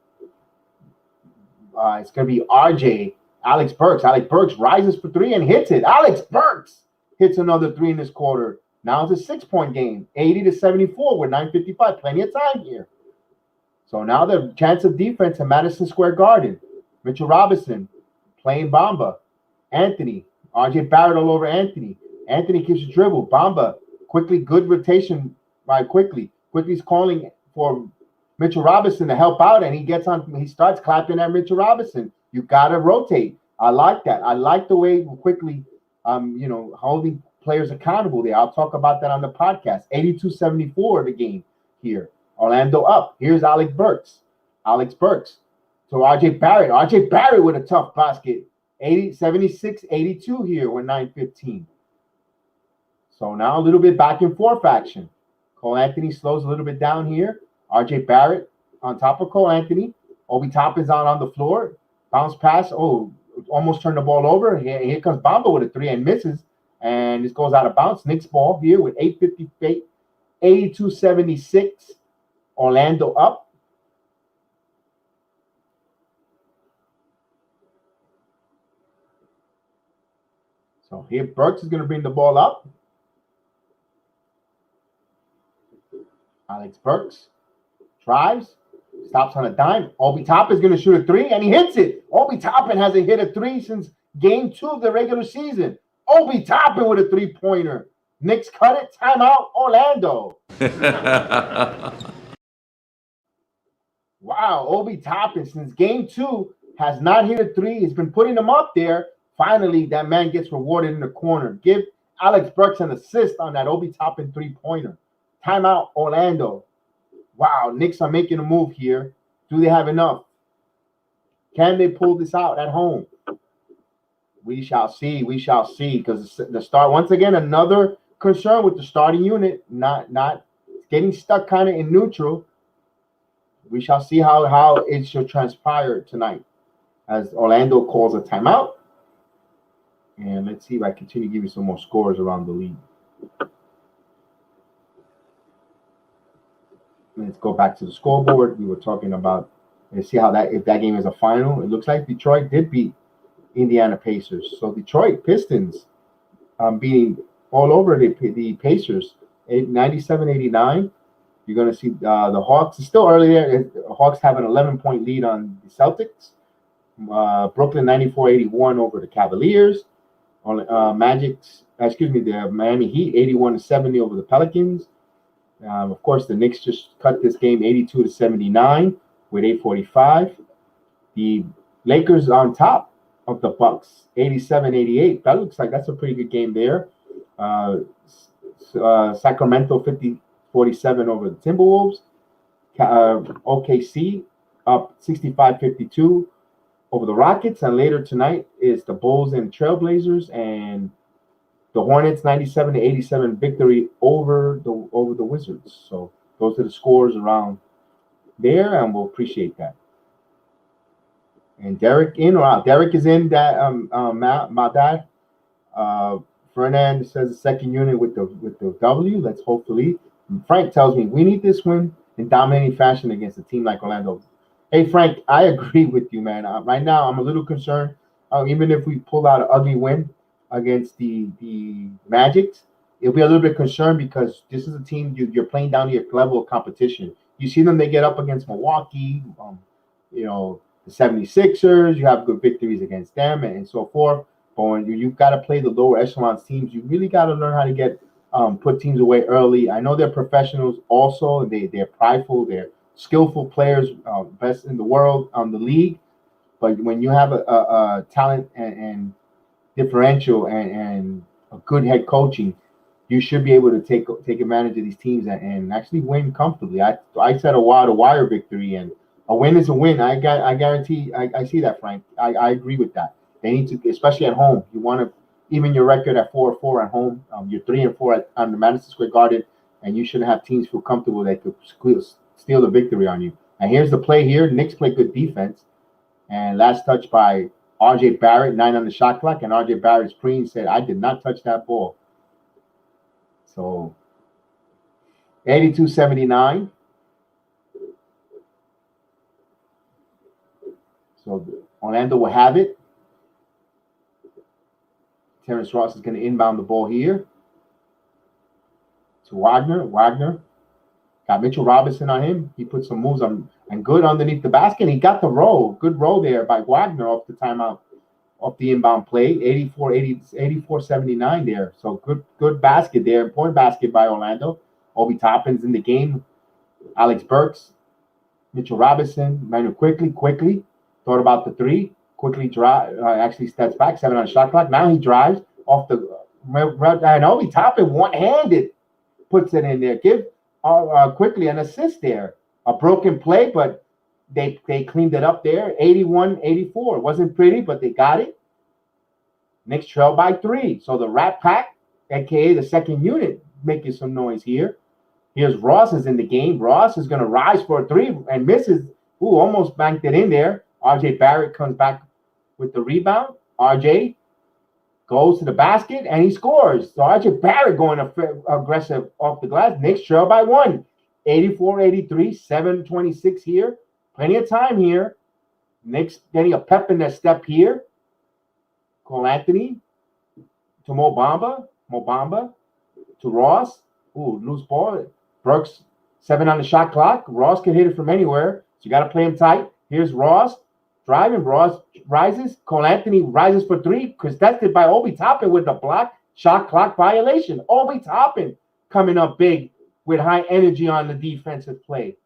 It's going to be RJ. Alex Burks. Alex Burks rises for 3 and hits it. Alex Burks hits another 3 in this quarter. Now it's a 6-point game. 80-74 with 9:55. Plenty of time here. So now the chance of defense in Madison Square Garden. Mitchell Robinson playing Bamba. Anthony. RJ Barrett all over Anthony. Anthony keeps the dribble. Bamba. Quickly, good rotation by Quickly. Quickly's calling for Mitchell Robinson to help out, and he starts clapping at Mitchell Robinson. You gotta rotate. I like that. I like the way Quickly holding players accountable there. I'll talk about that on the podcast. 82-74 the game here. Orlando up. Here's Alex Burks. Alex Burks to RJ Barrett. RJ Barrett with a tough basket. 76-82 here with 9:15. So now a little bit back and forth action. Cole Anthony slows a little bit down here. RJ Barrett on top of Cole Anthony. Obi Toppin's out on the floor. Bounce pass. Oh, almost turned the ball over. Here comes Bamba with a three and misses. And this goes out of bounds. Knicks ball here with 8:58. 82-76. Orlando up. So here Burks is going to bring the ball up. Alex Burks drives, stops on a dime. Obi Toppin is going to shoot a three, and he hits it. Obi Toppin hasn't hit a three since game 2 of the regular season. Obi Toppin with a three-pointer. Knicks cut it. Timeout, Orlando. Wow, Obi Toppin since game 2 has not hit a three. He's been putting them up there. Finally, that man gets rewarded in the corner. Give Alex Burks an assist on that Obi Toppin three-pointer. Timeout, Orlando. Wow, Knicks are making a move here. Do they have enough? Can they pull this out at home? We shall see. We shall see. Because the start, once again, another concern with the starting unit, not getting stuck kind of in neutral. We shall see how it should transpire tonight as Orlando calls a timeout. And let's see if I continue to give you some more scores around the league. Let's go back to the scoreboard. We were talking about, let's see how that, if that game is a final. It looks like Detroit did beat Indiana Pacers. So Detroit Pistons beating all over the Pacers, 97-89. You're going to see the Hawks. It's still early there. The Hawks have an 11-point lead on the Celtics. Brooklyn 94-81 over the Cavaliers. The Miami Heat 81-70 over the Pelicans. Of course, the Knicks just cut this game 82-79 with 8:45. The Lakers on top of the Bucks, 87-88. That looks like that's a pretty good game there. Sacramento 50-47 over the Timberwolves. OKC up 65-52 over the Rockets. And later tonight is the Bulls and Trailblazers, and the Hornets 97-87 victory over the Wizards. So those are the scores around there, and we'll appreciate that. And Derek in or out? Derek is in. That my dad. Fernand says the second unit with the W. Let's hopefully. And Frank tells me we need this win in dominating fashion against a team like Orlando. Hey Frank, I agree with you, man. Right now I'm a little concerned. Even if we pull out an ugly win against the Magic, it'll be a little bit concerned because this is a team you're playing down to your level of competition. You see them, they get up against Milwaukee, the 76ers, you have good victories against them and so forth. But when you've got to play the lower echelon teams, you really got to learn how to get put teams away early. I know they're professionals also. They're prideful. They're skillful players, best in the world on the league. But when you have a talent and differential and a good head coaching, you should be able to take advantage of these teams and actually win comfortably. I said a wire victory, and a win is a win. I guarantee. I see that, Frank. I agree with that. They need to, especially at home. You want to even your record at 4-4 at home. You're 3-4 on the Madison Square Garden, and you shouldn't have teams feel comfortable that could steal the victory on you. And here's the play here. Knicks play good defense, and last touch by RJ Barrett, 9 on the shot clock, and RJ Barrett's pre said, "I did not touch that ball." So 82-79. So Orlando will have it. Terrence Ross is going to inbound the ball here to Wagner. Wagner got Mitchell Robinson on him. He put some moves on and good underneath the basket. And he got the roll. Good roll there by Wagner off the timeout, off the inbound play. 84-79 there. So good basket there. Important basket by Orlando. Obi Toppin's in the game. Alex Burks, Mitchell Robinson, Manu quickly thought about the three. Quickly drive, actually steps back, 7 on the shot clock. Now he drives off the and Obi Toppin one-handed puts it in there. Give quickly an assist there. A broken play, but They cleaned it up there, 81-84. It wasn't pretty, but they got it. Knicks trail by 3. So the Rat Pack, aka the second unit, making some noise here. Here's Ross is in the game. Ross is going to rise for a 3 and misses. Ooh, almost banked it in there. RJ Barrett comes back with the rebound. RJ goes to the basket and he scores. So RJ Barrett going aggressive off the glass. Knicks trail by 1. 84-83, 7:26 here. Plenty of time here. Knicks getting a pep in their step here. Cole Anthony to Mo Bamba to Ross. Ooh, loose ball. Burks, 7 on the shot clock. Ross can hit it from anywhere, so you got to play him tight. Here's Ross driving. Ross rises. Cole Anthony rises for 3, contested by Obi Toppin with the block. Shot clock violation. Obi Toppin coming up big with high energy on the defensive play.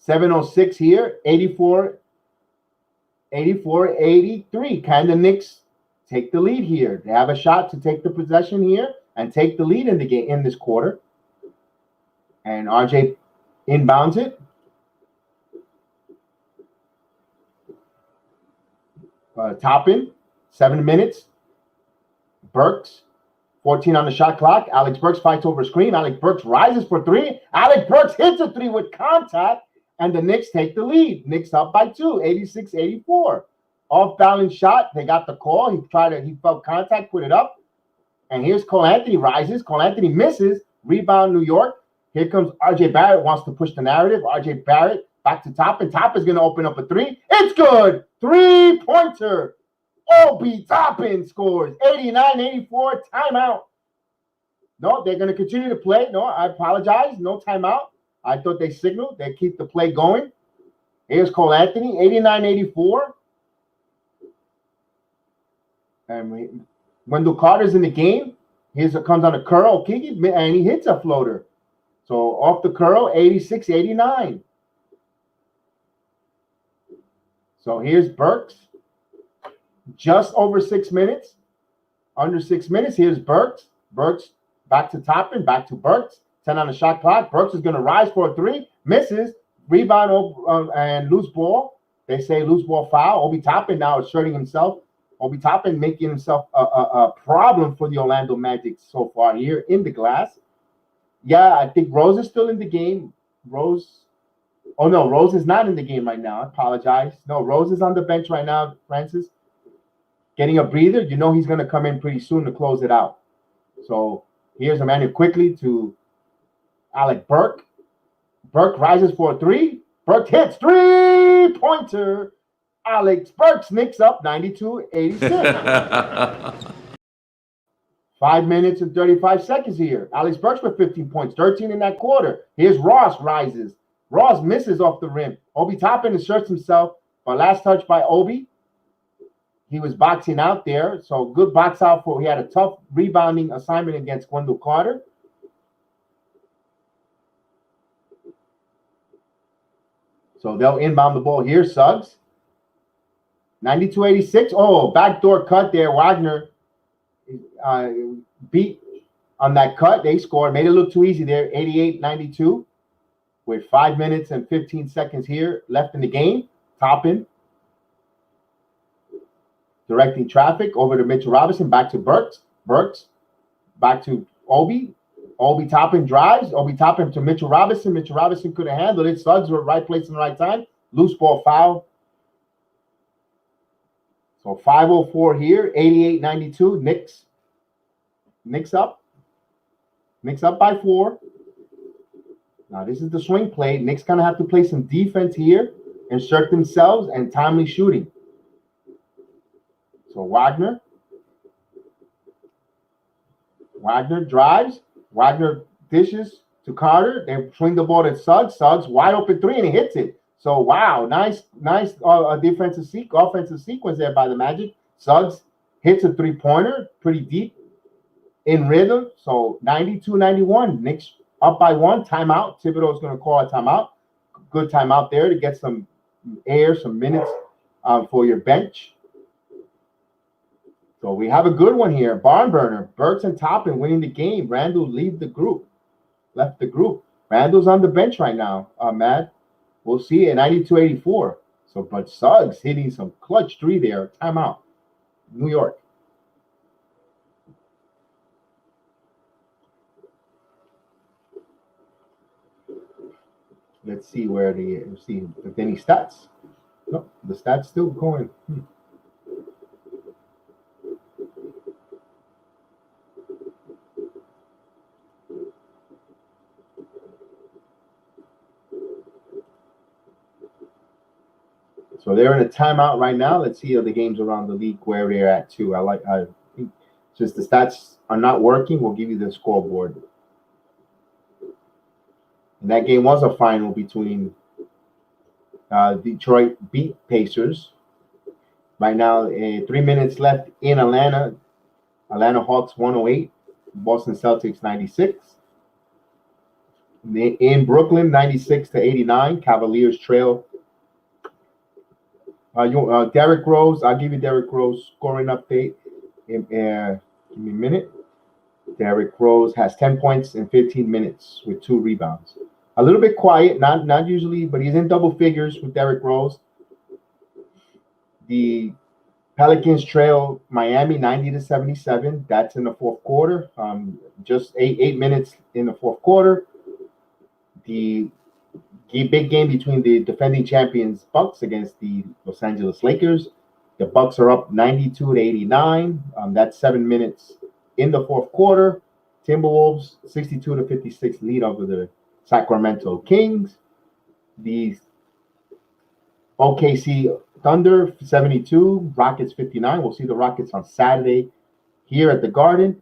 7:06 here. 84-83. Can the Knicks take the lead here? They have a shot to take the possession here and take the lead in the game in this quarter. And RJ inbounds it. Toppin, 7 minutes. Burks, 14 on the shot clock. Alex Burks fights over a screen. Alex Burks rises for 3. Alex Burks hits a 3 with contact, and the Knicks take the lead. Knicks up by 2, 86-84. Off-balance shot. They got the call. He felt contact, put it up. And here's Cole Anthony rises. Cole Anthony misses. Rebound, New York. Here comes RJ Barrett, wants to push the narrative. RJ Barrett back to Toppin. Toppin's going to open up a 3. It's good. 3-pointer. Obi Toppin scores. 89-84. Timeout. No, they're going to continue to play. No, I apologize. No timeout. I thought they signaled. They keep the play going. Here's Cole Anthony. 89-84. And Wendell Carter's in the game. Comes on a curl, Kiki, and he hits a floater. So off the curl, 86-89. So here's Burks. Just over 6 minutes. Under 6 minutes. Here's Burks. Burks back to Toppin, back to Burks. 10 on the shot clock. Burks is going to rise for a 3. Misses. Rebound and loose ball. They say loose ball foul. Obi Toppin now asserting himself. Obi Toppin making himself a problem for the Orlando Magic so far here in the glass. Yeah, I think Rose is still in the game. Rose is not in the game right now. I apologize. No, Rose is on the bench right now, Francis. Getting a breather. You know he's going to come in pretty soon to close it out. So here's Emmanuel quickly to Alec Burke. Burke rises for a 3. Burke hits 3-pointer. Alex Burks Knicks up 92-86. 5 minutes and 35 seconds here. Alex Burks with 15 points, 13 in that quarter. Here's Ross rises. Ross misses off the rim. Obi Toppin asserts himself, but last touch by Obi. He was boxing out there, so good box out he had a tough rebounding assignment against Wendell Carter. So they'll inbound the ball here, Suggs. 92-86. Oh, backdoor cut there. Wagner beat on that cut. They scored. Made it look too easy there. 88-92 with 5 minutes and 15 seconds here left in the game. Toppin directing traffic over to Mitchell Robinson. Back to Burks. Burks back to Obi. Obi Toppin drives. Obi Toppin to Mitchell Robinson. Mitchell Robinson couldn't handle it. Suggs were right place in the right time. Loose ball foul. So 5:04 here, 88-92. Knicks up. Knicks up by 4. Now this is the swing play. Knicks kind of have to play some defense here, insert themselves, and timely shooting. So Wagner drives. Wagner dishes to Carter. They swing the ball to Suggs. Suggs wide open 3 and he hits it. So wow, nice offensive sequence there by the Magic. Suggs hits a 3-pointer, pretty deep in rhythm. So 92-91, Knicks up by 1. Timeout. Thibodeau's going to call a timeout. Good timeout there to get some air, some minutes for your bench. So we have a good one here. Barn burner. Burks and Toppin winning the game. Randle left the group. Randle's on the bench right now, Matt. We'll see at 92-84. So, but Suggs hitting some clutch three there. Timeout. New York. Let's see where see if any stats. No, the stats still going. So they're in a timeout right now. Let's see the games around the league where they're at too. I think since the stats are not working, we'll give you the scoreboard. And that game was a final between Detroit beat Pacers. Right now, 3 minutes left in Atlanta. Atlanta Hawks 108, Boston Celtics 96. In Brooklyn, 96-89. Cavaliers trail. Derrick Rose, I'll give you Derrick Rose scoring update. Give me a minute. Derrick Rose has 10 points in 15 minutes with 2 rebounds. A little bit quiet, not usually, but he's in double figures with Derrick Rose. The Pelicans trail Miami 90-77. That's in the fourth quarter. Just 8 minutes in the fourth quarter. The big game between the defending champions Bucks against the Los Angeles Lakers. The Bucks are up 92-89. That's 7 minutes in the fourth quarter. Timberwolves 62-56 lead over the Sacramento Kings. The OKC Thunder 72, Rockets 59. We'll see the Rockets on Saturday here at the Garden.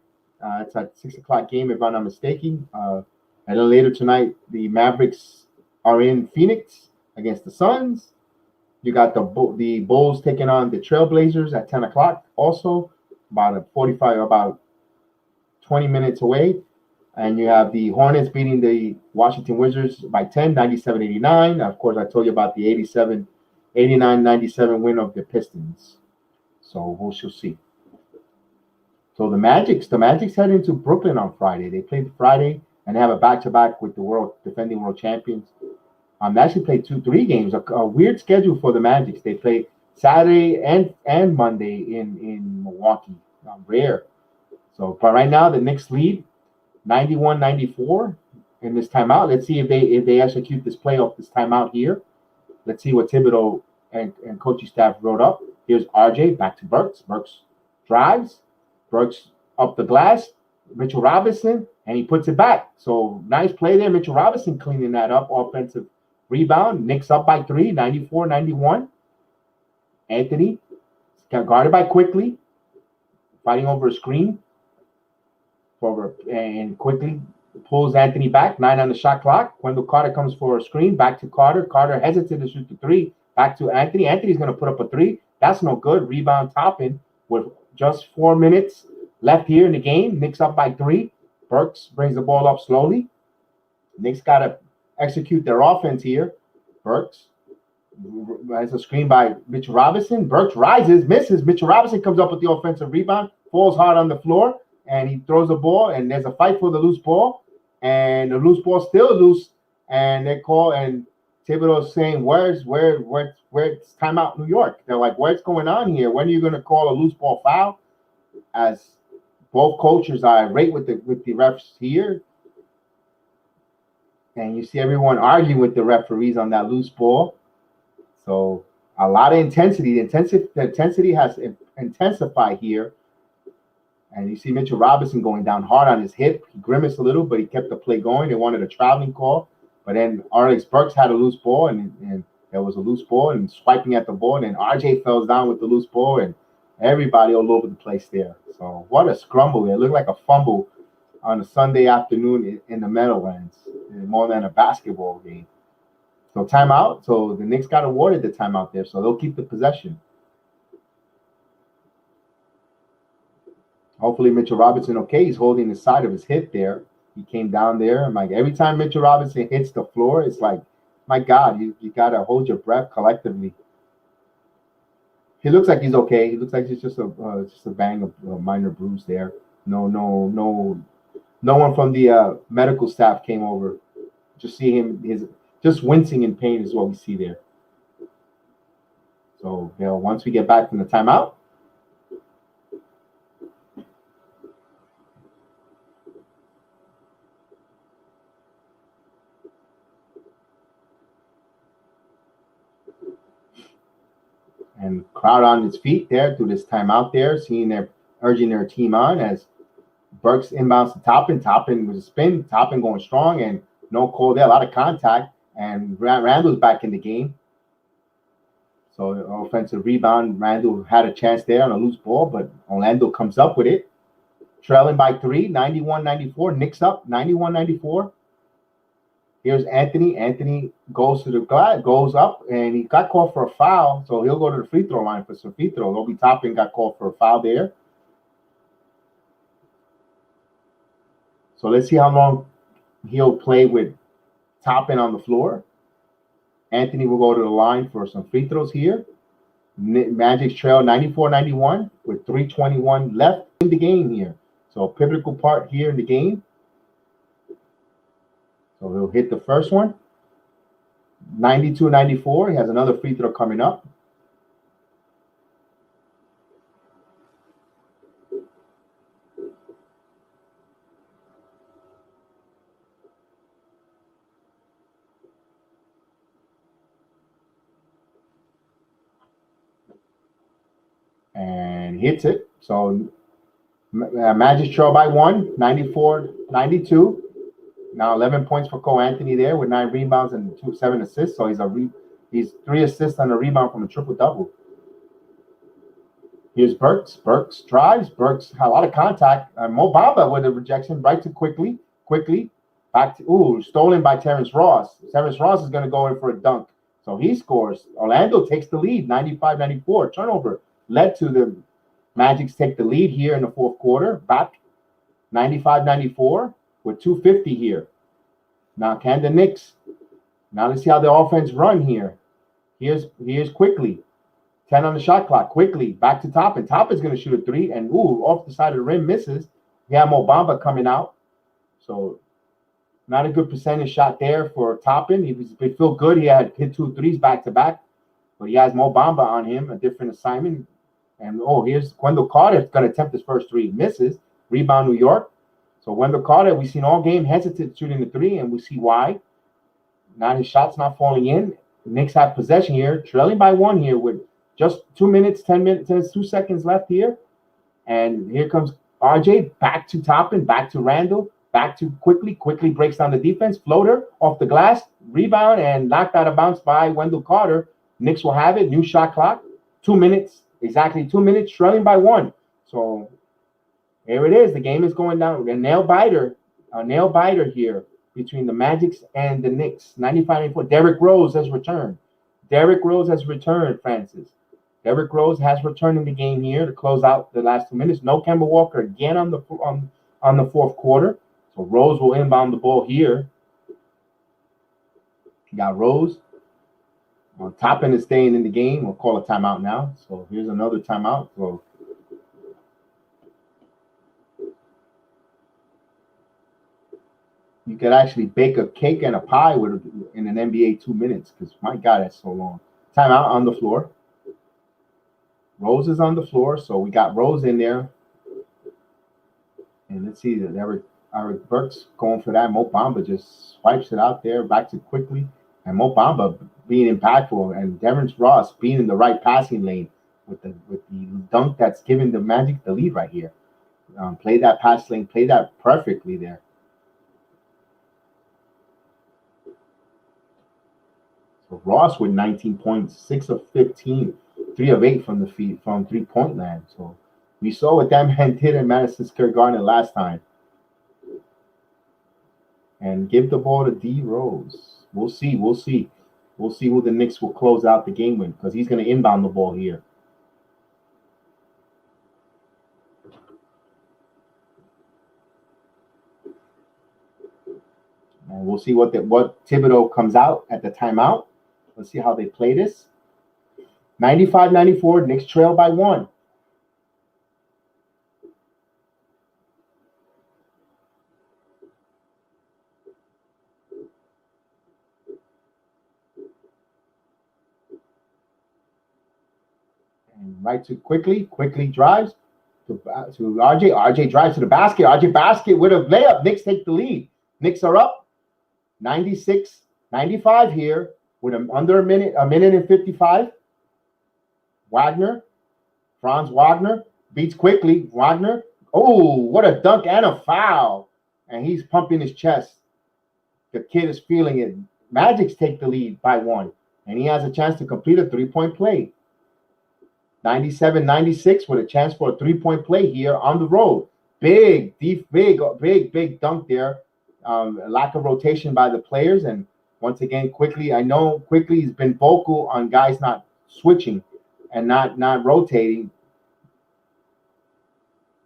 It's a 6 o'clock game if I'm not mistaken. And then later tonight, the Mavericks are in Phoenix against the Suns. You got the Bulls taking on the Trailblazers at 10 o'clock. Also, about 20 minutes away. And you have the Hornets beating the Washington Wizards by 10, 97-89. Of course, I told you about the 89-97 win of the Pistons. So we shall see. So the Magic's head into Brooklyn on Friday. They played Friday and they have a back-to-back with the defending world champions. They actually played 2-3 games. A weird schedule for the Magic. They play Saturday and Monday in Milwaukee. Rare. So, but right now the Knicks lead 91-94 in this timeout. Let's see if they execute this timeout here. Let's see what Thibodeau and coaching staff wrote up. Here's RJ back to Burks. Burks drives. Burks up the glass. Mitchell Robinson, and he puts it back. So nice play there. Mitchell Robinson cleaning that up. Offensive rebound. Knicks up by 3, 94-91. Anthony got guarded by Quickly, fighting over a screen. And Quickly pulls Anthony back. 9 on the shot clock. Wendell Carter comes for a screen. Back to Carter. Carter hesitated to shoot the 3. Back to Anthony. Anthony's going to put up a 3. That's no good. Rebound Toppin with just 4 minutes left here in the game. Knicks up by 3. Burks brings the ball up slowly. Knicks got to execute their offense here. Burks has a screen by Mitchell Robinson. Burks rises, misses. Mitchell Robinson comes up with the offensive rebound, falls hard on the floor, and he throws the ball, and there's a fight for the loose ball, and the loose ball still loose, and they call, and Thibodeau's saying, where's timeout New York? They're like, what's going on here? When are you going to call a loose ball foul? As both coaches are irate with the refs here, and you see everyone arguing with the referees on that loose ball. So a lot of intensity. The intensity has intensified here. And you see Mitchell Robinson going down hard on his hip. He grimaced a little, but he kept the play going. They wanted a traveling call. But then Alex Burks had a loose ball, and there was a loose ball and swiping at the ball. And then RJ fell down with the loose ball, and everybody all over the place there. So what a scramble. It looked like a fumble on a Sunday afternoon in the Meadowlands, more than a basketball game. So timeout. So the Knicks got awarded the timeout there, so they'll keep the possession. Hopefully Mitchell Robinson, okay, he's holding the side of his hip there. He came down there. I'm like, every time Mitchell Robinson hits the floor, it's like, my God, you got to hold your breath collectively. He looks like he's okay. He looks like it's just a bang of a minor bruise there. No one from the medical staff came over. Just see him. just wincing in pain is what we see there. So, once we get back from the timeout, and crowd on its feet there through this timeout there, seeing they're urging their team on as Burks inbounds to Toppin. Toppin with a spin. Toppin going strong and no call there. A lot of contact. And Randle's back in the game. So offensive rebound. Randle had a chance there on a loose ball, but Orlando comes up with it. Trailing by 3, 91-94. Knicks up 91-94. Here's Anthony. Anthony goes to the glass, goes up, and he got called for a foul. So he'll go to the free throw line for some free throw. Obi Toppin got called for a foul there. So let's see how long he'll play with Toppin on the floor. Anthony will go to the line for some free throws here. Magic's trail 94-91 with 3:21 left in the game here. So a pivotal part here in the game. So he'll hit the first one. 92-94. He has another free throw coming up. And hits it. So Magic's trail by 1, 94-92. Now 11 points for Cole Anthony there with 9 rebounds and 7 assists. So he's 3 assists on a rebound from a triple-double. Here's Burks. Burks drives. Burks had a lot of contact. Mo Bamba with a rejection right to quickly. Back to, stolen by Terrence Ross. Terrence Ross is going to go in for a dunk. So he scores. Orlando takes the lead, 95-94. Turnover led to the Magics take the lead here in the fourth quarter. Back 95-94 with 2:50 here. Now can the Knicks? Now let's see how the offense run here. Here's quickly. 10 on the shot clock. Quickly back to Toppin. Toppin's going to shoot a 3 and off the side of the rim misses. We have Mo Bamba coming out. So not a good percentage shot there for Toppin. He felt good. He had hit 2 threes back to back, but he has Mo Bamba on him, a different assignment. And here's Wendell Carter going to attempt his first 3, misses. Rebound New York. So Wendell Carter, we've seen all game hesitant shooting the 3, and we see why. Now his shot's not falling in. The Knicks have possession here, trailing by 1 here with just 2 minutes, 2 seconds left here. And here comes RJ back to Toppin, back to Randle, back to quickly breaks down the defense. Floater off the glass, rebound, and knocked out of bounds by Wendell Carter. Knicks will have it. New shot clock. 2 minutes, exactly 2 minutes, trailing by 1. So here it is. The game is going down. A nail biter here between the Magics and the Knicks. 95-94. Derrick Rose has returned. Francis. Derrick Rose has returned in the game here to close out the last 2 minutes. No Kemba Walker again on the fourth quarter. So Rose will inbound the ball here. You got Rose. Toppin is staying in the game. We'll call a timeout now. So here's another timeout. So you could actually bake a cake and a pie in an NBA 2 minutes because, my God, that's so long. Timeout on the floor. Rose is on the floor, so we got Rose in there. And let's see, Eric Burks going for that. Mo Bamba just swipes it out there back to quickly. And Mo Bamba being impactful and Terrence Ross being in the right passing lane with the dunk that's giving the Magic the lead right here. Play that pass lane, play that perfectly there. So Ross with 19 points, 6 of 15, 3 of 8 from 3-point land. So we saw what that man did in Madison Square Garden last time. And give the ball to D Rose. We'll see who the Knicks will close out the game with because he's going to inbound the ball here. And we'll see what Thibodeau comes out at the timeout. Let's see how they play this. 95-94, Knicks trail by 1. right to quickly drives to RJ. RJ drives to the basket. RJ basket with a layup. Knicks take the lead. Knicks are up 96-95 here with under a minute and 55. Franz Wagner beats quickly. Wagner. Oh, what a dunk and a foul. And he's pumping his chest. The kid is feeling it. Magic's take the lead by 1. And he has a chance to complete a three-point play. 97-96 with a chance for a three-point play here on the road. Big dunk there. Lack of rotation by the players. And once again, quickly, I know quickly he's been vocal on guys not switching and not rotating.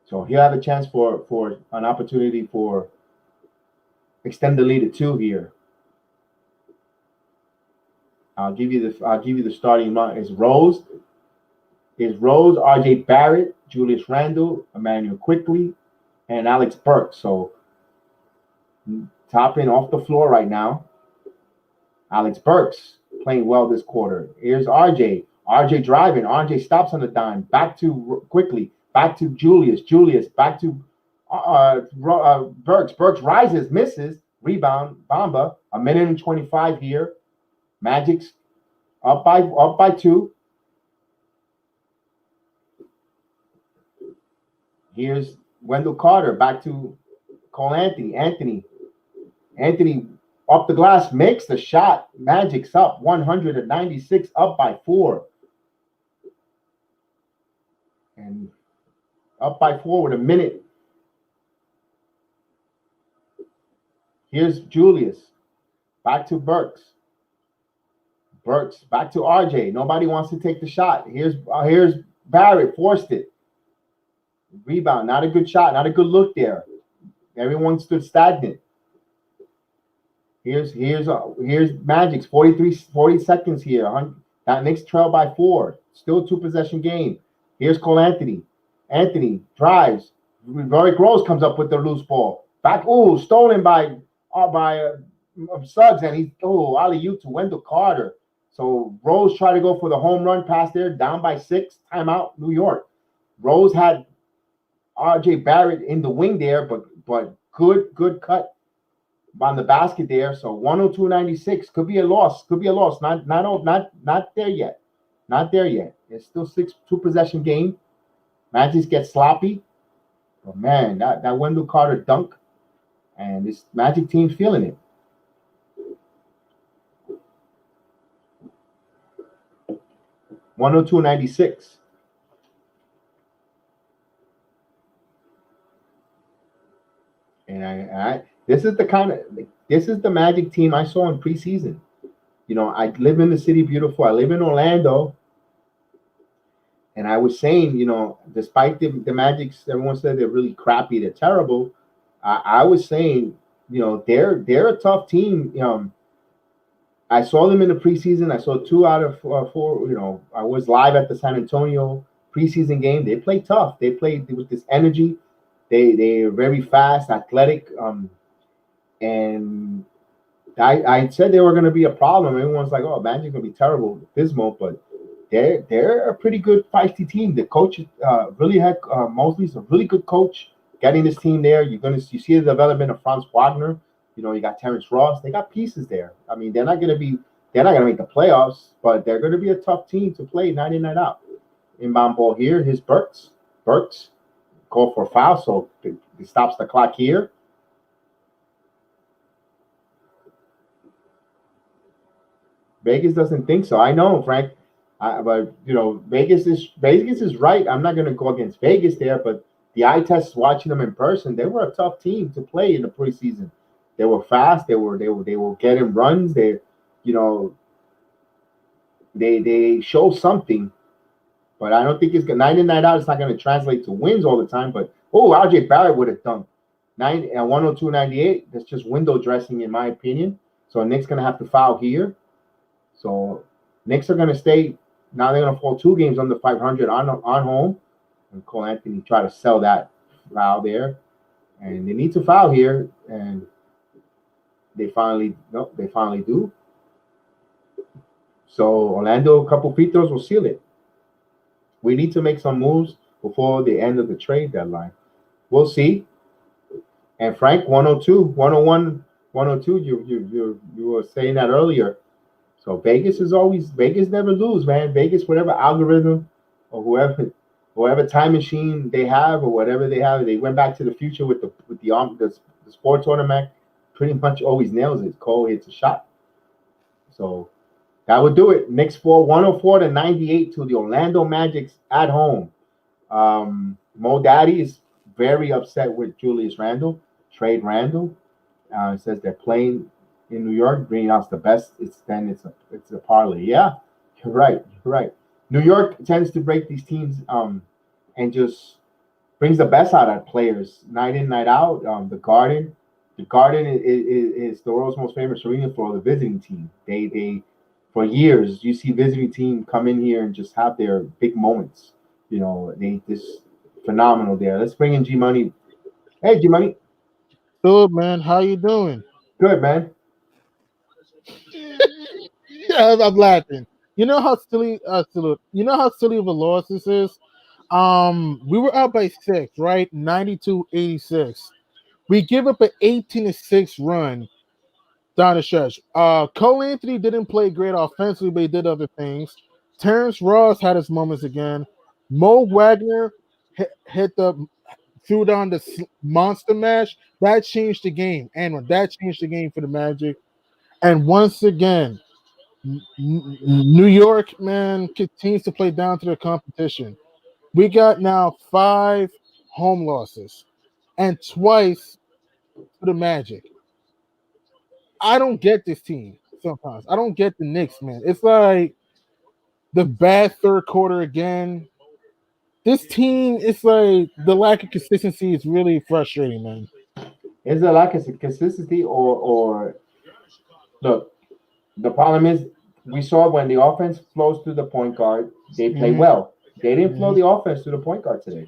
So he'll have a chance for an opportunity for extend the lead to 2 here. I'll give you the starting line. Is Rose, RJ Barrett, Julius Randle, Emmanuel Quickly, and Alex Burks. So topping off the floor right now. Alex Burks playing well this quarter. Here's RJ. RJ driving. RJ stops on the dime. Back to Quickly. Back to Julius. Back to Burks. Burks rises, misses. Rebound. Bamba. A minute and 25 here. Magic's up by 2. Here's Wendell Carter back to Cole Anthony. Anthony up the glass, makes the shot. Magic's up 196, up by 4. And up by 4 with a minute. Here's Julius. Back to Burks. Back to RJ. Nobody wants to take the shot. Here's Barrett. Forced it. Rebound. Not a good shot. Not a good look there. Everyone stood stagnant. Here's Magic's 40 seconds here. That Knicks trail by 4. Still a 2-possession game. Here's Cole Anthony. Anthony drives. Derrick Rose comes up with the loose ball. Back. Oh, stolen by Suggs, and he's alley-oop to Wendell Carter. So Rose tried to go for the home run pass there, down by 6. Timeout, New York. Rose had RJ Barrett in the wing there, but good cut on the basket there. So 102-96 could be a loss. Not there yet. It's still 2-possession game. Magic gets sloppy. But man, that Wendell Carter dunk, and this Magic team feeling it. $102.96. And this is the Magic team I saw in preseason. You know, I live in the city beautiful. I live in Orlando. And I was saying, you know, despite the Magics, everyone said they're really crappy, they're terrible. I was saying, you know, they're a tough team. I saw them in the preseason. I saw 2 out of 4. You know, I was live at the San Antonio preseason game. They played tough. They played with this energy. They're very fast, athletic. And I said they were going to be a problem. Everyone's like, "Oh, Magic's going to be terrible, dismal," but they're a pretty good feisty team. The coach really had Mosley's a really good coach. Getting this team there, you see the development of Franz Wagner. You know, you got Terrence Ross. They got pieces there. I mean, they're not gonna make the playoffs, but they're gonna be a tough team to play night in, night out. Inbound ball here. Here's Burks. Call for a foul, so it stops the clock here. Vegas doesn't think so. I know, Frank. But you know, Vegas is right. I'm not gonna go against Vegas there, but the eye test watching them in person, they were a tough team to play in the preseason. They were fast. They were getting runs. They show something, but I don't think it's night in, night out. It's not going to translate to wins all the time. But RJ Barrett would have dunked 102-98. That's just window dressing, in my opinion. So Knicks going to have to foul here. So Knicks are going to stay. Now they're going to fall 2 games under 500 on home. And Cole Anthony try to sell that foul there, and they need to foul here, and they finally do. So Orlando, a couple free throws will seal it. we need to make some moves before the end of the trade deadline. We'll see. And Frank, 102, 101, 102. You were saying that earlier. So Vegas is always Vegas never lose, man. Vegas, whatever algorithm or whoever time machine they have or whatever they have, they went back to the future with the sports automatic. Pretty much always nails it. Cole hits a shot. So that would do it. Knicks 104 to 98 to the Orlando Magic's at home. Mo Daddy is very upset with Julius Randle. Trade Randle. Says they're playing in New York, bringing out the best. It's a parlay. Yeah, you're right. You're right. New York tends to break these teams and just brings the best out of players night in, night out. The Garden is the world's most famous arena for the visiting team. They for years you see visiting team come in here and just have their big moments. They just phenomenal there. Let's bring in G Money. Hey, G Money. Good man, how you doing? Good man. Yeah, I'm laughing. You know how silly, You know how silly of a loss this is. We were up by 6, right? 92-86. We give up an 18-6 run down the stretch. Cole Anthony didn't play great offensively, but he did other things. Terrence Ross had his moments again. Mo Wagner hit the threw down the monster mash. That changed the game, and that changed the game for the Magic. And once again, New York, man, continues to play down to their competition. We got now 5 home losses and twice to the Magic. I don't get this team sometimes. I don't get the Knicks, man. It's like the bad third quarter again. This team, it's like the lack of consistency is really frustrating, man. Is there lack of consistency or look? The problem is we saw when the offense flows to the point guard, they play Mm-hmm. well. They didn't flow Mm-hmm. the offense to the point guard today.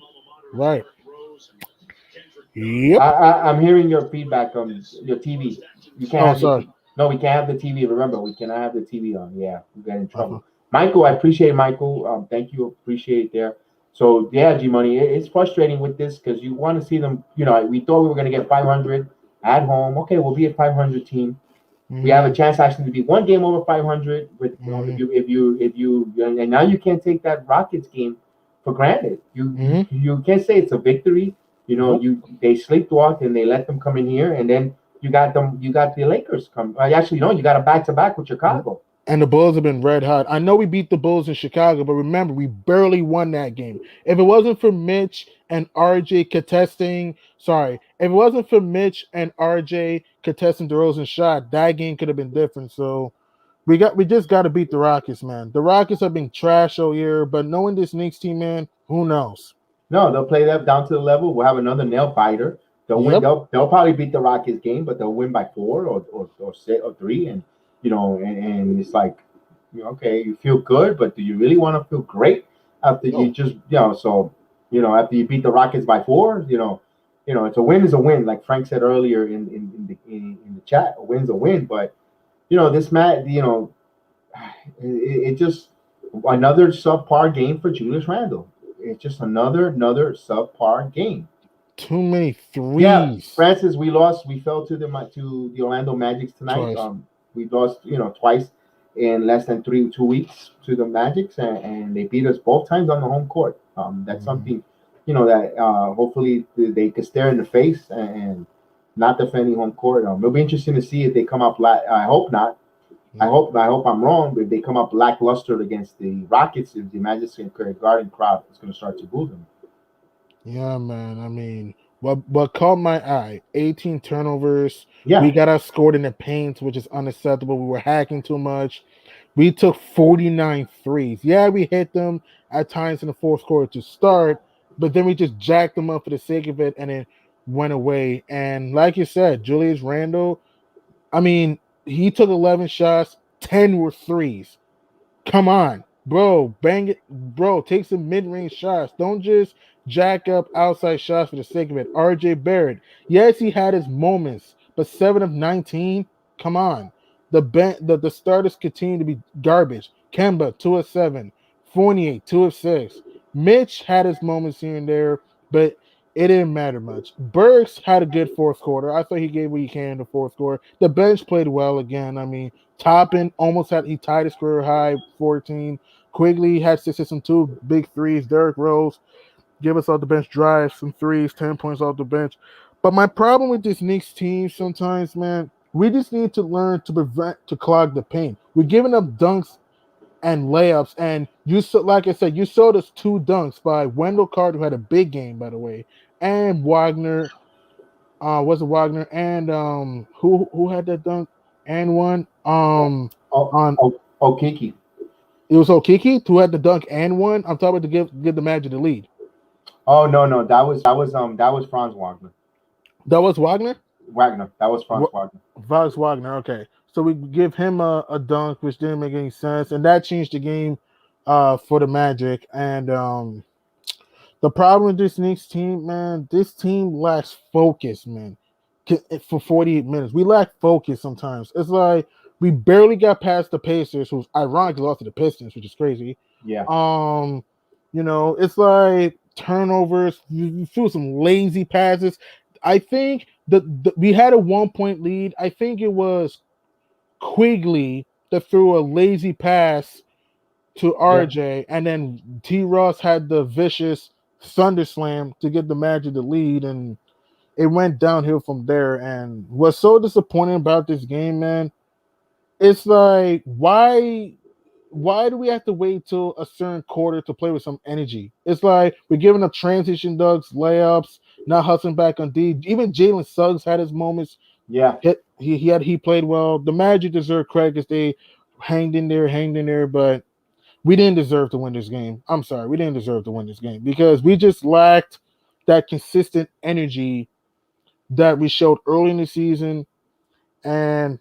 Right. Yep. I'm hearing your feedback on your TV. You can't Oh, have your sorry. TV. No, we can't have the TV. Remember, we cannot have the TV on. Yeah, we get in Uh-huh. trouble. Michael, I appreciate Michael. Thank you. Appreciate it there. So yeah, G Money, it's frustrating with this because you want to see them. We thought we were going to get 500 at home. Okay, we'll be a 500 team. We have a Mm-hmm. chance actually to be one game over 500 with Mm-hmm. if you and now you can't take that Rockets game for granted. Mm-hmm. You can't say it's a victory. Nope. They sleepwalked and they let them come in here, and then you got the Lakers come. Actually, no, you got a back to back with Chicago. And the Bulls have been red hot. I know we beat the Bulls in Chicago, but remember, we barely won that game. If it wasn't for Mitch and RJ if it wasn't for Mitch and RJ contesting DeRozan's shot, that game could have been different. So we just got to beat the Rockets, man. The Rockets have been trash all year, but knowing this Knicks team, man, who knows? No, they'll play that down to the level. We'll have another nail biter. They'll win. Yep. They'll probably beat the Rockets game, but they'll win by 4 or 6 or 3, and and it's like, okay, you feel good, but do you really want to feel great after you No. just so after you beat the Rockets by 4, it's a win is a win, like Frank said earlier in the chat. A win's a win, but this Matt, it just another subpar game for Julius Randle. It's just another subpar game. Too many Yeah, threes Francis, we lost. We fell to the Orlando Magic tonight. twice. We lost, twice in less than 2 weeks to the Magics, and they beat us both times on the home court. That's Mhm. something, that hopefully they could stare in the face and not defending home court. It'll be interesting to see if they come up. I hope not. I hope I'm wrong, but if they come up lackluster against the Rockets, if the Magic Square Garden crowd is going to start to boo them. Yeah, man. I mean, what caught my eye? 18 turnovers. We Yeah, got outscored in the paint, which is unacceptable. We were hacking too much. We took 49 threes. Yeah, we hit them at times in the fourth quarter to start, but then we just jacked them up for the sake of it and it went away. And like you said, Julius Randle, I mean, he took 11 shots, 10 were threes. Come on, bro, bang it, bro. Take some mid-range shots. Don't just jack up outside shots for the sake of it. RJ Barrett, yes, he had his moments, but 7 of 19. Come on, the starters continue to be garbage. Kemba 2 of 7, Fournier 2 of 6. Mitch had his moments here and there, but it didn't matter much. Burks had a good fourth quarter. I thought he gave what he can in the fourth quarter. The bench played well again. I mean, Toppin almost had he tied his career high 14. Quigley had 6 and 2 big threes. Derrick Rose give us off the bench drives, some threes, 10 points off the bench. But my problem with this Knicks team sometimes, man, we just need to learn to prevent to clog the paint. We're giving up dunks and layups, and you saw, like I said, you saw those 2 dunks by Wendell Carter, who had a big game, by the way, and Wagner. Was it Wagner and who had that dunk and one Oh, on Kiki. it was Okiki who had the dunk and one. I'm talking about to give the Magic the lead. Oh no, that was Franz Wagner. That was Wagner. Wagner. That was Franz Wagner. Vox Wagner. Okay, so we give him a dunk, which didn't make any sense, and that changed the game for the Magic. And the problem with this Knicks team, man, this team lacks focus, man. For 48 minutes, we lack focus sometimes. It's like we barely got past the Pacers, who's ironically lost to the Pistons, which is crazy. Yeah. It's like turnovers. You feel some lazy passes. I think we had a 1 point lead. I think it was Quigley that threw a lazy pass to RJ, and then T. Ross had the vicious thunder slam to get the Magic the lead, and it went downhill from there. And what's so disappointing about this game, man, it's like why do we have to wait till a certain quarter to play with some energy? It's like we're giving up transition dunks, layups, not hustling back on D. Even Jalen Suggs had his moments. Yeah. He played well. The Magic deserve credit because they hanged in there, but we didn't deserve to win this game. I'm sorry, we didn't deserve to win this game because we just lacked that consistent energy that we showed early in the season and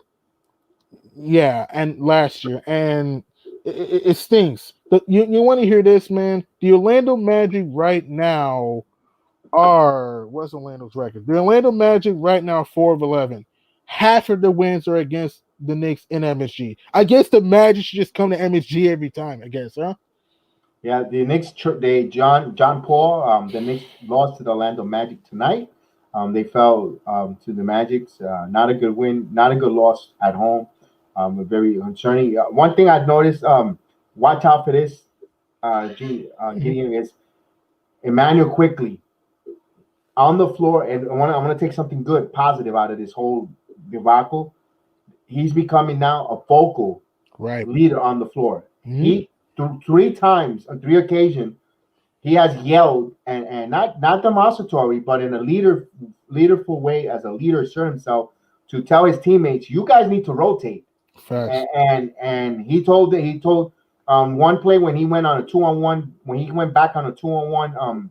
last year, and it stinks. You want to hear this, man? The Orlando Magic right now what's Orlando's record? The Orlando Magic right now are 4-11. Half of the wins are against the Knicks in MSG. I guess the Magic should just come to MSG every time, I guess, huh? Yeah, the Knicks, John Paul, the Knicks lost to the Orlando Magic tonight. They fell to the Magics. Not a good win, not a good loss at home. Very concerning. One thing I've noticed, watch out for this, Gideon, is Emmanuel Quickly on the floor. And I'm going to take something good, positive out of this whole debacle. He's becoming now a vocal leader on the floor. Mm-hmm. He 3 times on 3 occasions he has yelled and not demonstratory, but in a leaderful way, as a leader assured himself to tell his teammates, you guys need to rotate. And he told one play when he went on a 2-on-1, when he went back on a 2-on-1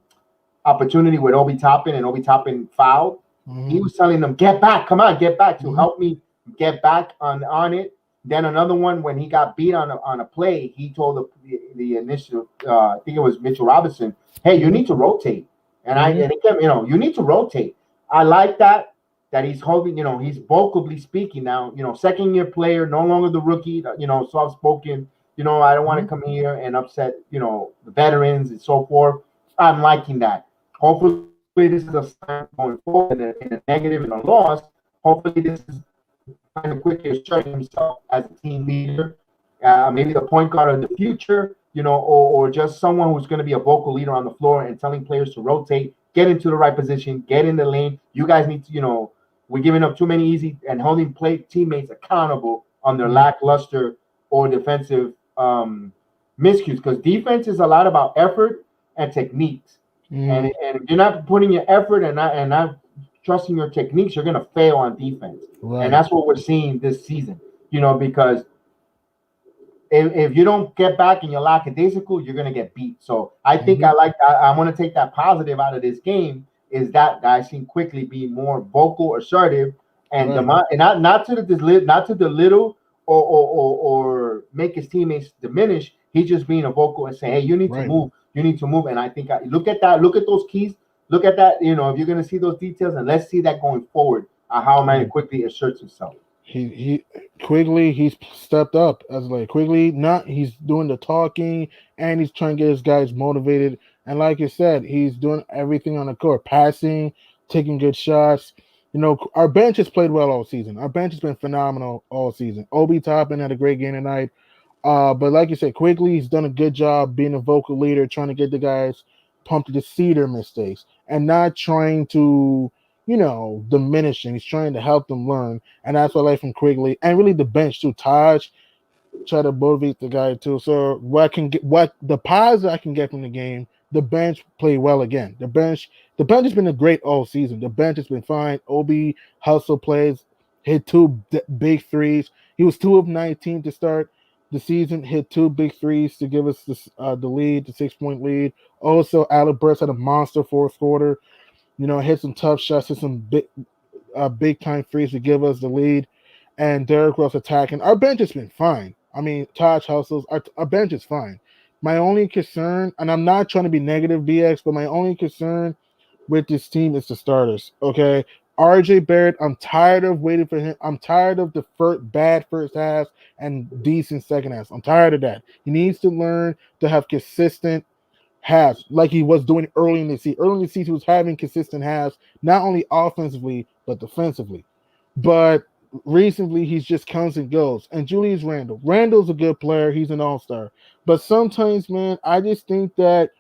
opportunity with Obi Toppin, and Obi Toppin fouled. Mm-hmm. He was telling them, get back, come on, get back, to help me get back on it. Then another one when he got beat on a play, he told the initial, I think it was Mitchell Robinson, hey, you need to rotate. And he kept, you need to rotate. I like that he's holding, he's vocally speaking now, second-year player, no longer the rookie, soft-spoken, I don't want to come here and upset, the veterans and so forth. I'm liking that. Hopefully this is a sign going forward in a negative and a loss. Hopefully this is kind of quickly asserting himself as a team leader, maybe the point guard of the future, or just someone who's going to be a vocal leader on the floor and telling players to rotate, get into the right position, get in the lane. You guys need to, we're giving up too many easy and holding teammates accountable on their lackluster or defensive miscues, because defense is a lot about effort and techniques. And if you're not putting your effort and not trusting your techniques, you're going to fail on defense. Right. And that's what we're seeing this season, because if you don't get back and you're lackadaisical, you're going to get beat. So I think I want to take that positive out of this game, is that guys seem quickly be more vocal, assertive, and not to the little or make his teammates diminish. He's just being a vocal and saying, hey, you need to move. You need to move. And I think look at that. Look at those keys. Look at that. If you're going to see those details, and let's see that going forward, how Emmanuel quickly asserts himself. he Quigley, he's stepped up as like Quigley. Not he's doing the talking and he's trying to get his guys motivated. And like you said, he's doing everything on the court, passing, taking good shots. You know, our bench has played well all season. Our bench has been phenomenal all season. Obi Toppin had a great game tonight. But like you said, Quigley, he's done a good job being a vocal leader, trying to get the guys pumped to see their mistakes and not trying to, diminish them. He's trying to help them learn. And that's what I like from Quigley. And really the bench too. Taj try to motivate the guy too. So what the positive I can get from the game, the bench played well again. The bench has been a great all season. The bench has been fine. Obi hustle plays, hit two big threes. He was 2 of 19 to start the season. Hit two big threes to give us the lead, the 6 point lead. Also, Alec Burks had a monster fourth quarter. Hit some tough shots, hit some big time threes to give us the lead. And Derrick Rose attacking. Our bench has been fine. I mean, Taj hustles. Our bench is fine. My only concern, and I'm not trying to be negative, BX, but my only concern with this team is the starters. Okay, RJ Barrett. I'm tired of waiting for him. I'm tired of the bad first half and decent second half. I'm tired of that. He needs to learn to have consistent halves like he was doing early in the season. Early in the season, he was having consistent halves, not only offensively but defensively. But recently, he's just comes and goes. And Julius Randle. Randle's a good player. He's an all-star. But sometimes, man, I just think that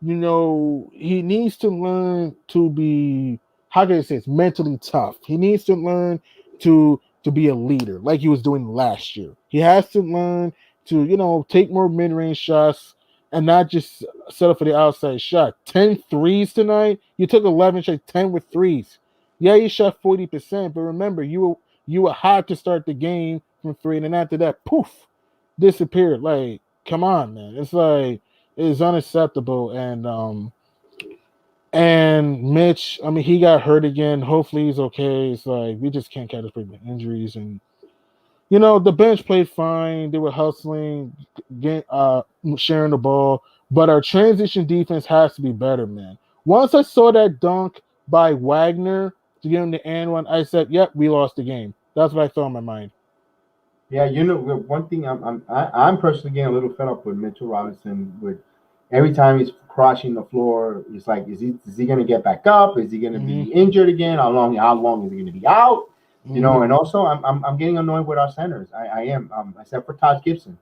he needs to learn to be, how can I say, it's mentally tough. He needs to learn to be a leader like he was doing last year. He has to learn to, take more mid-range shots and not just settle for the outside shot. 10 threes tonight. You took 11 shots, 10 with threes. Yeah, you shot 40%, but remember, you were hot to start the game from three, and then after that, poof, disappeared. Like, come on, man. It's like is unacceptable. And Mitch, I mean, he got hurt again. Hopefully he's okay. It's like we just can't catch up with injuries. And the bench played fine. They were hustling, sharing the ball. But our transition defense has to be better, man. Once I saw that dunk by Wagner to get him the and one, I said, "Yep, we lost the game." That's what I thought in my mind. Yeah, one thing I'm personally getting a little fed up with Mitchell Robinson. With every time he's crossing the floor, it's like, is he going to get back up? Is he going to Mm-hmm. be injured again? How long is he going to be out? Mm-hmm. And also I'm getting annoyed with our centers. I am, except for Todd Gibson.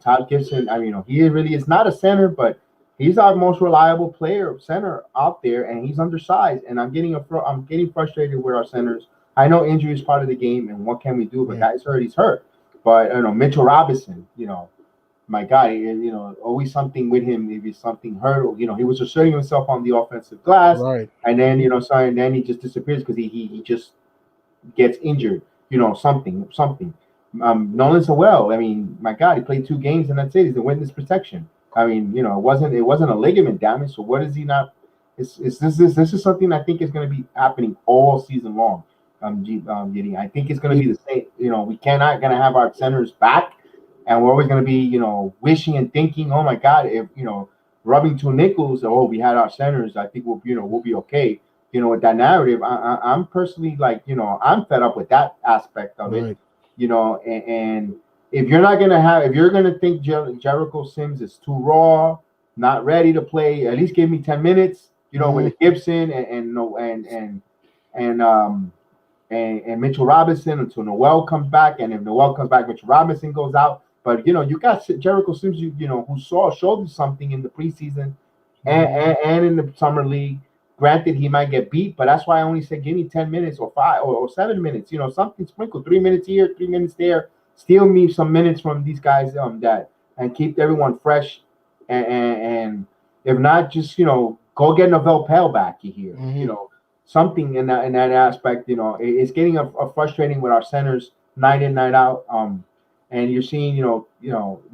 Todd Gibson. I mean, he really is not a center, but he's our most reliable player center out there, and he's undersized. And I'm getting frustrated with our centers. I know injury is part of the game, and what can we do? But Right. guy's hurt, he's hurt. But Mitchell Robinson, my guy, always something with him. Maybe something hurt, or, he was asserting himself on the offensive glass, Right. and then and then he just disappears because he just gets injured. Something. Nolan Sewell, I mean, my God, he played 2 games and that's it. He's in witness protection. I mean, it wasn't a ligament damage. So what is he not? This is something I think is going to be happening all season long. I think it's going to be the same. We cannot going to have our centers back, and we're always going to be, wishing and thinking, oh my God, if rubbing two nickels, oh, we had our centers, I think we'll be okay. With that narrative, I'm personally like, I'm fed up with that aspect of it. Right. And if you're gonna think Jericho Sims is too raw, not ready to play, at least give me 10 minutes. Mm-hmm. With Gibson and no and Mitchell Robinson until Noel comes back, and if Noel comes back, Mitchell Robinson goes out. But you got Jericho Sims, who showed you something in the preseason and in the summer league. Granted, he might get beat, but that's why I only said give me 10 minutes or 5 or 7 minutes. Something sprinkle 3 minutes here, 3 minutes there. Steal me some minutes from these guys that and keep everyone fresh. And if not, just go get Novell Pell back here. Mm-hmm. Something in that aspect. It's getting a frustrating with our centers night in night out. And you're seeing no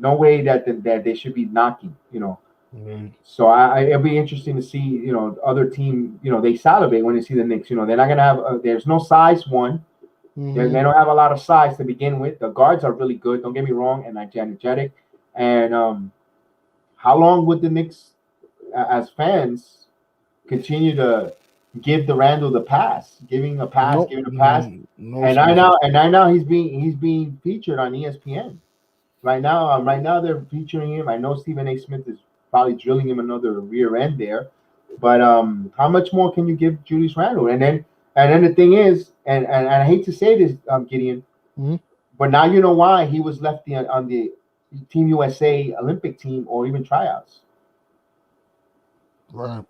way that they should be knocking. Mm-hmm. So it'll be interesting to see, other team, they salivate when they see the Knicks. They're not gonna have. There's no size one. Mm-hmm. They don't have a lot of size to begin with. The guards are really good. Don't get me wrong, and energetic. And how long would the Knicks, as fans, continue to give the Randall the pass, Nope. giving a pass, No and I excuses. now and I now he's being featured on ESPN right now they're featuring him. I know Stephen A. Smith is probably drilling him another rear end there, but how much more can you give Julius Randle? And then the thing is, and I hate to say this, Gideon, Mhm. but now you know why he was left on the Team USA Olympic team or even tryouts. Right.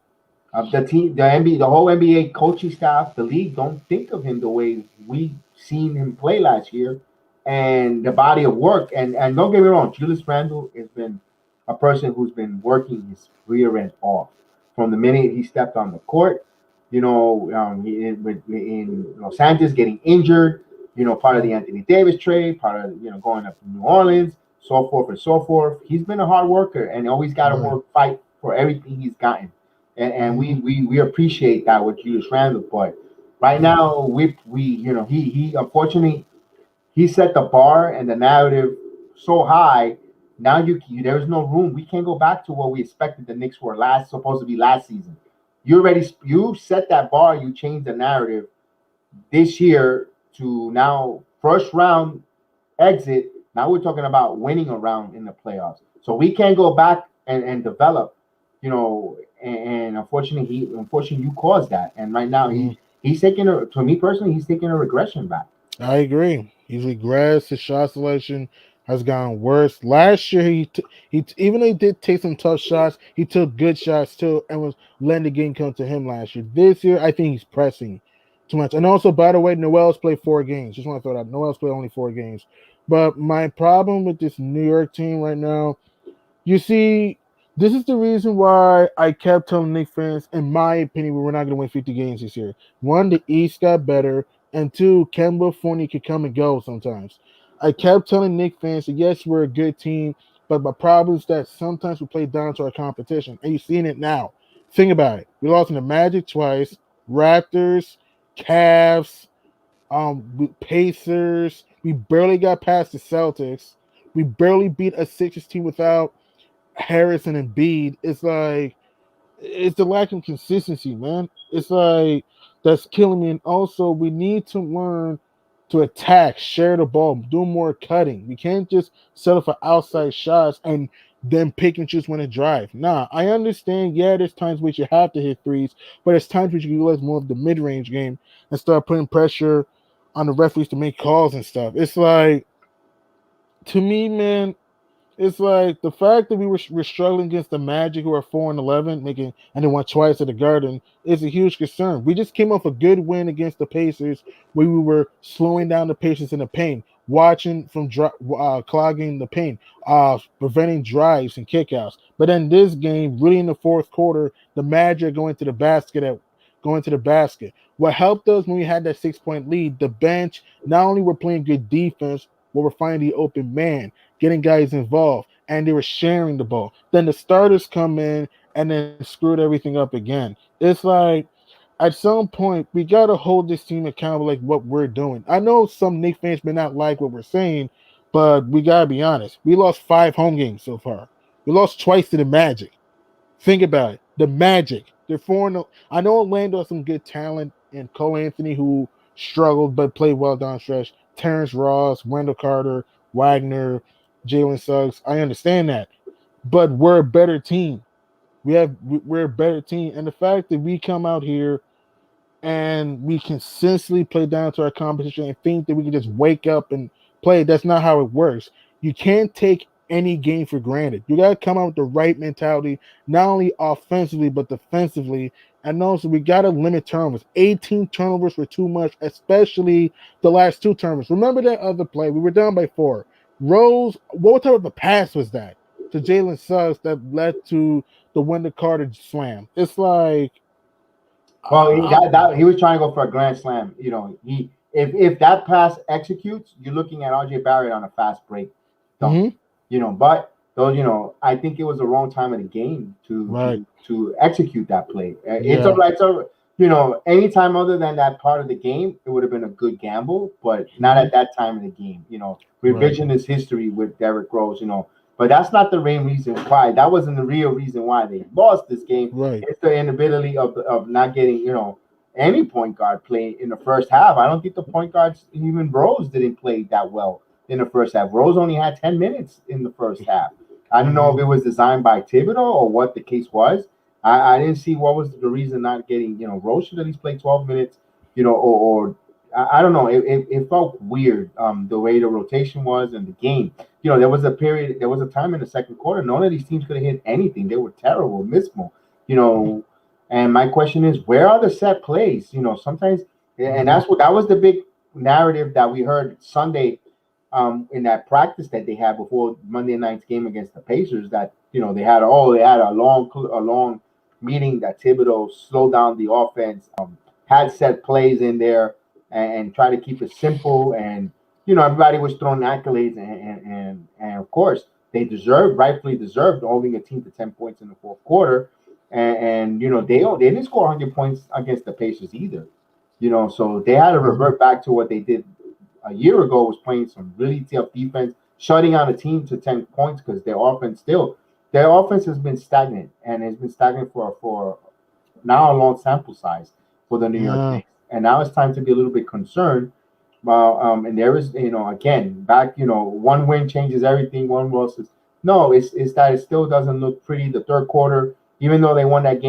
The NBA, the whole NBA coaching staff, the league don't think of him the way we seen him play last year, and the body of work. And don't get me wrong, Julius Randle has been a person who's been working his rear end off from the minute he stepped on the court. In Los Angeles, getting injured. Part of the Anthony Davis trade, part of going up to New Orleans, so forth and so forth. He's been a hard worker and always got to Right. fight for everything he's gotten and Mhm. we appreciate that with Julius Randle. But right Right. now, he unfortunately he set the bar and the narrative so high. Now there's no room. We can't go back to what we expected the Knicks were supposed to be last season. You set that bar. You changed the narrative this year to now first round exit. Now we're talking about winning a round in the playoffs. So we can't go back and develop, and unfortunately you caused that. And right now Mhm. he's taking to me personally, he's taking a regression back. I agree. He's regressed. His shot selection has gotten worse. Last year, even though he did take some tough shots, he took good shots too, and was letting the game come to him last year. This year, I think he's pressing too much. And also, by the way, Noel's played 4 games. Just want to throw that out. Noel's played only 4 games. But my problem with this New York team right now, you see, this is the reason why I kept telling Knicks fans, in my opinion, we were not going to win 50 games this year. One, the East got better, and two, Kemba Fournier could come and go sometimes. I kept telling Knicks fans that yes, we're a good team, but my problem is that sometimes we play down to our competition, and you're seeing it now. Think about it. We lost in the Magic twice, Raptors, Cavs, Pacers. We barely got past the Celtics. We barely beat a Sixers team without Harrison and Bede. It's the lack of consistency, man. It's like that's killing me. And also, we need to learn to attack, share the ball, do more cutting. We can't just settle for outside shots and then pick and choose when to drive. Nah, I understand. Yeah, there's times which you have to hit threes, but there's times which you utilize more of the mid-range game and start putting pressure on the referees to make calls and stuff. It's like, to me, man, it's like the fact that we're struggling against the Magic, who are 4-11, making and they won twice at the Garden, is a huge concern. We just came off a good win against the Pacers, where we were slowing down the Pacers in the paint, watching from clogging the paint, preventing drives and kickouts. But then this game, really in the fourth quarter, the Magic going to the basket. What helped us when we had that 6 point lead, the bench not only were playing good defense, but we're finding the open man, getting guys involved, and they were sharing the ball. Then the starters come in and then screwed everything up again. It's like at some point we gotta hold this team accountable, like what we're doing. I know some Knicks fans may not like what we're saying, but we gotta be honest. We lost 5 home games so far. We lost twice to the Magic. Think about it. The Magic. They're 4-0. I know Orlando has some good talent, and Cole Anthony, who struggled but played well down stretch. Terrence Ross, Wendell Carter, Wagner, Jalen Suggs. I understand that. But we're a better team. We're a better team. And the fact that we come out here and we consistently play down to our competition and think that we can just wake up and play. That's not how it works. You can't take any game for granted. You got to come out with the right mentality, not only offensively, but defensively. And also, we got to limit turnovers. 18 turnovers were too much, especially the last 2 turnovers. Remember that other play? We were down by 4. Rose, what type of a pass was that to Jalen Suggs that led to the Wendell Carter slam? It's like, Well, I, he was trying to go for a grand slam. He if that pass executes, you're looking at RJ Barrett on a fast break dunk. mhm, But those, I think it was the wrong time of the game to right. execute that play. It's Yeah, a it's a anytime other than that part of the game, it would have been a good gamble, but not mhm, at that time of the game. right, Revisionist history with Derrick Rose. But that's not the main reason why. That wasn't the real reason why they lost this game. right. It's the inability of not getting any point guard play in the first half. I don't think the point guards, even Rose, didn't play that well in the first half. Rose only had 10 minutes in the first half. I don't know if it was designed by Thibodeau or what the case was. I didn't see what was the reason not getting, Rose should at least play 12 minutes, or I don't know. It felt weird, the way the rotation was and the game. There was a time in the second quarter, none of these teams could have hit anything. They were terrible, abysmal, you know. And my question is, where are the set plays? Sometimes, and that was the big narrative that we heard Sunday, in that practice that they had before Monday night's game against the Pacers. That they had a long meeting that Thibodeau slowed down the offense, had set plays in there, and try to keep it simple. And everybody was throwing accolades, and of course they rightfully deserved holding a team to 10 points in the fourth quarter. And they didn't score 100 points against the Pacers either. So they had to revert back to what they did a year ago, was playing some really tough defense, shutting out a team to 10 points, because their offense has been stagnant, and it's been stagnant for now a long sample size for the New York Knicks. And now it's time to be a little bit concerned. And there is, again, back, one win changes everything. One loss is no, it's that it still doesn't look pretty. The third quarter, even though they won that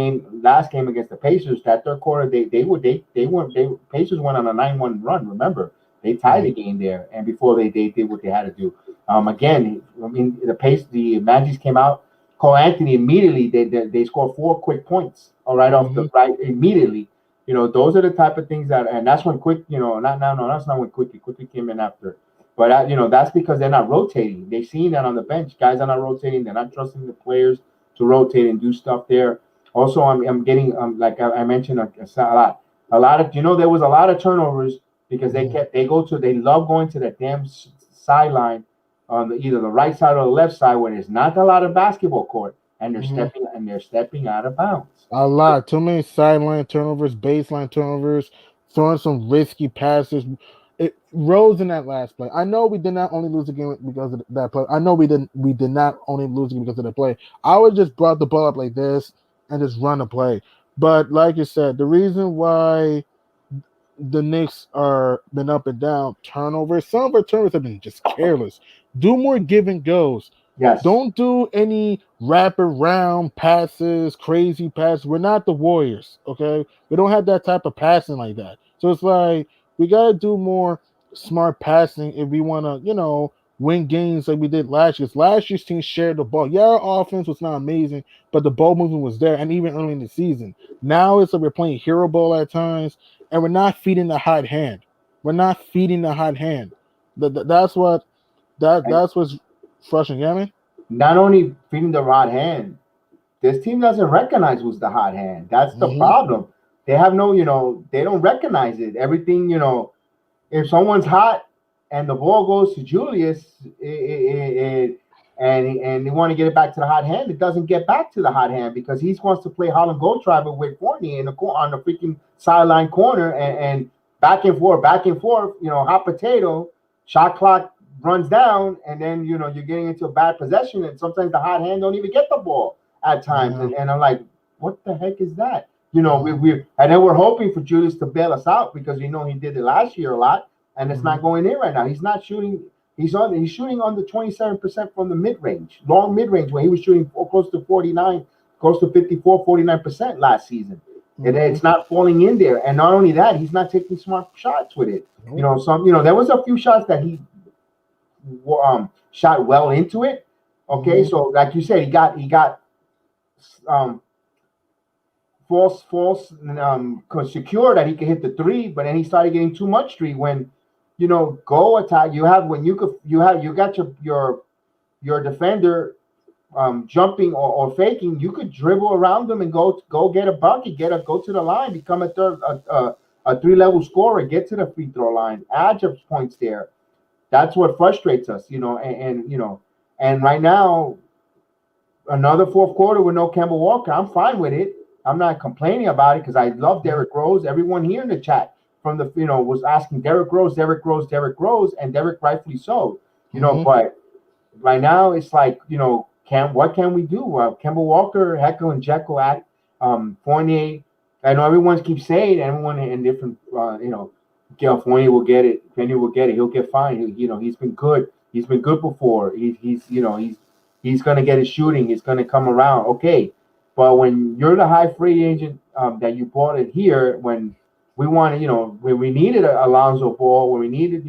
last game against the Pacers, that third quarter Pacers went on a 9-1 run. Remember, they tied the game there, and before they did what they had to do. Again, I mean, the Magic came out. Cole Anthony immediately they scored 4 quick points, all right, off the right immediately. Those are the type of things and that's when that's not when quickly came in after. But that's because they're not rotating. They've seen that on the bench, guys are not rotating. They're not trusting the players to rotate and do stuff there. Also, I'm getting like I mentioned a lot of there was a lot of turnovers because they love going to that damn sideline on either the right side or the left side where there's not a lot of basketball court, and they're stepping out of bounds. A lot, too many sideline turnovers, baseline turnovers, throwing some risky passes. It rose in that last play. I know we did not only lose the game because of that play. I know we did not only lose the game because of the play. I would just brought the ball up like this and just run the play. But like you said, the reason why the Knicks are been up and down, turnovers. Some of our turnovers have been just careless. Do more give and goes. Yes. Don't do any wrap around passes, crazy passes. We're not the Warriors, okay? We don't have that type of passing like that. So it's like we gotta do more smart passing if we wanna, win games like we did last year. Last year's team shared the ball. Yeah, our offense was not amazing, but the ball movement was there, and even early in the season. Now it's like we're playing hero ball at times, and we're not feeding the hot hand. That's what's frustrating, you know what I mean? Not only feeding the hot hand, this team doesn't recognize who's the hot hand. That's the problem. They have they don't recognize it. Everything, if someone's hot and the ball goes to Julius, and they want to get it back to the hot hand, it doesn't get back to the hot hand because he wants to play Harlem Goldschreiber with Fournier on the freaking sideline corner and back and forth, hot potato, shot clock runs down, and then you're getting into a bad possession, and sometimes the hot hand don't even get the ball at times, and I'm like, what the heck is that? And then we're hoping for Julius to bail us out because he did it last year a lot, and it's not going in right now. He's not shooting. He's shooting under 27% from the mid-range, long mid-range, where he was shooting close to 49, close to 54, 49% last season. And it's not falling in there. And not only that, he's not taking smart shots with it. There was a few shots that he shot well into it. Okay, so like you said, he got false secure that he could hit the three, but then he started getting too much three when go attack. You got your defender jumping or faking. You could dribble around them and go get a bucket, go to the line, become a 3-level scorer, get to the free throw line, add your points there. That's what frustrates us, and right now, another fourth quarter with no Kemba Walker, I'm fine with it. I'm not complaining about it because I love Derrick Rose. Everyone here in the chat was asking Derrick Rose, and Derrick rightfully so, but right now it's like, what can we do? Kemba Walker, Heckle and Jekyll at Fournier, I know everyone keeps saying, everyone in different, California will get it. Penny will get it. He'll get fine. He's been good. He's been good before. He's gonna get his shooting. He's gonna come around. Okay, but when you're the high free agent that you bought it here, when we wanted, when we needed Alonzo Ball, when we needed,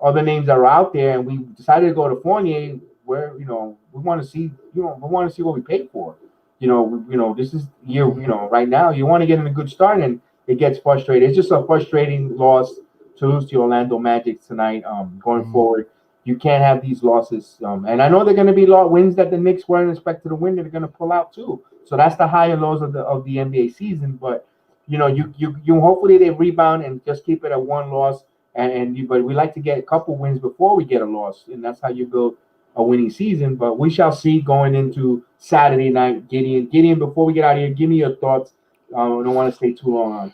other names that were out there, and we decided to go to Fournier, where we want to see, we want to see what we paid for. This is year. Right now you want to get in a good start, and it gets frustrating. It's just a frustrating loss to lose to Orlando Magic tonight. Going forward, you can't have these losses. And I know they're going to be wins that the Knicks weren't expected to win that are going to pull out too. So that's the high and lows of the NBA season. But you hopefully they rebound and just keep it at one loss. But we like to get a couple wins before we get a loss, and that's how you build a winning season. But we shall see going into Saturday night. Gideon, before we get out of here, give me your thoughts. I don't want to stay too long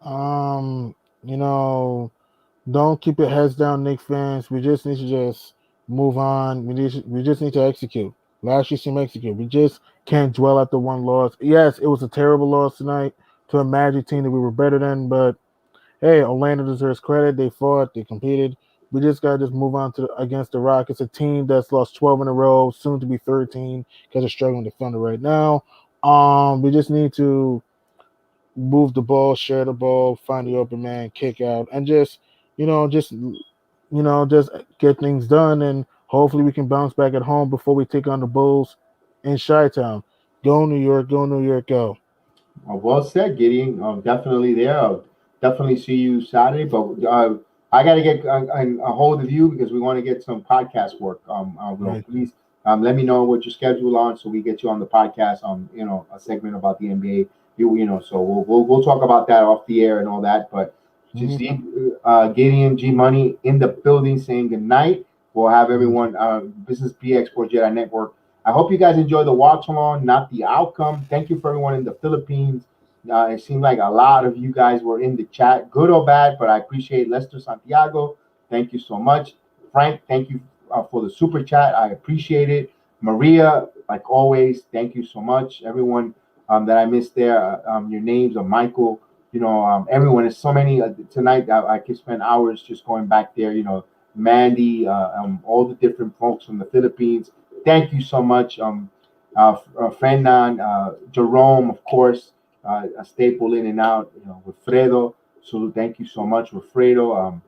on. Don't keep your heads down, Knicks fans. We just need to just move on. We just need to execute. Last year's team execute. We just can't dwell at the one loss. Yes, it was a terrible loss tonight to a Magic team that we were better than, but hey, Orlando deserves credit. They fought, they competed. We just gotta just move on to against the Rockets, a team that's lost 12 in a row, soon to be 13 because they're struggling with the Thunder right now. We just need to move the ball, share the ball, find the open man, kick out, and just just get things done, and hopefully we can bounce back at home before we take on the Bulls in Chi-Town. Go New York, go New York, go. Well said, Gideon. Definitely there. I'll definitely see you Saturday. But I got to get a hold of you because we want to get some podcast work. Right. Please let me know what your schedule on so we get you on the podcast. A segment about the NBA. So we'll talk about that off the air and all that. But to see Gideon G Money in the building saying good night. We'll have everyone. This is PX Sports Jedi Network. I hope you guys enjoy the watch along, not the outcome. Thank you for everyone in the Philippines. It seemed like a lot of you guys were in the chat, good or bad, but I appreciate Lester Santiago. Thank you so much. Frank, thank you for the super chat. I appreciate it. Maria, like always, thank you so much. Everyone that I missed there, your names are Michael. Everyone. There's so many tonight that I could spend hours just going back there. Mandy, all the different folks from the Philippines. Thank you so much, Fernand, Jerome, of course, a staple in and out. Wilfredo. So thank you so much, Wilfredo.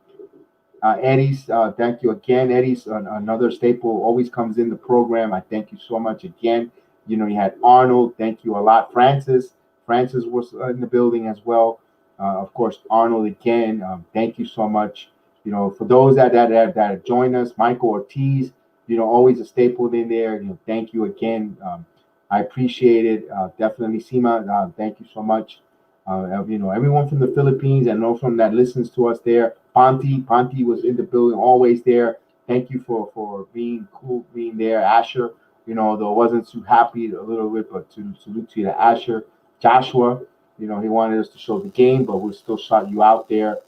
Eddie's, thank you again. Eddie's another staple, always comes in the program. I thank you so much again. You had Arnold. Thank you a lot. Francis was in the building as well. Of course, Arnold again. Thank you so much. For those that join us, Michael Ortiz. Always a staple in there. Thank you again. I appreciate it. Definitely, Sima. Thank you so much. Everyone from the Philippines, I know from that listens to us there. Ponti was in the building, always there. Thank you for being cool, being there. Asher, though I wasn't too happy a little bit, but to salute to you to Asher. Joshua, he wanted us to show the game, but we still shot you out there.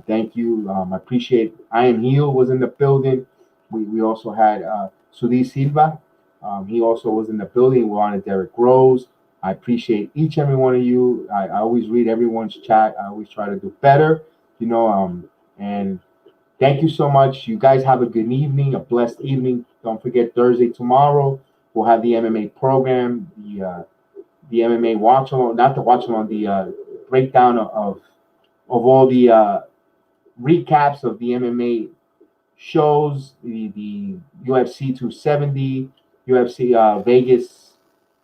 Thank you. I appreciate. I Am Heal was in the building. We also had Sudi Silva. He also was in the building. We wanted Derek Rose. I appreciate each and every one of you. I always read everyone's chat. I always try to do better, and thank you so much. You guys have a good evening, a blessed evening. Don't forget Thursday tomorrow. We'll have the MMA program, the MMA watch along, not the watch along, the breakdown of all the recaps of the MMA shows, the UFC 270, UFC Vegas,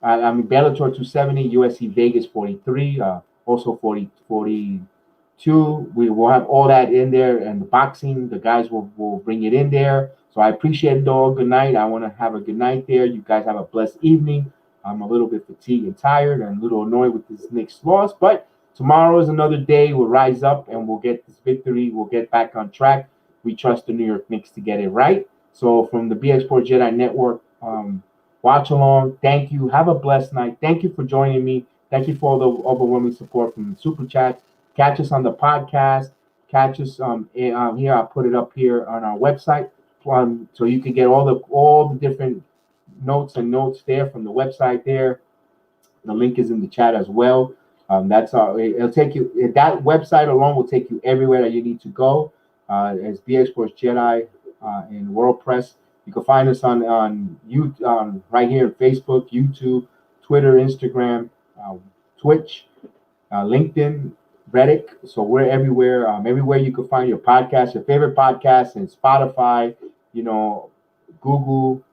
Bellator 270, UFC Vegas 43, also 42. We will have all that in there, and the boxing, the guys will bring it in there. So I appreciate it all. Good night. I want to have a good night there. You guys have a blessed evening. I'm a little bit fatigued and tired and a little annoyed with this Knicks loss, but tomorrow is another day. We'll rise up and we'll get this victory. We'll get back on track. We trust the New York Knicks to get it right. So from the BX Sport Jedi Network, watch along. Thank you. Have a blessed night. Thank you for joining me. Thank you for all the overwhelming support from the super chat. Catch us on the podcast. Catch us here. I'll put it up here on our website, so you can get all the different notes there from the website. There, the link is in the chat as well. That's it'll take you. That website alone will take you everywhere that you need to go. As BX Sports Jedi in WordPress. You can find us on YouTube, right here on Facebook, YouTube, Twitter, Instagram, Twitch, LinkedIn, Reddit. So we're everywhere. Everywhere you can find your podcast, your favorite podcast, and Spotify. You know, Google,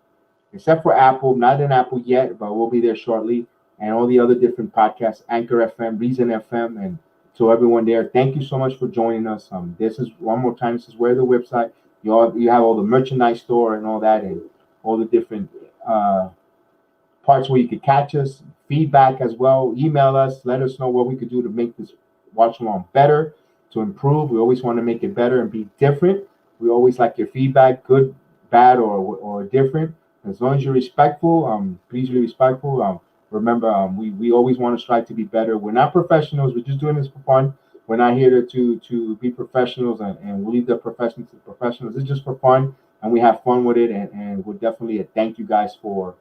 except for Apple. Not in Apple yet, but we'll be there shortly. And all the other different podcasts, Anchor FM, Reason FM, and to everyone there, thank you so much for joining us. This is one more time. This is where the website. You have all the merchandise store and all that, and all the different parts where you could catch us. Feedback as well. Email us. Let us know what we could do to make this watch along better, to improve. We always want to make it better and be different. We always like your feedback, good, bad, or different. As long as you're respectful, please be respectful. Remember, we always want to strive to be better. We're not professionals. We're just doing this for fun. We're not here to be professionals and leave the profession to professionals. It's just for fun, and we have fun with it. And we're definitely thank you guys for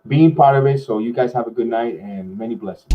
being part of it. So you guys have a good night and many blessings.